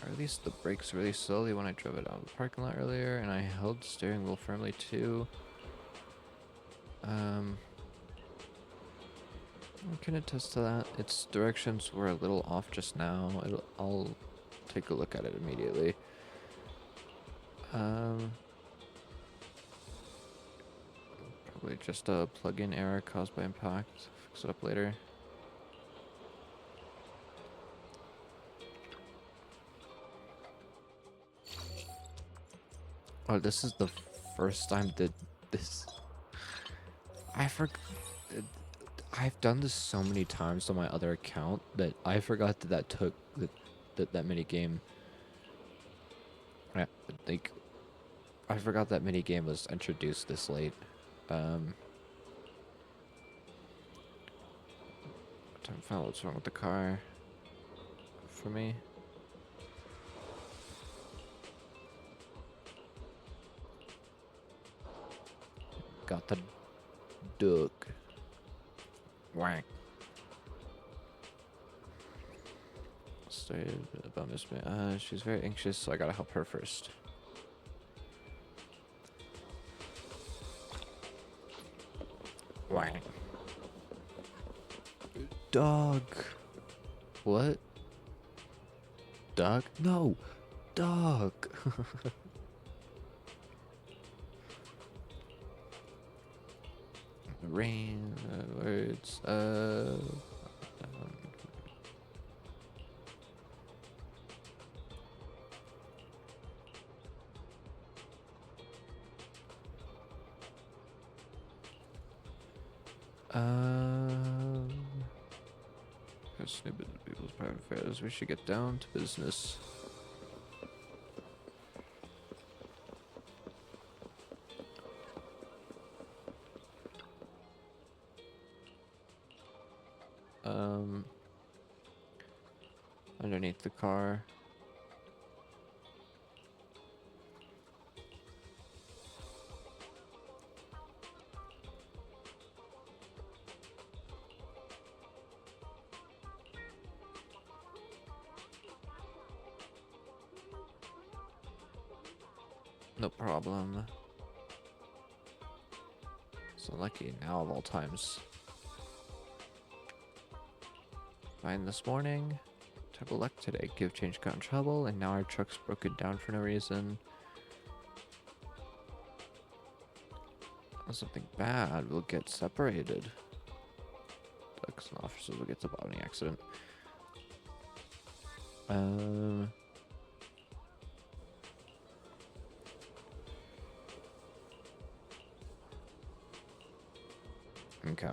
I released the brakes really slowly when I drove it out of the parking lot earlier, and I held the steering wheel firmly too. I can attest to that. Its directions were a little off just now. I'll take a look at it immediately. Probably just a plug-in error caused by impact. Fix it up later. Oh, this is the first time that this... I've done this so many times on my other account that I forgot that that mini game. I think I forgot that mini game was introduced this late. Time to find out what's wrong with the car for me. Got the duck. Whack. Started about Miss May. She's very anxious, so I gotta help her first. Whack. Dog. What? Dog? No. Dog. Rain. Words. Snippet of people's private affairs. We should get down to business. Underneath the car. No problem. So lucky now of all times. Fine this morning. Type of luck today. Give change got in trouble, and now our truck's broken down for no reason. Something bad. We'll get separated. Ducks and officers will get to bottom of the accident. Okay.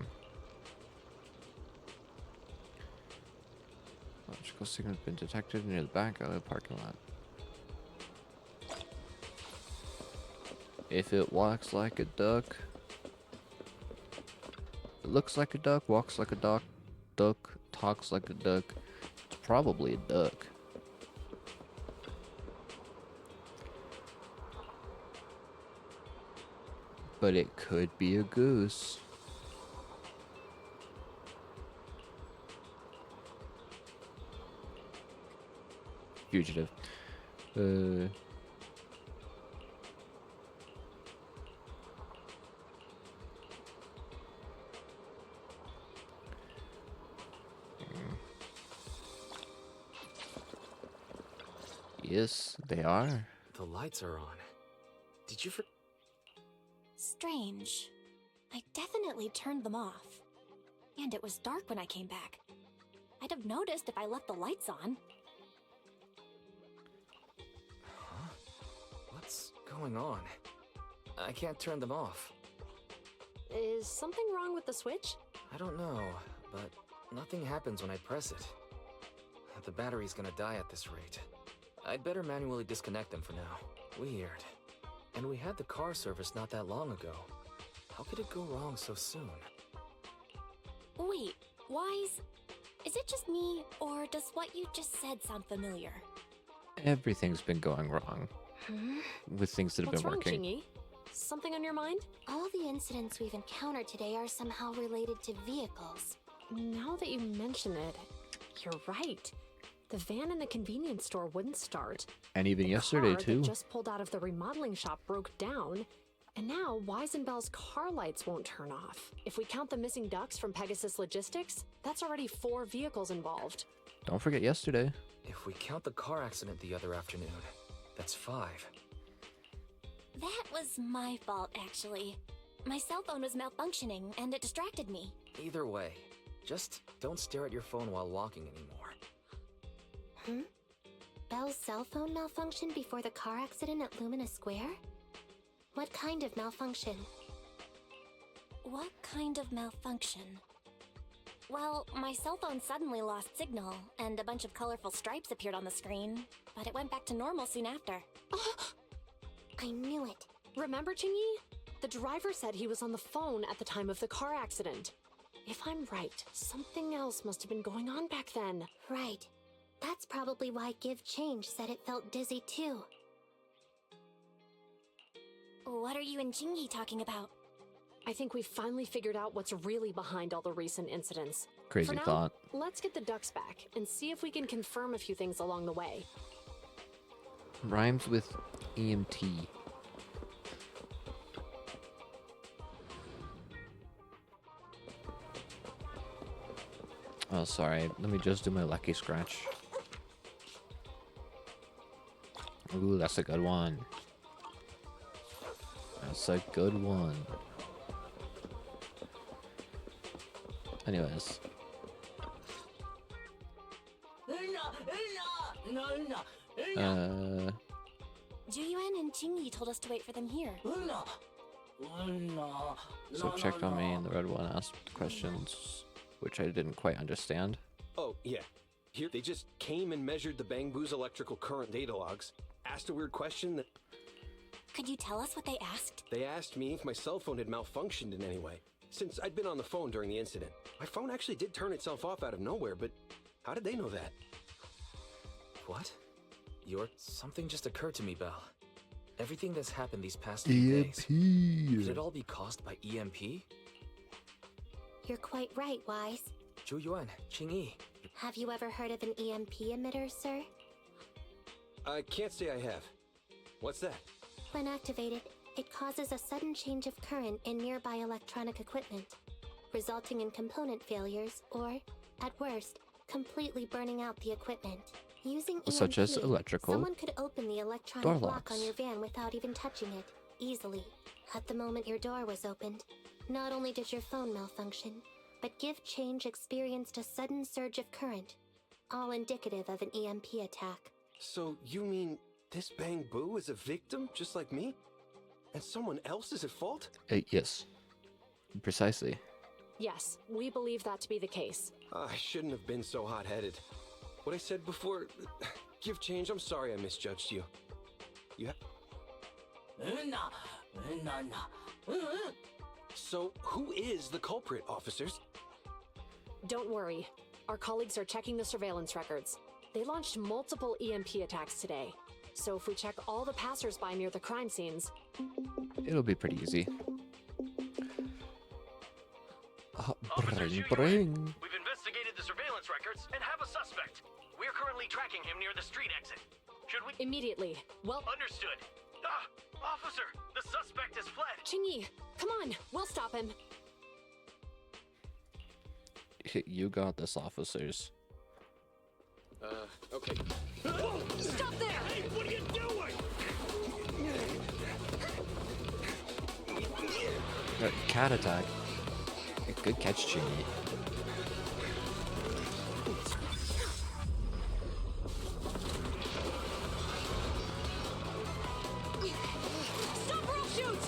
Electrical signal has been detected near the back of the parking lot. If it walks like a duck, it looks like a duck, walks like a duck, talks like a duck, it's probably a duck. But it could be a goose. Fugitive. Yes, they are. The lights are on. Did you Strange. I definitely turned them off. And it was dark when I came back. I'd have noticed if I left the lights on. Huh? What's going on? I can't turn them off. Is something wrong with the switch? I don't know, but nothing happens when I press it. The battery's gonna die at this rate. I'd better manually disconnect them for now. Weird. And we had the car serviced not that long ago. How could it go wrong so soon? Wait, Wise? Is it just me, or does what you just said sound familiar? Everything's been going wrong. With things that have been working. What's wrong, Chingy? Something on your mind? All the incidents we've encountered today are somehow related to vehicles. Now that you mention it, you're right. The van in the convenience store wouldn't start. And even yesterday, too. The car that just pulled out of the remodeling shop broke down. And now Weisenbell's car lights won't turn off. If we count the missing ducks from Pegasus Logistics, that's already 4 vehicles involved. Don't forget yesterday. If we count the car accident the other afternoon, that's 5. That was my fault, actually. My cell phone was malfunctioning, and it distracted me. Either way, just don't stare at your phone while walking anymore. Belle's cell phone malfunctioned before the car accident at Lumina Square? What kind of malfunction? What kind of malfunction? Well, my cell phone suddenly lost signal, and a bunch of colorful stripes appeared on the screen, but it went back to normal soon after. I knew it. Remember, Chingy? The driver said he was on the phone at the time of the car accident. If I'm right, something else must have been going on back then. Right. That's probably why Give Change said it felt dizzy too. What are you and Chingy talking about? I think we've finally figured out what's really behind all the recent incidents. Crazy For now, thought. let's get the ducks back and see if we can confirm a few things along the way. Rhymes with EMT. Oh, sorry. Let me just do my lucky scratch. Ooh, that's a good one. That's a good one. Anyways. Juyuan and Chingy told us to wait for them here. So checked on me and the red one asked questions, which I didn't quite understand. Oh, yeah. Here, they just came and measured the Bang Boo's electrical current data logs, asked a weird question that... Could you tell us what they asked? They asked me if my cell phone had malfunctioned in any way, since I'd been on the phone during the incident. My phone actually did turn itself off out of nowhere, but how did they know that? What? Something just occurred to me, Belle. Everything that's happened these past few days, could it all be caused by EMP? You're quite right, Wise. Zhu Yuan, Qingyi. Have you ever heard of an EMP emitter, sir? I can't say I have. What's that? When activated, it causes a sudden change of current in nearby electronic equipment, resulting in component failures or, at worst, completely burning out the equipment. Using EMP, Such as electrical someone could open the electronic door lock locks. on your van without even touching it, easily. At the moment your door was opened, not only did your phone malfunction, but Give Change experienced a sudden surge of current, all indicative of an EMP attack. So you mean this Bang Boo is a victim, just like me? And someone else is at fault? Yes. Precisely. Yes, we believe that to be the case. I shouldn't have been so hot-headed. What I said before... Give Change, I'm sorry I misjudged you. So, who is the culprit, officers? Don't worry. Our colleagues are checking the surveillance records. They launched multiple EMP attacks today. So if we check all the passers-by near the crime scenes... It'll be pretty easy. Bring. We've investigated the surveillance records and have a suspect. We're currently tracking him near the street exit. Should we? Immediately. Well... Understood. Officer, the suspect has fled. Qingyi, come on. We'll stop him. You got this, officers. Okay. Stop there! Hey, what are you doing? Cat attack. Good catch, Chingy. Stop or I'll shoot!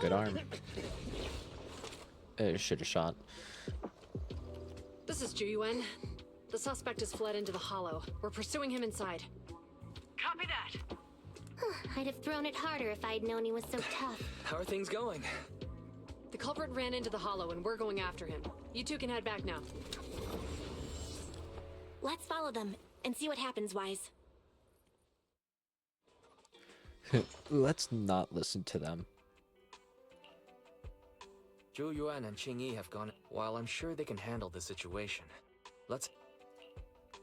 Good arm. Should have shot. This is Juyuan. The suspect has fled into the hollow. We're pursuing him inside. Copy that. I'd have thrown it harder if I'd known he was so tough. How are things going? The culprit ran into the hollow and we're going after him. You two can head back now. Let's follow them and see what happens, Wise. Let's not listen to them. Zhu Yuan and Qingyi have gone. While I'm sure they can handle the situation, let's...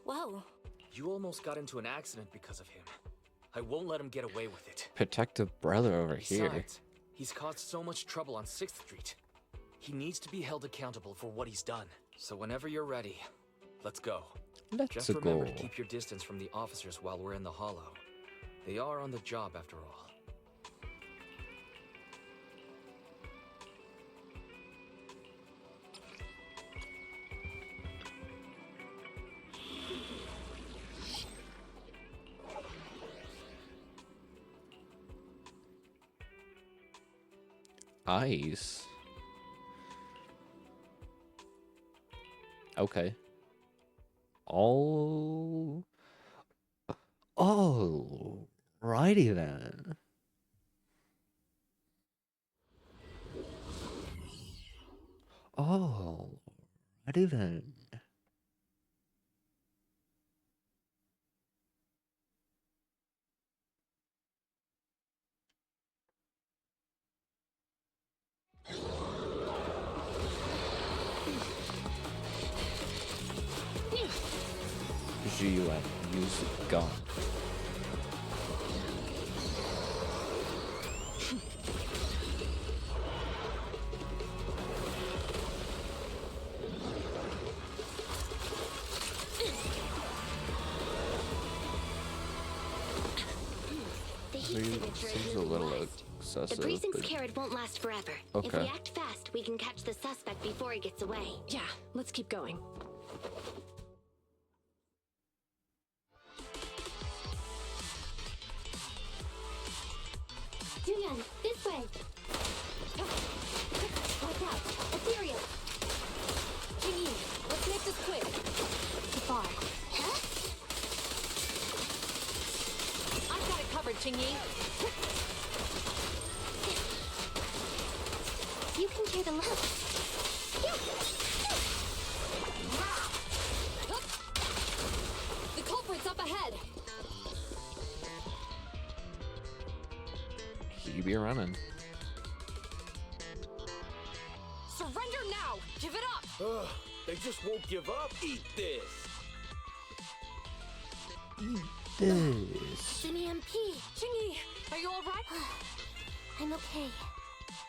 Whoa. You almost got into an accident because of him. I won't let him get away with it. Protective brother over here. Besides, he's caused so much trouble on 6th Street. He needs to be held accountable for what he's done. So whenever you're ready, let's go. Let's Just remember to go. keep your distance from the officers while we're in the hollow. They are on the job after all. Ice. Okay. All righty then. Alrighty then. G-U-N, use gun. Seems a little excessive. The precinct's but... carrot won't last forever. Okay. If we act fast, we can catch the suspect before he gets away. Yeah, let's keep going. Julian, this way. Watch out, Ethereal. Jingy, let's make this quick. Too far. Huh? I've got it covered, Jingy. You can clear the left. The culprit's up ahead. You be running. Surrender now! Give it up! Ugh, they just won't give up. Eat this. This. An EMP. Jingy, are you alright? I'm okay.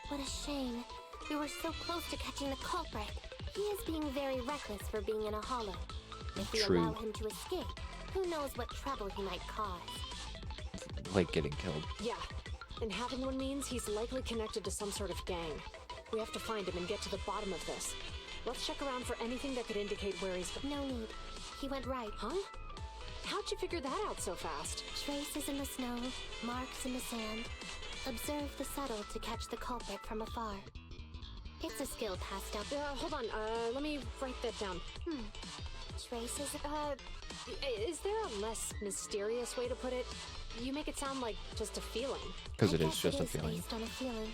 What a shame. We were so close to catching the culprit. He is being very reckless for being in a hollow. If we True. allow him to escape, who knows what trouble he might cause. Like getting killed. Yeah, and having one means he's likely connected to some sort of gang. We have to find him and get to the bottom of this. Let's check around for anything that could indicate where he's... No need. He went right. Huh? How'd you figure that out so fast? Traces in the snow, marks in the sand. Observe the subtle to catch the culprit from afar. It's a skill passed up. Hold on, let me write that down. Traces... Is there a less mysterious way to put it? You make it sound like just a feeling. Because it I is guess just a is feeling. based on a feeling.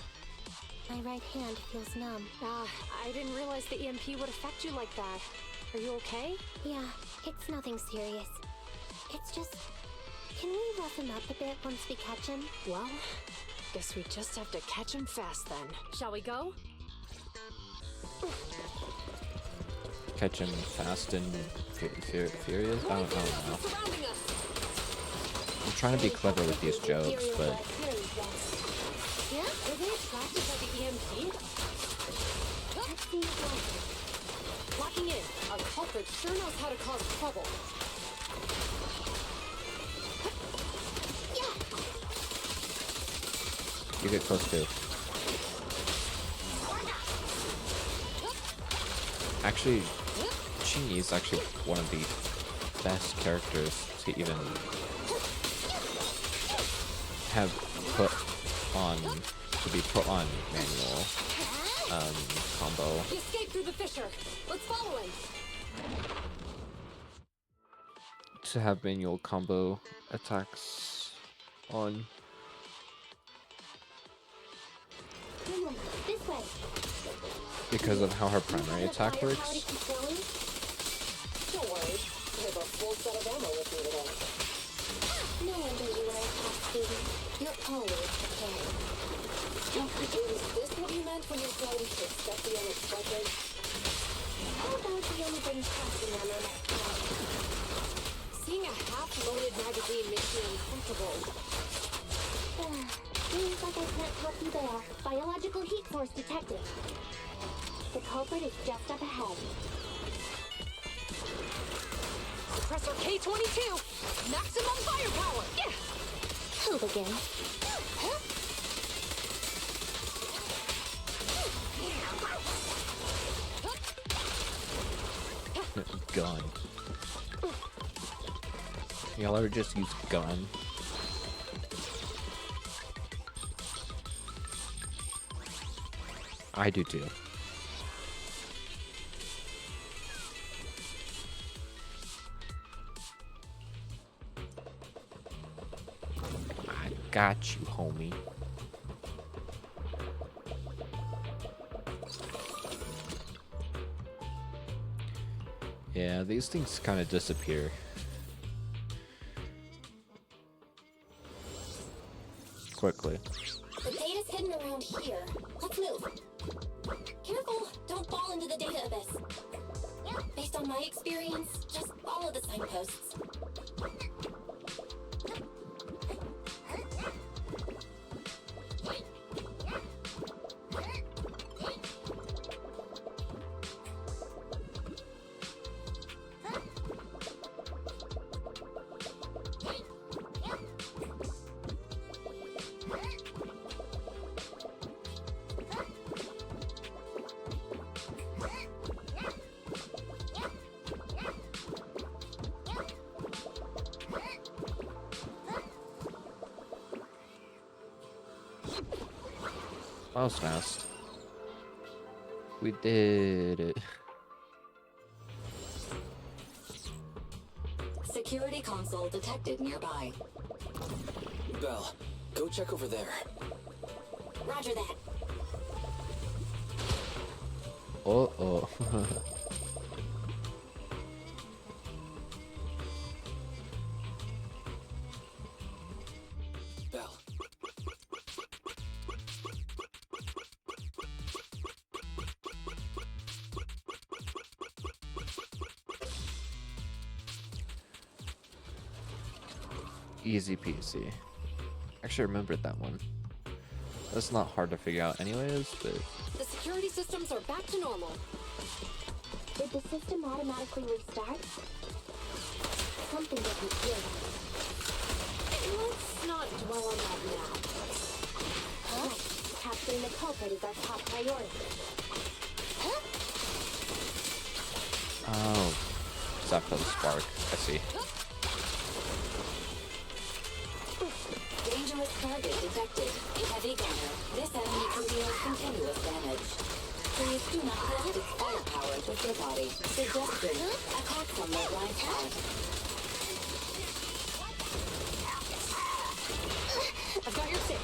My right hand feels numb. I didn't realize the EMP would affect you like that. Are you okay? Yeah, it's nothing serious. It's just... Can we rough him up a bit once we catch him? Well, guess we just have to catch him fast then. Shall we go? Catch him fast and furious? I don't know. I'm trying to be clever with these jokes, but... Yeah? Were they attracted by the EMP? That seems likely. Locking in. Our culprit sure knows how to cause trouble. You get close too. Actually, Chingy is actually one of the best characters to even have put on, to be put on manual combo. He escaped through the fissure. Let's follow him. To have manual combo attacks on. This way. Because of how her primary attack works. Don't worry. I have a full set of ammo with me today. No wonder you are a top student. You're always prepared. Is this what you meant when you said to expect the unexpected? How about we only bring casting ammo next time? Seeing a half-loaded magazine makes me uncomfortable. Seems like I can't help you there. Biological heat source detected. The culprit is just up ahead. Suppressor K-22! Maximum firepower! Yeah! Who begin? Gun. Y'all ever just use gun? I do too. Got you, homie. Yeah, these things kind of disappear. Quickly. The data's hidden around here. Let's move. Careful! Don't fall into the data abyss. Based on my experience, just follow the signposts. That was fast. We did it. Security console detected nearby. Belle, go check over there. Roger that. Uh-oh. Belle. Easy peasy. Actually, I remembered that one. That's not hard to figure out anyways, but... The security systems are back to normal. Did the system automatically restart? Something doesn't feel right. Let's not dwell on that now. Right. Capturing the culprit is our top priority. Oh. Is that for the spark? I see. Dangerous target detected. Heavy gunner. This enemy can deal continuous damage. Please do not test its firepower with your body. Suggested. Attack from the blind side. I've got your six.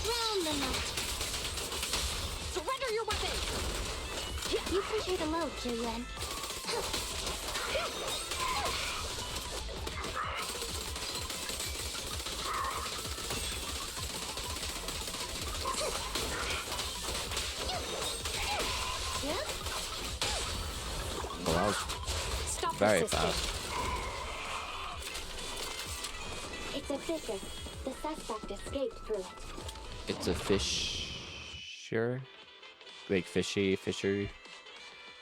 Drown them out. Surrender your weapon! You appreciate a load, Julian. Well, that was Stop very resisting. fast. It's a fisher. The suspect escaped through it. It's a fisher? Like fisher.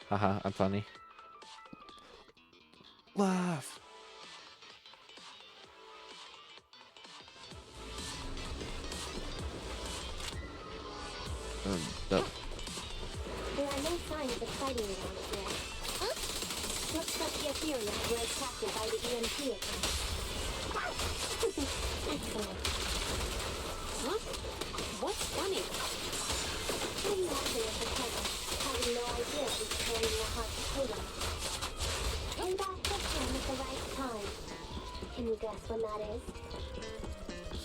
Haha, I'm funny. Laugh! No. There are no signs of fighting around here. Huh? Looks like the Ethereum were attracted by the EMP attack. Excellent. Huh? What's funny? Pretty obvious the present, having no idea who's carrying the hot potato. And that hits him at the right time. Can you guess when that is?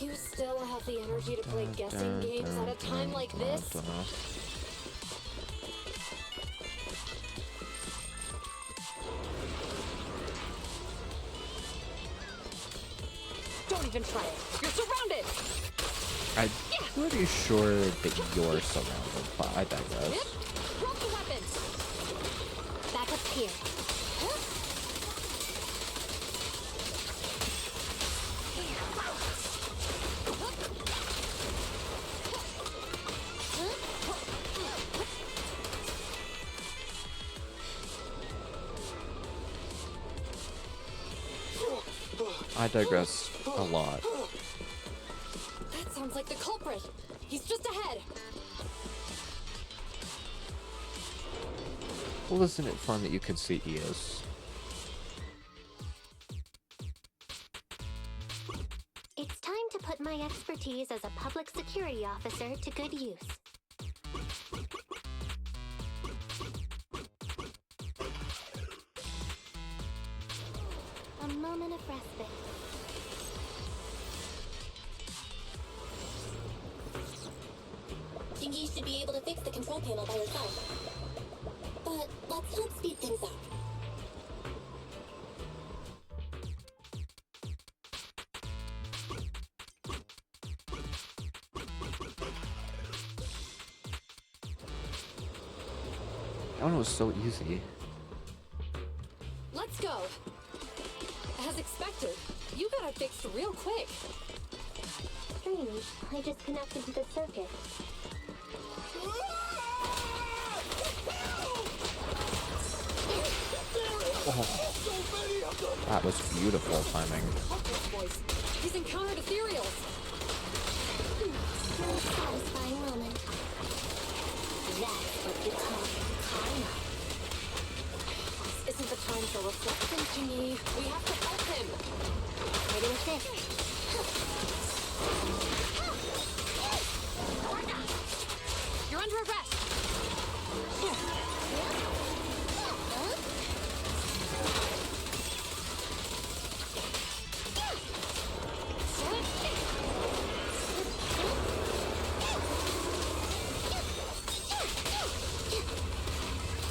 You still have the energy to play guessing games at a time like this? Don't even try it. You're surrounded! I'm pretty sure that you're surrounded, but I digress. Drop the weapons! Back up here. I digress a lot. That sounds like the culprit. He's just ahead. Well, isn't it fun that you can see he is? It's time to put my expertise as a public security officer to good use. A moment of respite. fix the control panel by yourself. But let's not speed things up. That one was so easy. Let's go. As expected, you got it fixed real quick. Strange. I just connected to the circuit. Oh, that was beautiful timing. He's encountered ethereals. Very satisfying moment. That's what you call karma. This isn't the time for reflection, Jingy. We have to help him. Ready with this. You're under arrest.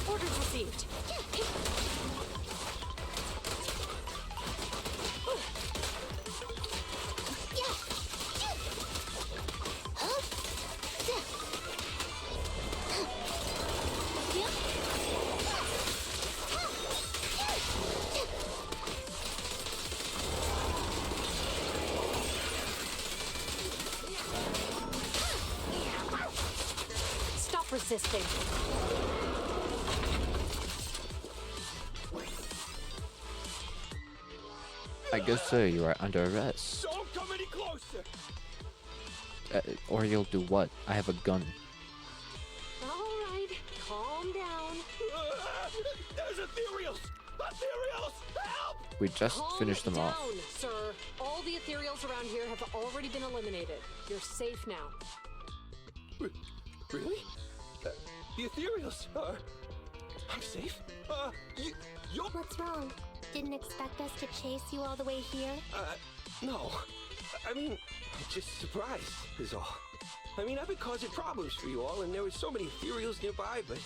Orders received. Stop resisting. I guess so, you are under arrest. Don't come any closer! Or you'll do what? I have a gun. All right, calm down. There's ethereals! Ethereals! Help! We just finished them off. Calm down, sir. All the ethereals around here have already been eliminated. You're safe now. Really? The ethereals are... I'm safe? You're... What's wrong? Didn't expect us to chase you all the way here? No. I mean, I'm just surprised, is all. I mean, I've been causing problems for you all, and there were so many ethereals nearby, but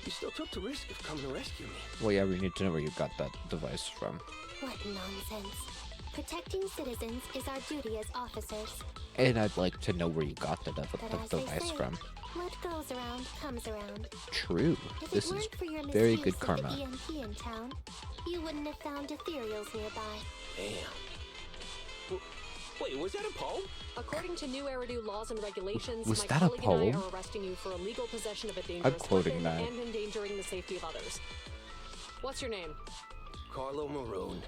you still took the risk of coming to rescue me. Well, yeah, we need to know where you got that device from. What nonsense. Protecting citizens is our duty as officers. And I'd like to know where you got the But as they device say, from. what goes around comes around. True. If This it is weren't for your very misuse good of karma. the EMP in town, you wouldn't have found ethereals nearby. Damn. Wait, was that a poem? According to new Eridu laws and regulations, Was my that a colleague and I poem? are arresting you for illegal possession of a dangerous quoting weapon that. and endangering the safety of others. What's your name? Carlo Maroon.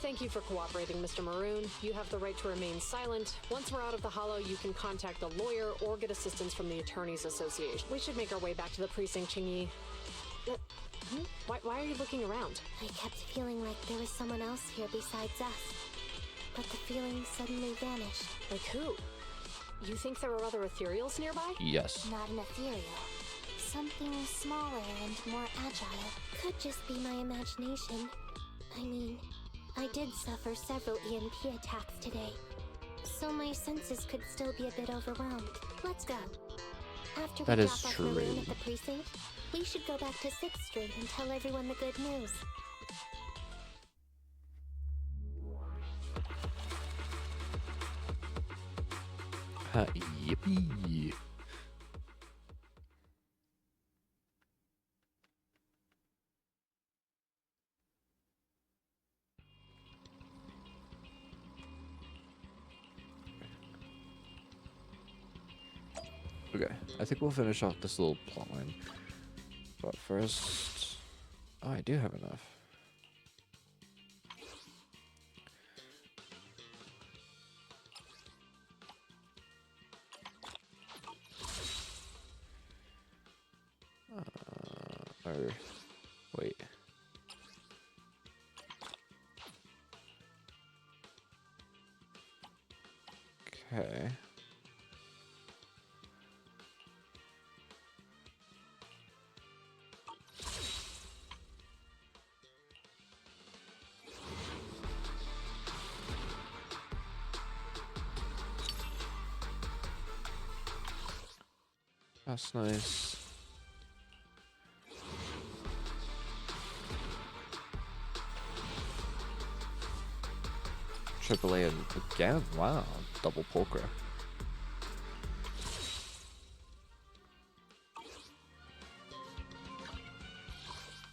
Thank you for cooperating, Mr. Maroon. You have the right to remain silent. Once we're out of the hollow, you can contact a lawyer or get assistance from the Attorneys Association. We should make our way back to the precinct, Chingy. Why are you looking around? I kept feeling like there was someone else here besides us. But the feeling suddenly vanished. Like who? You think there are other ethereals nearby? Yes. Not an ethereal. Something smaller and more agile. Could just be my imagination. I mean, I did suffer several EMP attacks today, so my senses could still be a bit overwhelmed. Let's go. After That we is drop off Maroon true. at the precinct, we should go back to 6th Street and tell everyone the good news. Yippee. Okay, I think we'll finish off this little plotline. But first... Oh, I do have enough. Or... Wait. Okay. That's nice. AAA again. Wow, double polka.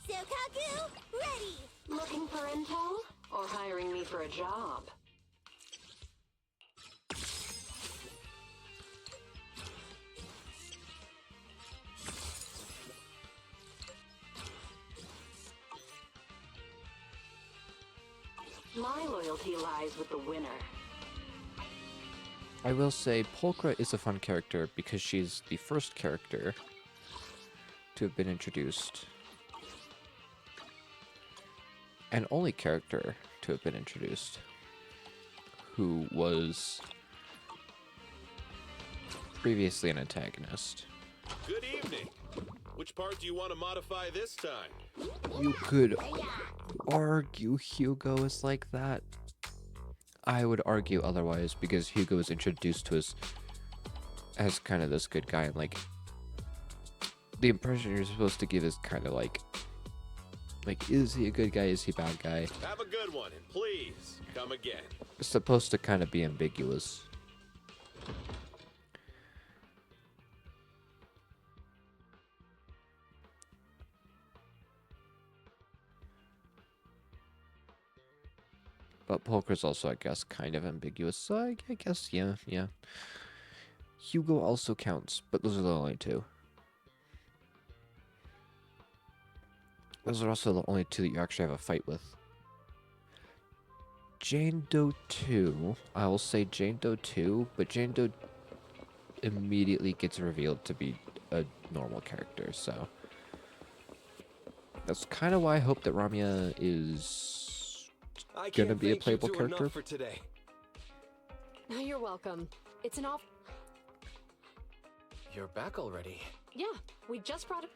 Sokaku, ready! Looking for intel? Or hiring me for a job? My loyalty lies with the winner. I will say Polka is a fun character because she's the first character to have been introduced. And only character to have been introduced who was previously an antagonist. Good evening. Which part do you want to modify this time? You could argue Hugo is like that. I would argue otherwise because Hugo was introduced to us as kind of this good guy, and like the impression you're supposed to give is kind of like is he a good guy, is he a bad guy? Have a good one, and please come again. It's supposed to kind of be ambiguous. But Polka's also, I guess, kind of ambiguous, so I guess, yeah. Hugo also counts, but those are the only two. Those are also the only two that you actually have a fight with. Jane Doe 2, I will say Jane Doe 2, but Jane Doe immediately gets revealed to be a normal character, so... That's kind of why I hope that Ramya is gonna be a playable character. For today. No, you're welcome. It's an off. You're back already. Yeah, we just brought it.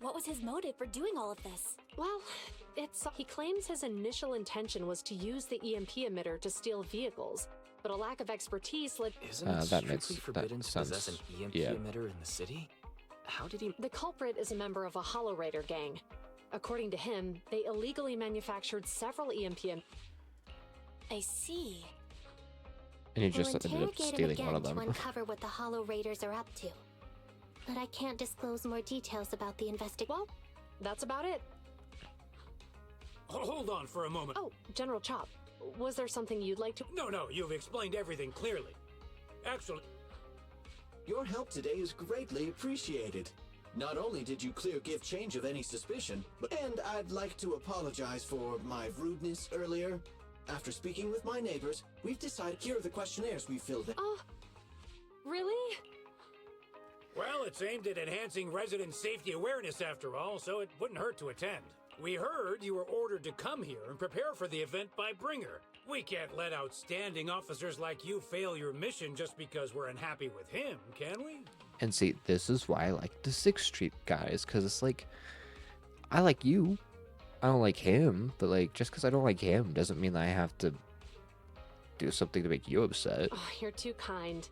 What was his motive for doing all of this? Well, he claims his initial intention was to use the EMP emitter to steal vehicles, but a lack of expertise led. Isn't it strictly forbidden to possess an EMP emitter in the city? How did he? The culprit is a member of a Hollow Raider gang. According to him, they illegally manufactured several EMP. I see. And he just ended up stealing one of them. To uncover what the Hollow Raiders are up to. But I can't disclose more details about the investigation. Well, that's about it. Hold on for a moment. Oh, General Chop, was there something you'd like to? No, you've explained everything clearly. Actually, your help today is greatly appreciated. Not only did you give change of any suspicion, and I'd like to apologize for my rudeness earlier. After speaking with my neighbors, we've decided here are the questionnaires we filled in. Oh, really? Well, it's aimed at enhancing resident safety awareness after all, so it wouldn't hurt to attend. We heard you were ordered to come here and prepare for the event by Bringer. We can't let outstanding officers like you fail your mission just because we're unhappy with him, can we? And see, this is why I like the 6th Street guys, because it's like, I like you, I don't like him, but like, just because I don't like him doesn't mean that I have to do something to make you upset. Oh, you're too kind.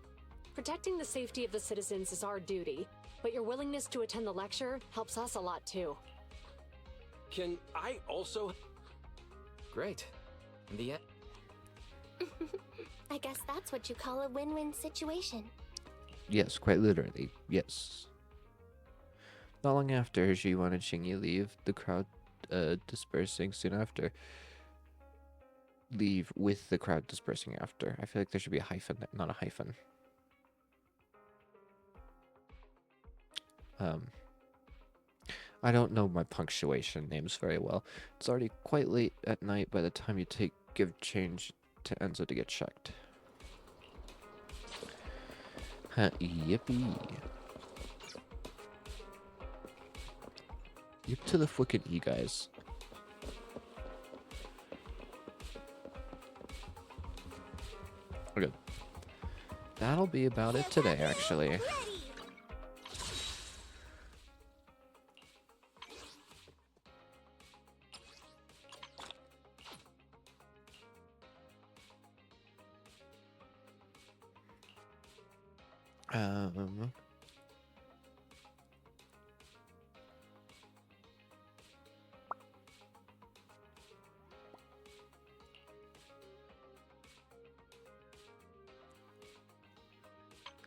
Protecting the safety of the citizens is our duty, but your willingness to attend the lecture helps us a lot too. Can I also? Great. The end. I guess that's what you call a win-win situation. Yes, quite literally, yes. Not long after, Ji-Yuan and Xingyi leave, the crowd dispersing soon after. Leave with the crowd dispersing after. I feel like there should be a hyphen, not a hyphen. I don't know my punctuation names very well. It's already quite late at night by the time you give change to Enzo to get checked. Yippee. Yip to the frickin' E, guys. Okay. That'll be about it today, actually.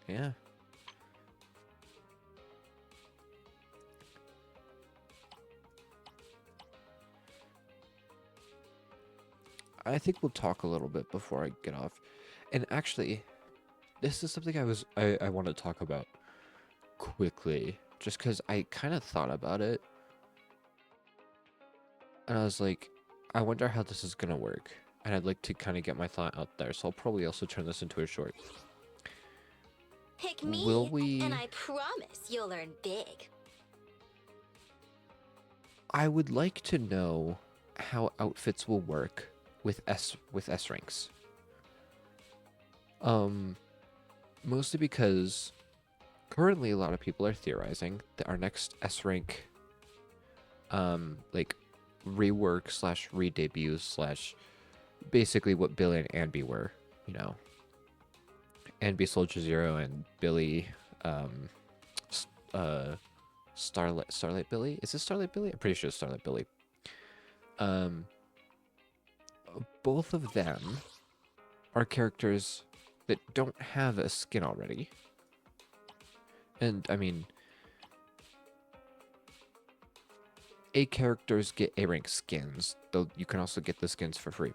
Yeah. I think we'll talk a little bit before I get off. And actually, this is something I want to talk about quickly, just because I kind of thought about it, and I was like, I wonder how this is gonna work, and I'd like to kind of get my thought out there. So I'll probably also turn this into a short. Pick me, Will we? and I promise you'll earn big. I would like to know how outfits will work with S ranks. Mostly because currently a lot of people are theorizing that our next S rank, like rework slash re-debut slash basically what Billy and Anby were, you know. Anby Soldier Zero and Billy, Starlight Billy? Is this Starlight Billy? I'm pretty sure it's Starlight Billy. Both of them are characters that don't have a skin already. And, I mean, A characters get A rank skins, though you can also get the skins for free.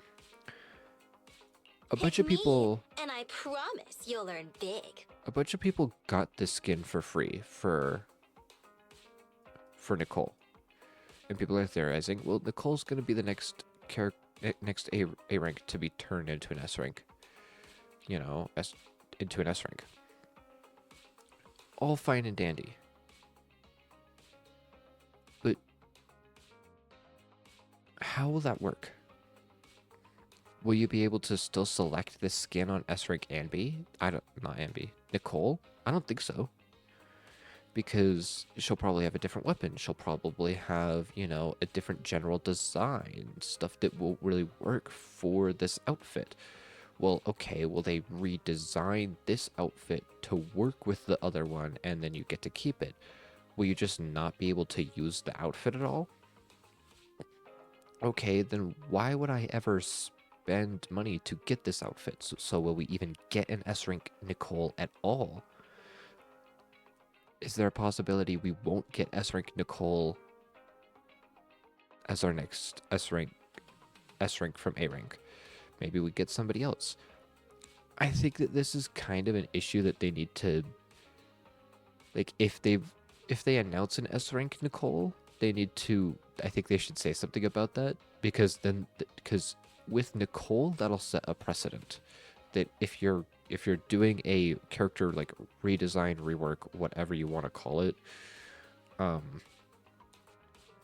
A bunch of people... And I promise you'll earn big. A bunch of people got this skin for free for Nicole. And people are theorizing, well, Nicole's going to be the next A rank to be turned into an S rank. You know, into an S rank. All fine and dandy. But how will that work? Will you be able to still select this skin on S rank Anby? Not Anby. Nicole? I don't think so. Because she'll probably have a different weapon. She'll probably have, you know, a different general design. Stuff that will really work for this outfit. Well, okay, will they redesign this outfit to work with the other one and then you get to keep it? Will you just not be able to use the outfit at all? Okay, then why would I ever spend money to get this outfit? So will we even get an S rank Nicole at all? Is there a possibility we won't get S rank Nicole as our next S rank from A rank? Maybe we get somebody else. I think that this is kind of an issue that they need to, like, if they announce an S rank Nicole, they need to, I think they should say something about that, because with Nicole, that'll set a precedent that if you're doing a character like redesign, rework, whatever you want to call it,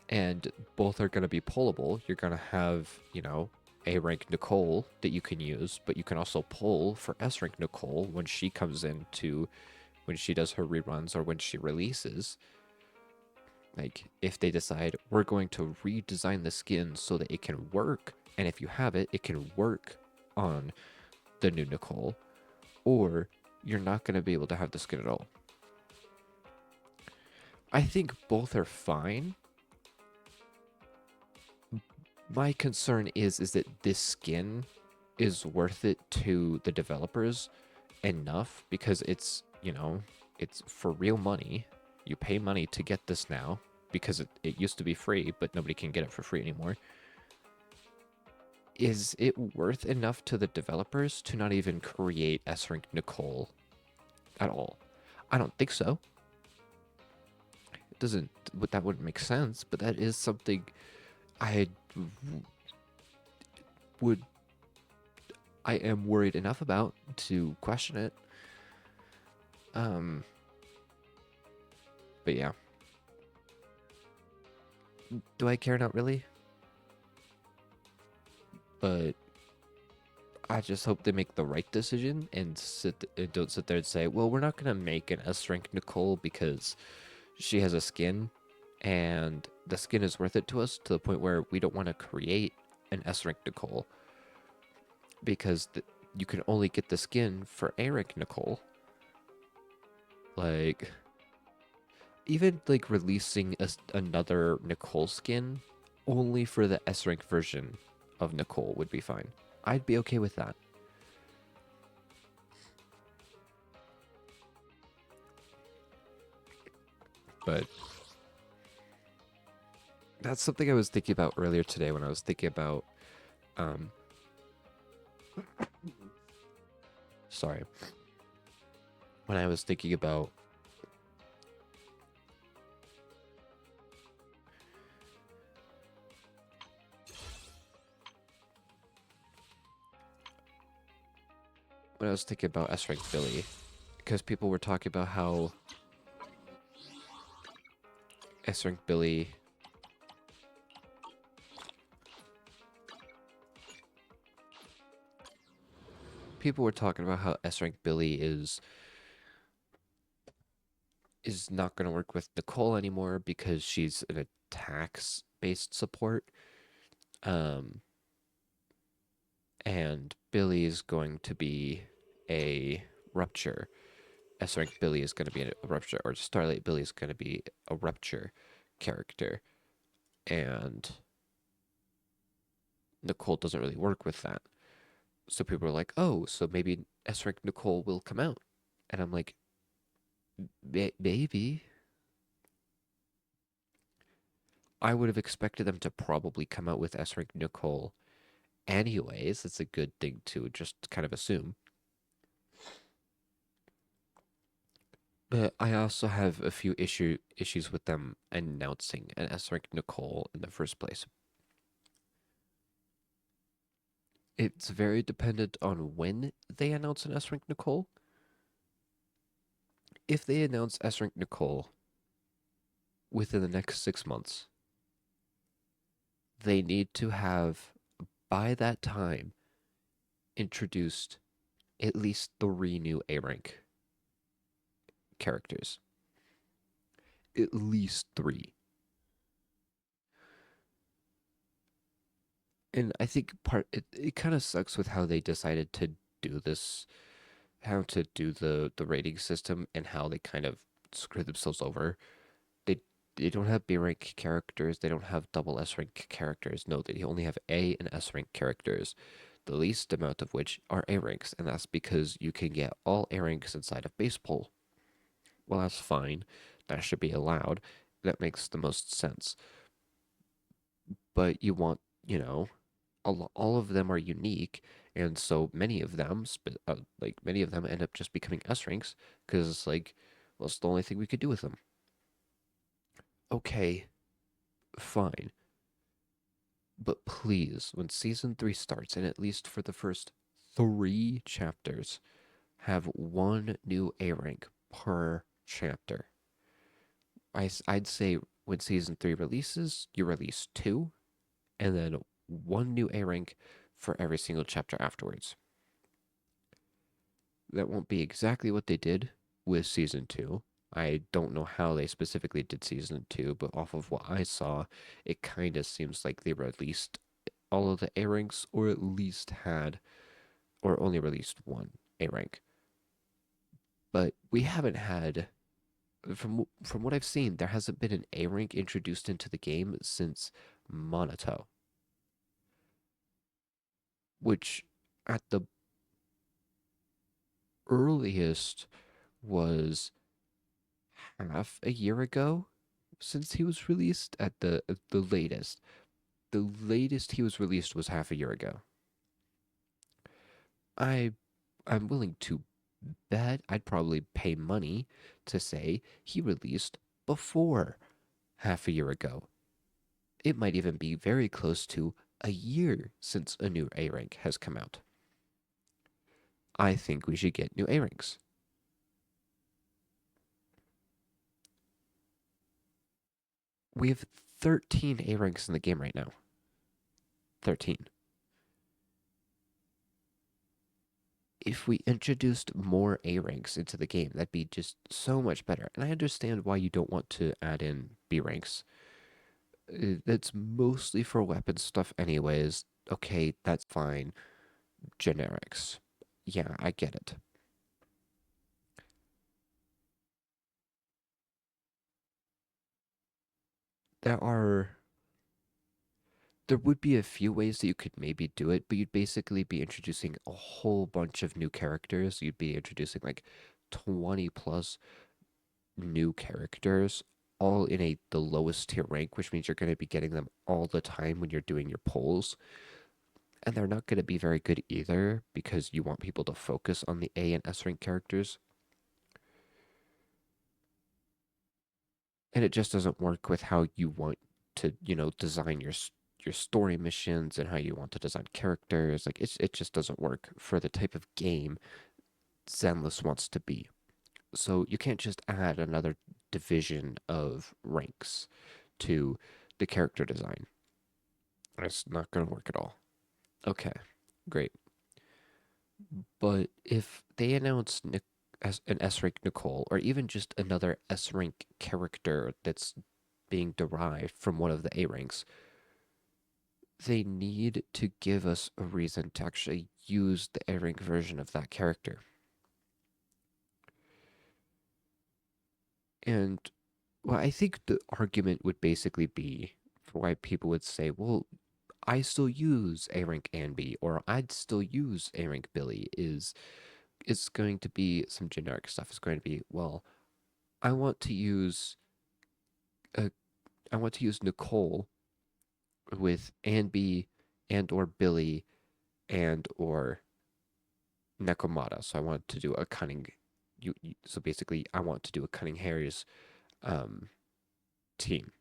and both are going to be pullable, you're going to have, you know, A rank Nicole that you can use, but you can also pull for S rank Nicole when she comes into, when she does her reruns or when she releases. Like, if they decide we're going to redesign the skin so that it can work, and if you have it, it can work on the new Nicole, or you're not going to be able to have the skin at all. I think both are fine. My concern is that this skin is worth it to the developers enough, because it's, you know, it's for real money. You pay money to get this now, because it used to be free, but nobody can get it for free anymore. Is it worth enough to the developers to not even create S rank Nicole at all? I don't think so. It doesn't, that wouldn't make sense, but that is something I am worried enough about to question it. But yeah. Do I care? Not really. But I just hope they make the right decision and don't sit there and say, well, we're not going to make an S rank Nicole because she has a skin and the skin is worth it to us, to the point where we don't want to create an S rank Nicole because you can only get the skin for A rank Nicole. Like, even like releasing another Nicole skin only for the S rank version of Nicole would be fine. I'd be okay with that. But that's something I was thinking about earlier today when I was thinking about, sorry. When I was thinking about S-Rank Billy, because people were talking about how S-Rank Billy is not going to work with Nicole anymore because she's an attacks-based support. And Billy is going to be a Rupture. S-Rank Billy is going to be a Rupture, or Starlight Billy is going to be a Rupture character. And Nicole doesn't really work with that. So people are like, oh, so maybe S-Rank Nicole will come out. And I'm like, maybe. I would have expected them to probably come out with S-Rank Nicole anyways. It's a good thing to just kind of assume. But I also have a few issues with them announcing an S-Rank Nicole in the first place. It's very dependent on when they announce an S-Rank Nicole. If they announce S-Rank Nicole within the next 6 months, they need to have, by that time, introduced at least 3 new A-Rank characters. At least 3. And I think it kind of sucks with how they decided to do this, how to do the rating system, and how they kind of screwed themselves over. They don't have B rank characters. They don't have double S rank characters. No, they only have A and S rank characters, the least amount of which are A ranks, and that's because you can get all A ranks inside of baseball. Well, that's fine. That should be allowed. That makes the most sense. But you want, all of them are unique, and so many of them, end up just becoming S ranks because it's like, well, it's the only thing we could do with them. Okay, fine. But please, when season 3 starts, and at least for the first 3 chapters, have 1 new A rank per chapter. I'd say when season 3 releases, you release 2, and then 1 new A rank for every single chapter afterwards. That won't be exactly what they did with season 2. I don't know how they specifically did season 2, but off of what I saw, it kind of seems like they released all of the A ranks, or at least only released 1 A rank. But we haven't had, from what I've seen, there hasn't been an A rank introduced into the game since Monato, which at the earliest was half a year ago since he was released. At the latest. The latest he was released was half a year ago. I'm willing to bet I'd probably pay money to say he released before half a year ago. It might even be very close to a year since a new A rank has come out. I think we should get new A ranks. We have 13 A ranks in the game right now. 13. If we introduced more A ranks into the game, that'd be just so much better. And I understand why you don't want to add in B ranks. That's mostly for weapon stuff anyways. Okay, that's fine. Generics. Yeah, I get it. There would be a few ways that you could maybe do it, but you'd basically be introducing a whole bunch of new characters. You'd be introducing like 20 plus new characters all in the lowest tier rank, which means you're going to be getting them all the time when you're doing your polls. And they're not going to be very good either because you want people to focus on the A and S rank characters. And it just doesn't work with how you want to, design your story missions and how you want to design characters. Like it just doesn't work for the type of game Zenless wants to be. So you can't just add another division of ranks to the character design. It's not going to work at all. Okay, great. But if they announce an S rank Nicole, or even just another S rank character that's being derived from one of the A ranks, they need to give us a reason to actually use the A rank version of that character. And well, I think the argument would basically be for why people would say, well, I still use A rank Anby, or I'd still use A rank Billy, is it's going to be some generic stuff. It's going to be, well, I want to use Nicole with Anby and or Billy and or Nekomata. So I want to do a cunning. So basically, I want to do a cunning Harry's team.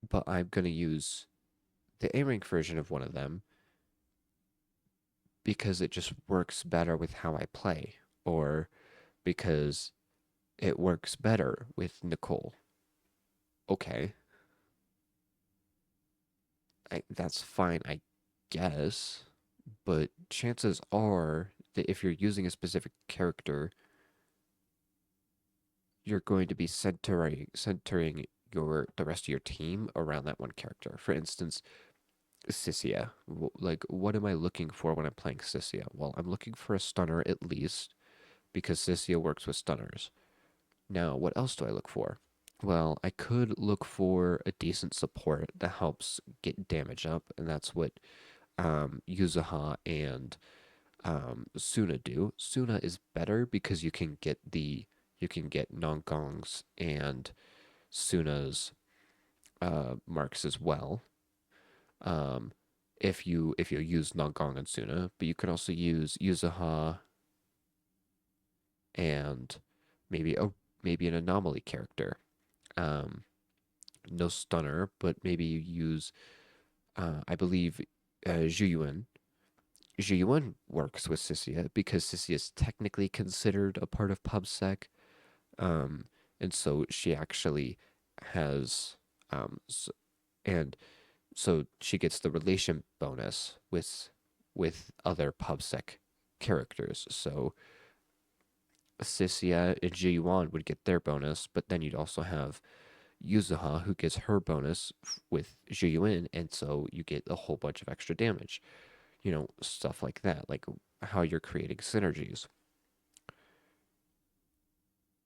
But I'm going to use the A rank version of one of them because it just works better with how I play, or because it works better with Nicole. Okay. That's fine, I guess. But chances are that if you're using a specific character, you're going to be centering the rest of your team around that one character. For instance, Sissia. Like, what am I looking for when I'm playing Sissia? Well, I'm looking for a stunner at least, because Sissia works with stunners. Now, what else do I look for? Well, I could look for a decent support that helps get damage up, and that's what Yuzuha and Suna do. Suna is better because you can get Nongong's and Suna's marks as well. If you use Nongong and Suna, but you can also use Yuzuha and maybe an anomaly character. No stunner, but maybe you use I believe Zhuyuan. Zhuyuan works with Sissia because Sissia is technically considered a part of PubSec, and so she actually has and so she gets the relation bonus with other PubSec characters. So Sissia and Zhuyuan would get their bonus, but then you'd also have Yuzuha, who gets her bonus with Zhuyuan, and so you get a whole bunch of extra damage. Stuff like that, like how you're creating synergies.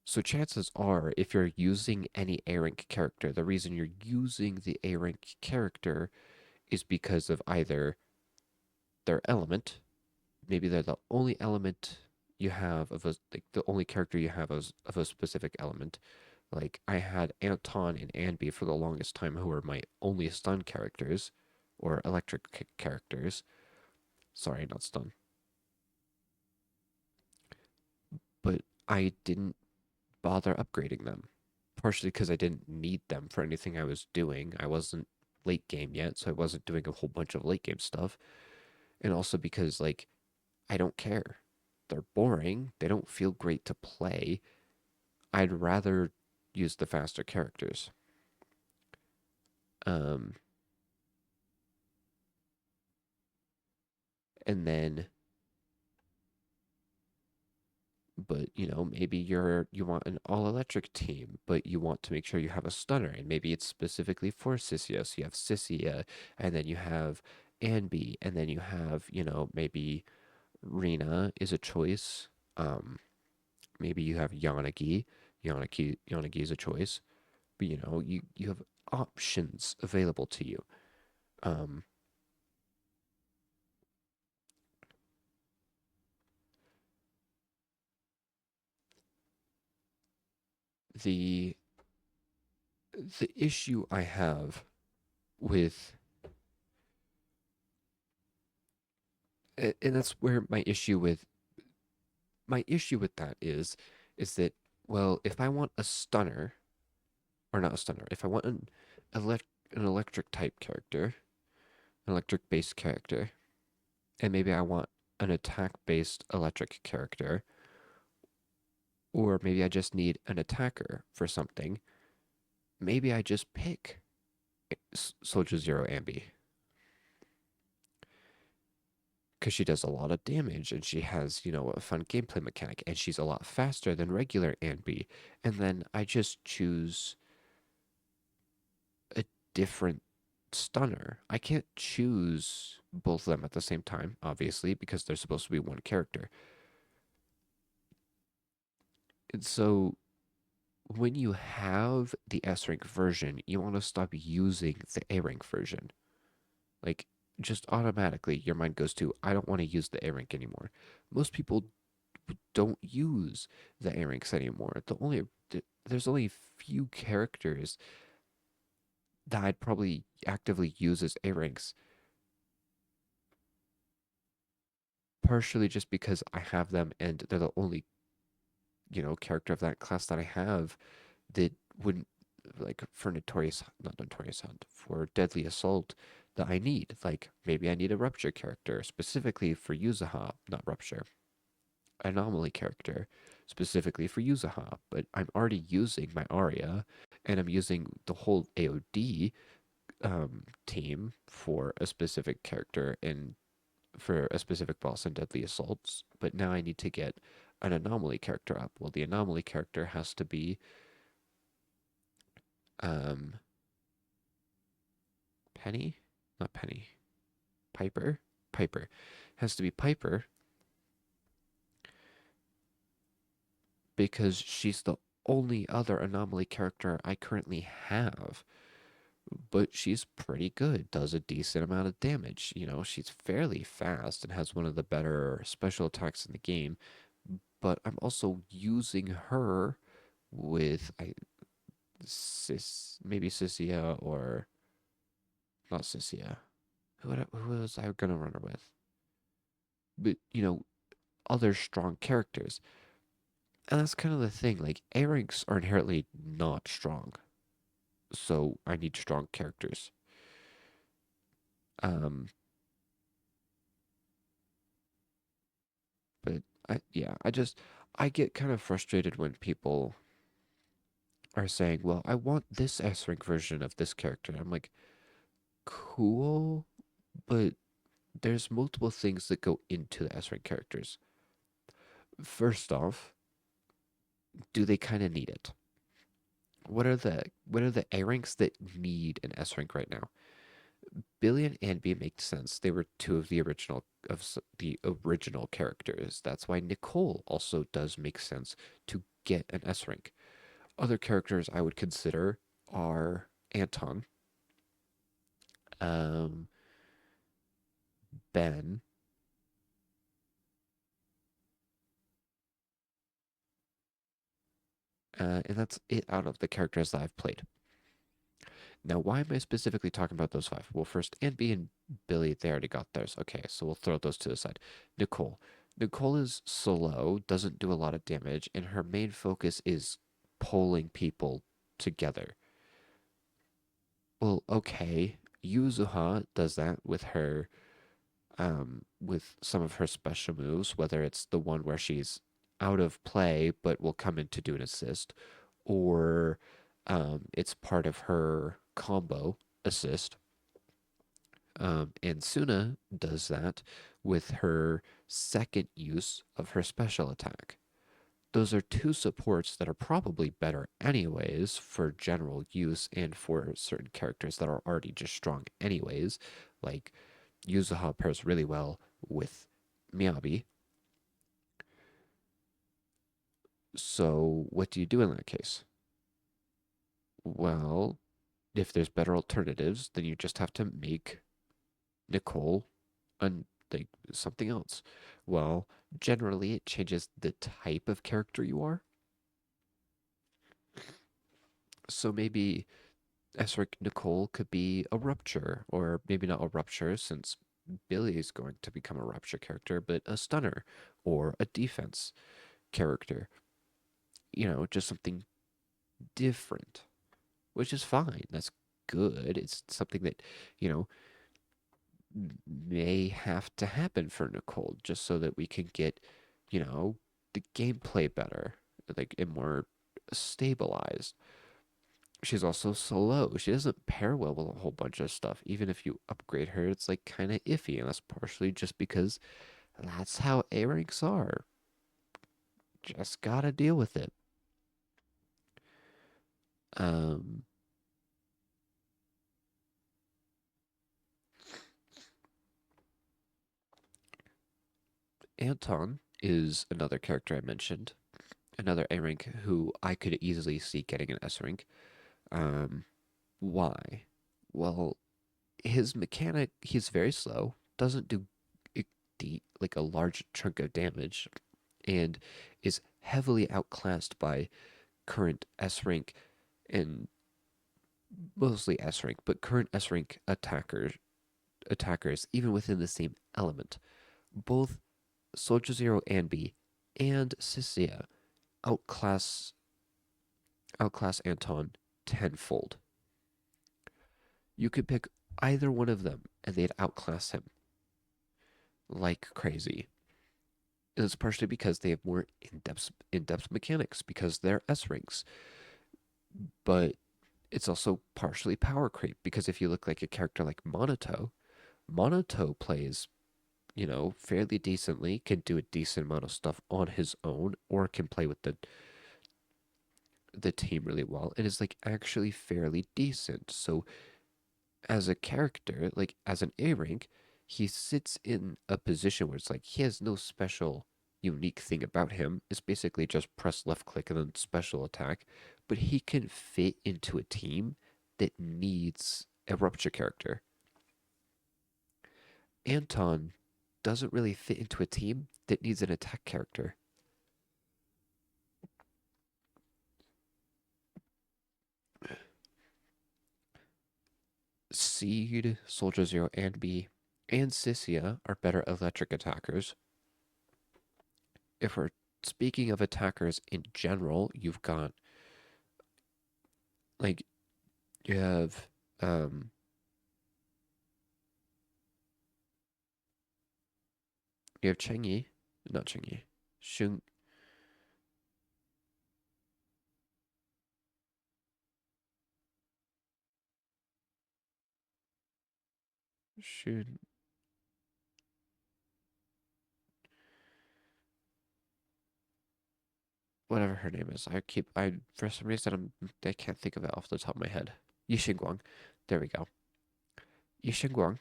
So chances are, if you're using any A rank character, the reason you're using the A rank character is because of either their element, maybe they're the only element you have of the only character you have of a specific element. Like, I had Anton and Anby for the longest time, who were my only stun characters, or electric characters. Sorry, not stun. But I didn't bother upgrading them. Partially because I didn't need them for anything I was doing. I wasn't late game yet, so I wasn't doing a whole bunch of late game stuff. And also because, like, I don't care. They're boring. They don't feel great to play. I'd rather use the faster characters. And then, but maybe you want an all electric team, but you want to make sure you have a stunner, and maybe it's specifically for Sissia. So you have Sissia, and then you have Anby, and then you have maybe Rena is a choice. Maybe you have Yanagi. Yanagi is a choice, but you have options available to you. the issue I have with, and that's where my issue with that is that, well, if I want a stunner, or not a stunner, if I want an electric type character, an electric based character, and maybe I want an attack based electric character, or maybe I just need an attacker for something, maybe I just pick Soldier Zero Ambi. Because she does a lot of damage, and she has, you know, a fun gameplay mechanic, and she's a lot faster than regular Ambi. And then I just choose a different stunner. I can't choose both of them at the same time, obviously, because they're supposed to be one character. And so when you have the S rank version, you want to stop using the A rank version. Like, just automatically, your mind goes to, I don't want to use the A rank anymore. Most people don't use the A ranks anymore. There's only few characters that I'd probably actively use as A ranks. Partially just because I have them and they're the only, you know, character of that class that I have that wouldn't, like, for not Notorious Hunt, for Deadly Assault that I need. Like, maybe I need a Rupture character specifically for Yuzaha, not Rupture. Anomaly character specifically for Yuzaha, but I'm already using my Arya, and I'm using the whole AOD team for a specific character and for a specific boss in Deadly Assaults, but now I need to get an Anomaly character up. Well, the Anomaly character has to be Penny? Not Penny. Piper? Piper. Has to be Piper because she's the only other Anomaly character I currently have. But she's pretty good, does a decent amount of damage. You know, she's fairly fast and has one of the better special attacks in the game. But I'm also using her with maybe Sissia, or not Sissia. Who was I gonna run her with? But, you know, other strong characters. And that's kind of the thing. Like, A ranks are inherently not strong. So I need strong characters. But I get kind of frustrated when people are saying, well, I want this S rank version of this character. I'm like, cool, but there's multiple things that go into the S rank characters. First off, do they kind of need it? What are the A ranks that need an S rank right now? Billy and Anby make sense. They were two of the original characters. That's why Nicole also does make sense to get an S rank. Other characters I would consider are Anton, Ben, and that's it out of the characters that I've played. Now, why am I specifically talking about those five? Well, first, Anby and Billy, they already got theirs. Okay, so we'll throw those to the side. Nicole. Nicole is slow, doesn't do a lot of damage, and her main focus is pulling people together. Well, okay, Yuzuha does that with her, with some of her special moves, whether it's the one where she's out of play but will come in to do an assist, or it's part of her combo assist. And Suna does that with her second use of her special attack. Those are two supports that are probably better anyways for general use and for certain characters that are already just strong anyways. Like, Yuzuha pairs really well with Miyabi. So what do you do in that case? Well, if there's better alternatives, then you just have to make Nicole like something else. Well, generally it changes the type of character you are. So maybe Esric Nicole could be a rupture, or maybe not a rupture since Billy is going to become a rupture character, but a stunner or a defense character. You know, just something different, which is fine. That's good. It's something that, you know, may have to happen for Nicole just so that we can get, you know, the gameplay better, like, and more stabilized. She's also slow. She doesn't pair well with a whole bunch of stuff. Even if you upgrade her, it's like kind of iffy, and that's partially just because that's how A ranks are. Just gotta deal with it. Um, Anton is another character I mentioned, another A rank who I could easily see getting an S rank. Why? Well, his mechanic, he's very slow, doesn't do like a large chunk of damage, and is heavily outclassed by current S rank and mostly S rank, but current S rank attackers, even within the same element. Both Soldier Zero Anby and Sissia outclass Anton tenfold. You could pick either one of them and they'd outclass him like crazy. And it's partially because they have more in-depth mechanics because they're S ranks. But it's also partially power creep because if you look like a character like Monoto plays, you know, fairly decently, can do a decent amount of stuff on his own, or can play with the team really well, and is like actually fairly decent. So as a character, like as an A rank, he sits in a position where it's like he has no special unique thing about him. It's basically just press left click and then special attack, but he can fit into a team that needs a rupture character. Anton doesn't really fit into a team that needs an attack character. Seed, Soldier Zero, and B, and Sissia are better electric attackers. If we're speaking of attackers in general, you've got, like, you have, Chengyi, not Chengyi, Shun, Shun, whatever her name is. For some reason, I can't think of it off the top of my head. Yi Xingguang. There we go. Yi Xingguang.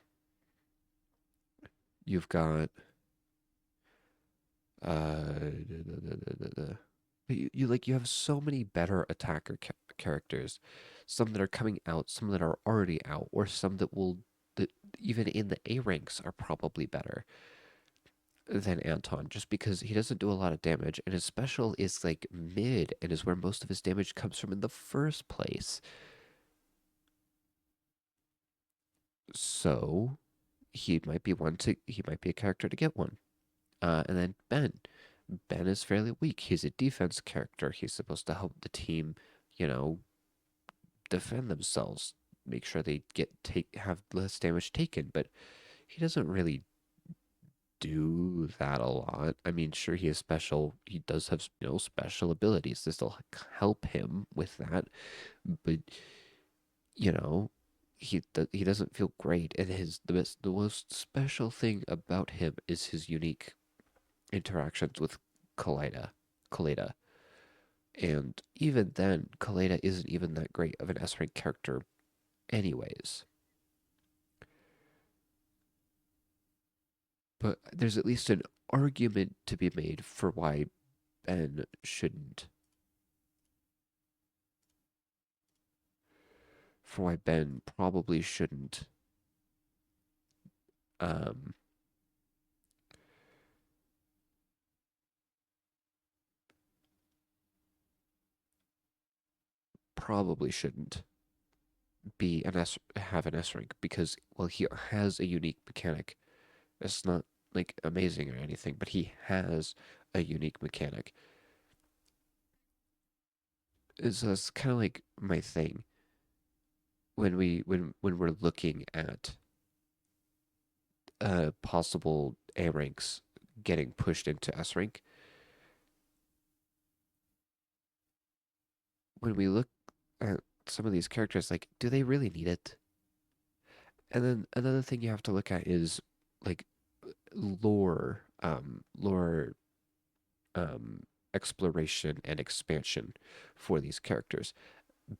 You've got, you have so many better attacker characters, some that are coming out, some that are already out, or some that even in the A ranks are probably better than Anton, just because he doesn't do a lot of damage, and his special is like mid, and is where most of his damage comes from in the first place. So he might be a character to get one. And then Ben. Ben is fairly weak. He's a defense character. He's supposed to help the team, you know, defend themselves, make sure they have less damage taken, but he doesn't really do that a lot. I mean, sure, he is special. He does have, you know, special abilities to still help him with that, but you know, he doesn't feel great, and the most special thing about him is his unique interactions with Kaleda. Kaleda. And even then, Kaleda isn't even that great of an S-rank character anyways. But there's at least an argument to be made for why Ben shouldn't. For why Ben probably shouldn't probably shouldn't have an S rank because, well, he has a unique mechanic. It's not like amazing or anything, but he has a unique mechanic. So that's kind of like my thing when we're looking at possible A ranks getting pushed into S rank. When we look at some of these characters, like, do they really need it? And then another thing you have to look at is like lore um, exploration and expansion for these characters.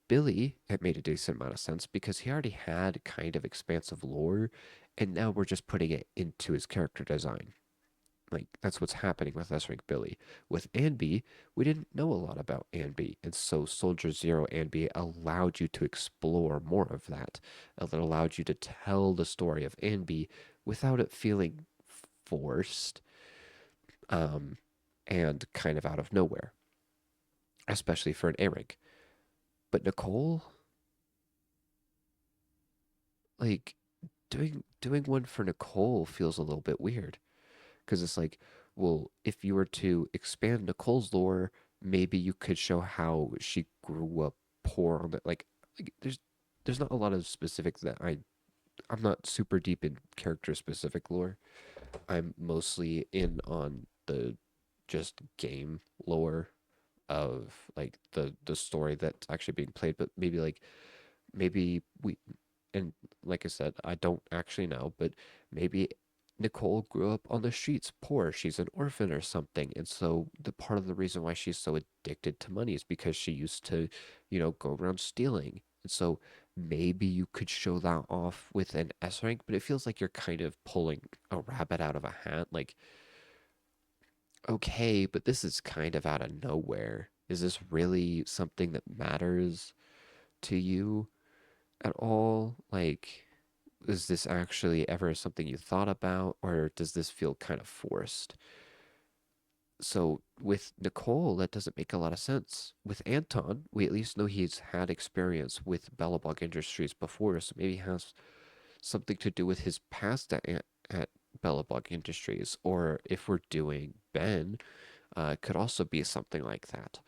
Billy, it made a decent amount of sense because he already had kind of expansive lore, and now we're just putting it into his character design. Like, that's what's happening with S Rank Billy. With Anby, we didn't know a lot about Anby, and so Soldier Zero Anby allowed you to explore more of that. It allowed you to tell the story of Anby without it feeling forced and kind of out of nowhere, especially for an A rank. But Nicole, like, doing one for Nicole feels a little bit weird because it's like, well, if you were to expand Nicole's lore, maybe you could show how she grew up poor on the like there's not a lot of specifics that I'm not super deep in character specific lore. I'm mostly in on the just game lore of like the story that's actually being played, but maybe we and like I said, I don't actually know, but maybe Nicole grew up on the streets poor. She's an orphan or something. And so the part of the reason why she's so addicted to money is because she used to, go around stealing. And so maybe you could show that off with an S rank, but it feels like you're kind of pulling a rabbit out of a hat. Like, okay, but this is kind of out of nowhere. Is this really something that matters to you at all? Like, is this actually ever something you thought about, or does this feel kind of forced? So with Nicole, that doesn't make a lot of sense. With Anton, we at least know he's had experience with Bellabog Industries before, so maybe it has something to do with his past at Bellabog Industries. Or if we're doing Ben, it could also be something like that.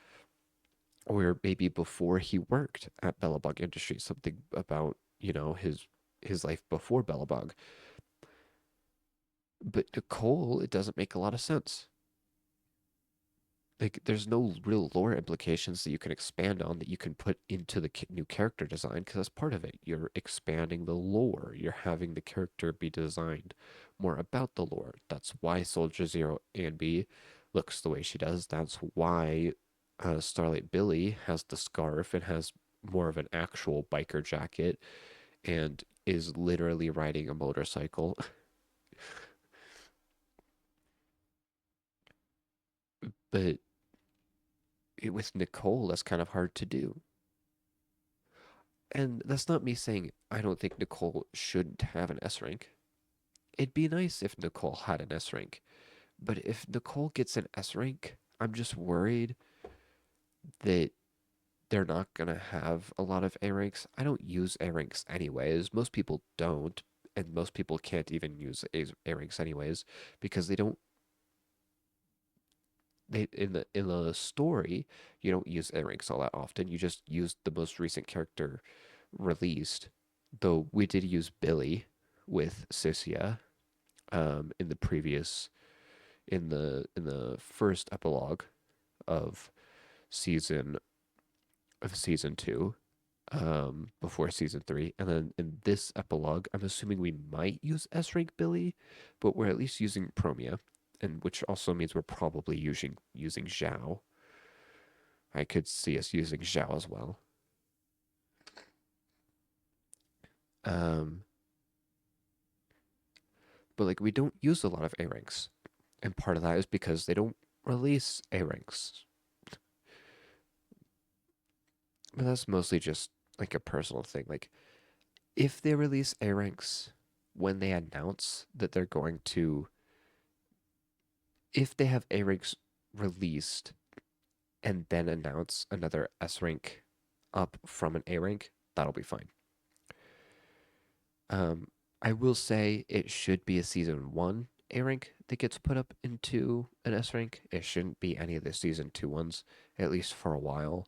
Or maybe before he worked at Bellabog Industries, something about, his life before Bellabog. But Nicole, it doesn't make a lot of sense. Like, there's no real lore implications that you can expand on that you can put into the new character design because that's part of it. You're expanding the lore. You're having the character be designed more about the lore. That's why Soldier Zero Anby looks the way she does. That's why Starlight Billy has the scarf and has more of an actual biker jacket and is literally riding a motorcycle. But with Nicole, that's kind of hard to do. And that's not me saying I don't think Nicole shouldn't have an S rank. It'd be nice if Nicole had an S rank. But if Nicole gets an S rank, I'm just worried that they're not going to have a lot of A ranks. I don't use A ranks anyways. Most people don't. And most people can't even use A ranks anyways because they don't. In the story, you don't use A ranks all that often. You just use the most recent character released. Though we did use Billy with Sisia in the previous in the first epilogue of season season 2 before season 3, and then in this epilogue I'm assuming we might use S rank Billy, but we're at least using Promia, and which also means we're probably using Zhao. I could see us using Zhao as well. But like, we don't use a lot of A ranks, and part of that is because they don't release A ranks. But that's mostly just like a personal thing. Like, if they release A ranks when they announce that they're going to, if they have A ranks released and then announce another S rank up from an A rank, that'll be fine. I will say it should be a season 1 A rank that gets put up into an S rank. It shouldn't be any of the season 2 ones, at least for a while.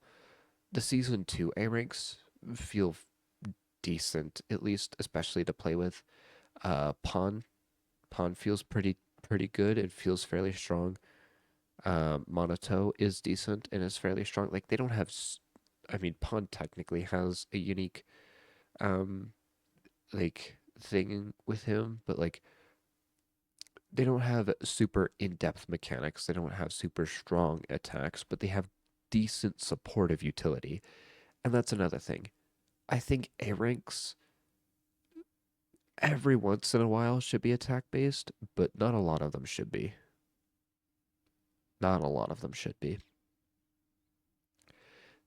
The season 2 A ranks feel decent, at least, especially to play with. Pawn feels pretty good. It feels fairly strong. Monoto is decent and is fairly strong. Like, they don't have, I mean, Pawn technically has a unique, like, thing with him, but like, they don't have super in-depth mechanics. They don't have super strong attacks, but they have decent supportive utility. And that's another thing. I think A ranks every once in a while should be attack based, but not a lot of them should be. Not a lot of them should be.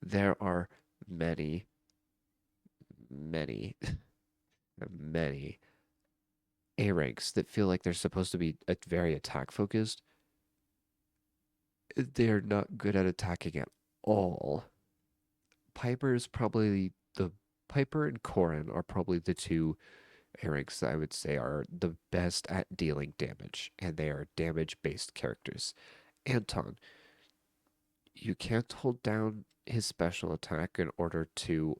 There are many, many, many A ranks that feel like they're supposed to be very attack focused. They're not good at attacking at all. Piper and Corrin are probably the two A ranks that I would say are the best at dealing damage, and they are damage-based characters. Anton, you can't hold down his special attack in order to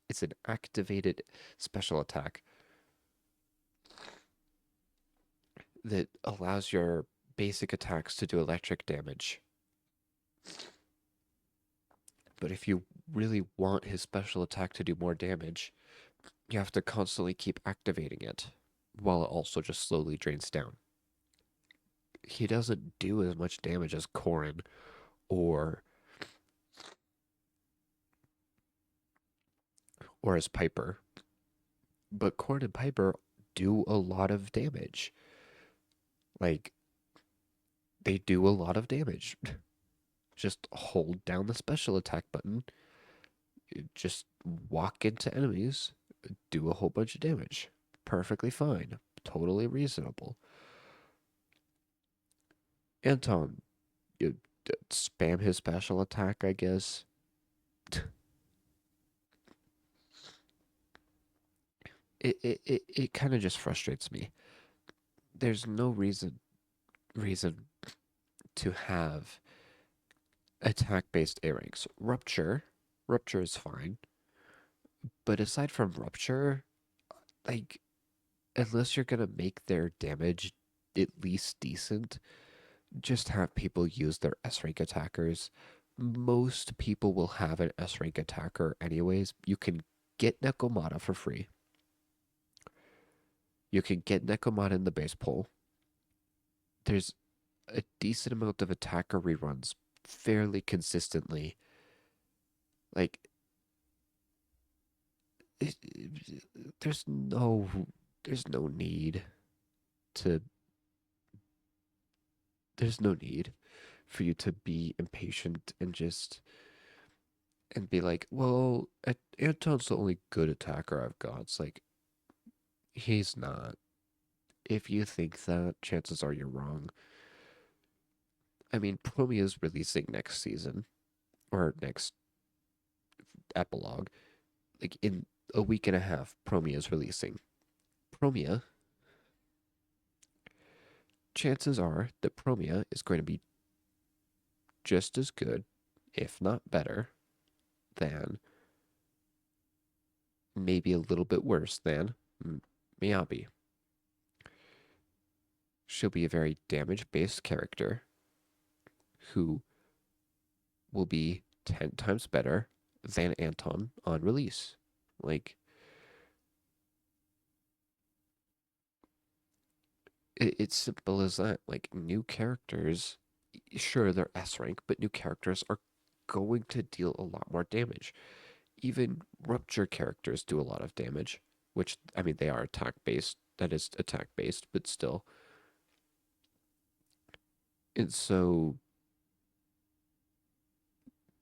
it's an activated special attack that allows your basic attacks to do electric damage. But if you really want his special attack to do more damage, you have to constantly keep activating it, while it also just slowly drains down. He doesn't do as much damage as Corrin or as Piper. But Corrin and Piper do a lot of damage. Like, they do a lot of damage. Just hold down the special attack button. Just walk into enemies, do a whole bunch of damage. Perfectly fine. Totally reasonable. Anton, you spam his special attack, I guess. It kind of just frustrates me. There's no reason to have attack-based A ranks. Rupture is fine. But aside from Rupture, like, unless you're gonna make their damage at least decent, just have people use their S-rank attackers. Most people will have an S-rank attacker anyways. You can get Nekomata for free. You can get Nekomata in the base pool. There's a decent amount of attacker reruns fairly consistently. Like, there's no need to there's no need for you to be impatient and be like, well, Anton's the only good attacker I've got. It's like, he's not. If you think that, chances are you're wrong. I mean, Promia is releasing next season, or next epilogue. Like, in a week and a half, Promia is releasing. Promia, chances are that Promia is going to be just as good, if not better, than, maybe a little bit worse than, Miyabi. She'll be a very damage-based character who will be 10 times better than Anton on release. Like, it's simple as that. Like, new characters, sure, they're S rank, but new characters are going to deal a lot more damage. Even Rupture characters do a lot of damage, which, I mean, they are attack-based. That is attack-based, but still. And so,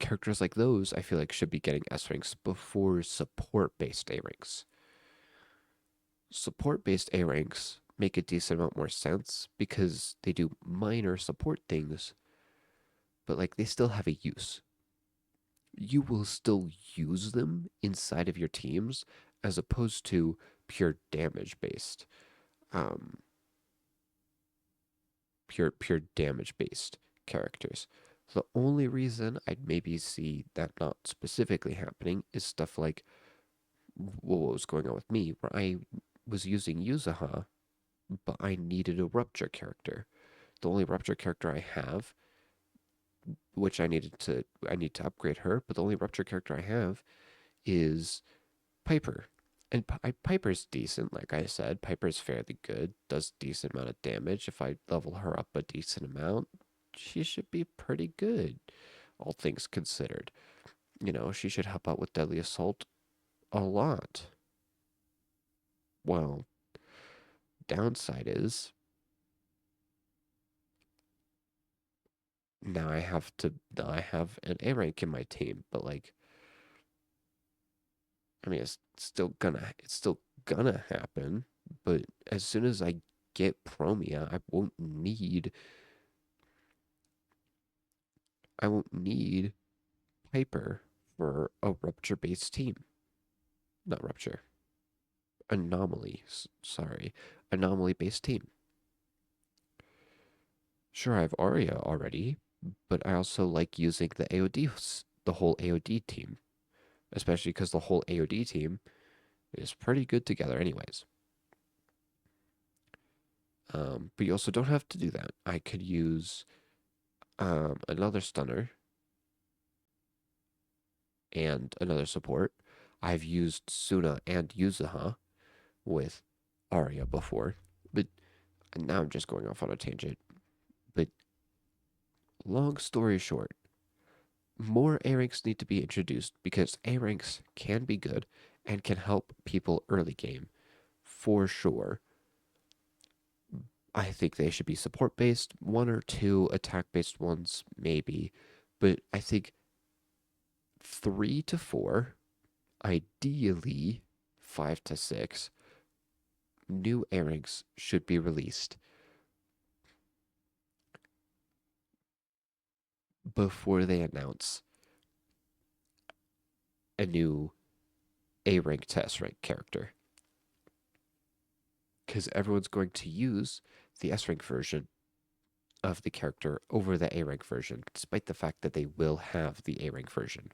characters like those, I feel like, should be getting S ranks before support-based A ranks. Support-based A ranks make a decent amount more sense because they do minor support things, but like, they still have a use. you will still use them inside of your teams as opposed to pure damage based. Um, pure damage based characters. The only reason I'd maybe see that not specifically happening is stuff like what was going on with me, where I was using Yuzuha, but I needed a Rupture character. The only Rupture character I have, which I need to upgrade her, but the only Rupture character I have is Piper. And Piper's decent, like I said. Piper's fairly good, does decent amount of damage. If I level her up a decent amount, she should be pretty good, all things considered. You know, she should help out with Deadly Assault a lot. Well, downside is now I have an A rank in my team, but like, I mean, it's still gonna happen. But as soon as I get Promia, I won't need Piper for a Rupture based team. Not Rupture. Anomaly. Sorry. Anomaly based team. Sure, I have Arya already, but I also like using the whole AOD team. Especially because the whole AOD team is pretty good together anyways. But you also don't have to do that. I could use another stunner and another support. I've used Suna and Yuzuha with Arya before, but now I'm just going off on a tangent. But long story short, more A ranks need to be introduced because A ranks can be good and can help people early game for sure. I think they should be support based, one or two attack based ones, maybe. But I think 3 to 4, ideally 5 to 6, new A ranks should be released before they announce a new A rank to S rank character. Because everyone's going to use the S rank version of the character over the A rank version, despite the fact that they will have the A rank version.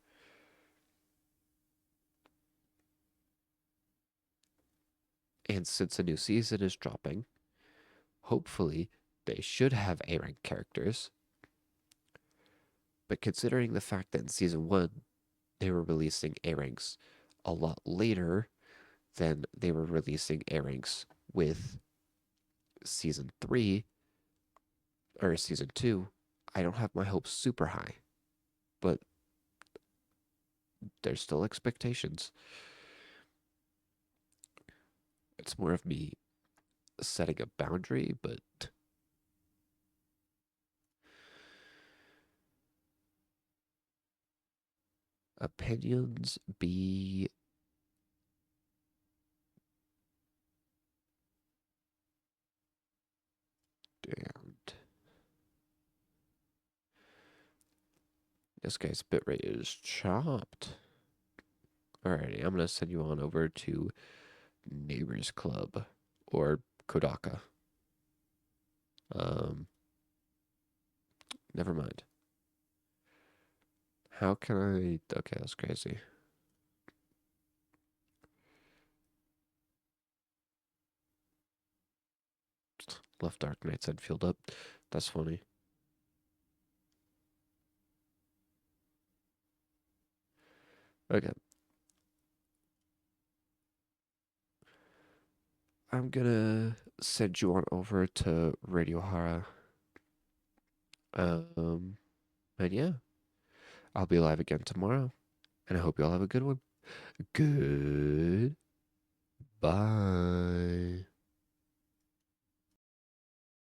And since a new season is dropping, hopefully they should have A rank characters. But considering the fact that in season 1 they were releasing A ranks a lot later than they were releasing A ranks with season 3 or season 2, I don't have my hopes super high. But there's still expectations. It's more of me setting a boundary, but opinions be damned. This guy's bitrate is chopped. Alrighty, I'm gonna send you on over to Neighbors Club or Kodaka. Never mind. How can I? Okay, that's crazy. Left Dark Knight's Enfield up. That's funny. Okay. I'm gonna send you on over to Radio Hara. And yeah, I'll be live again tomorrow, and I hope you all have a good one. Good. Bye.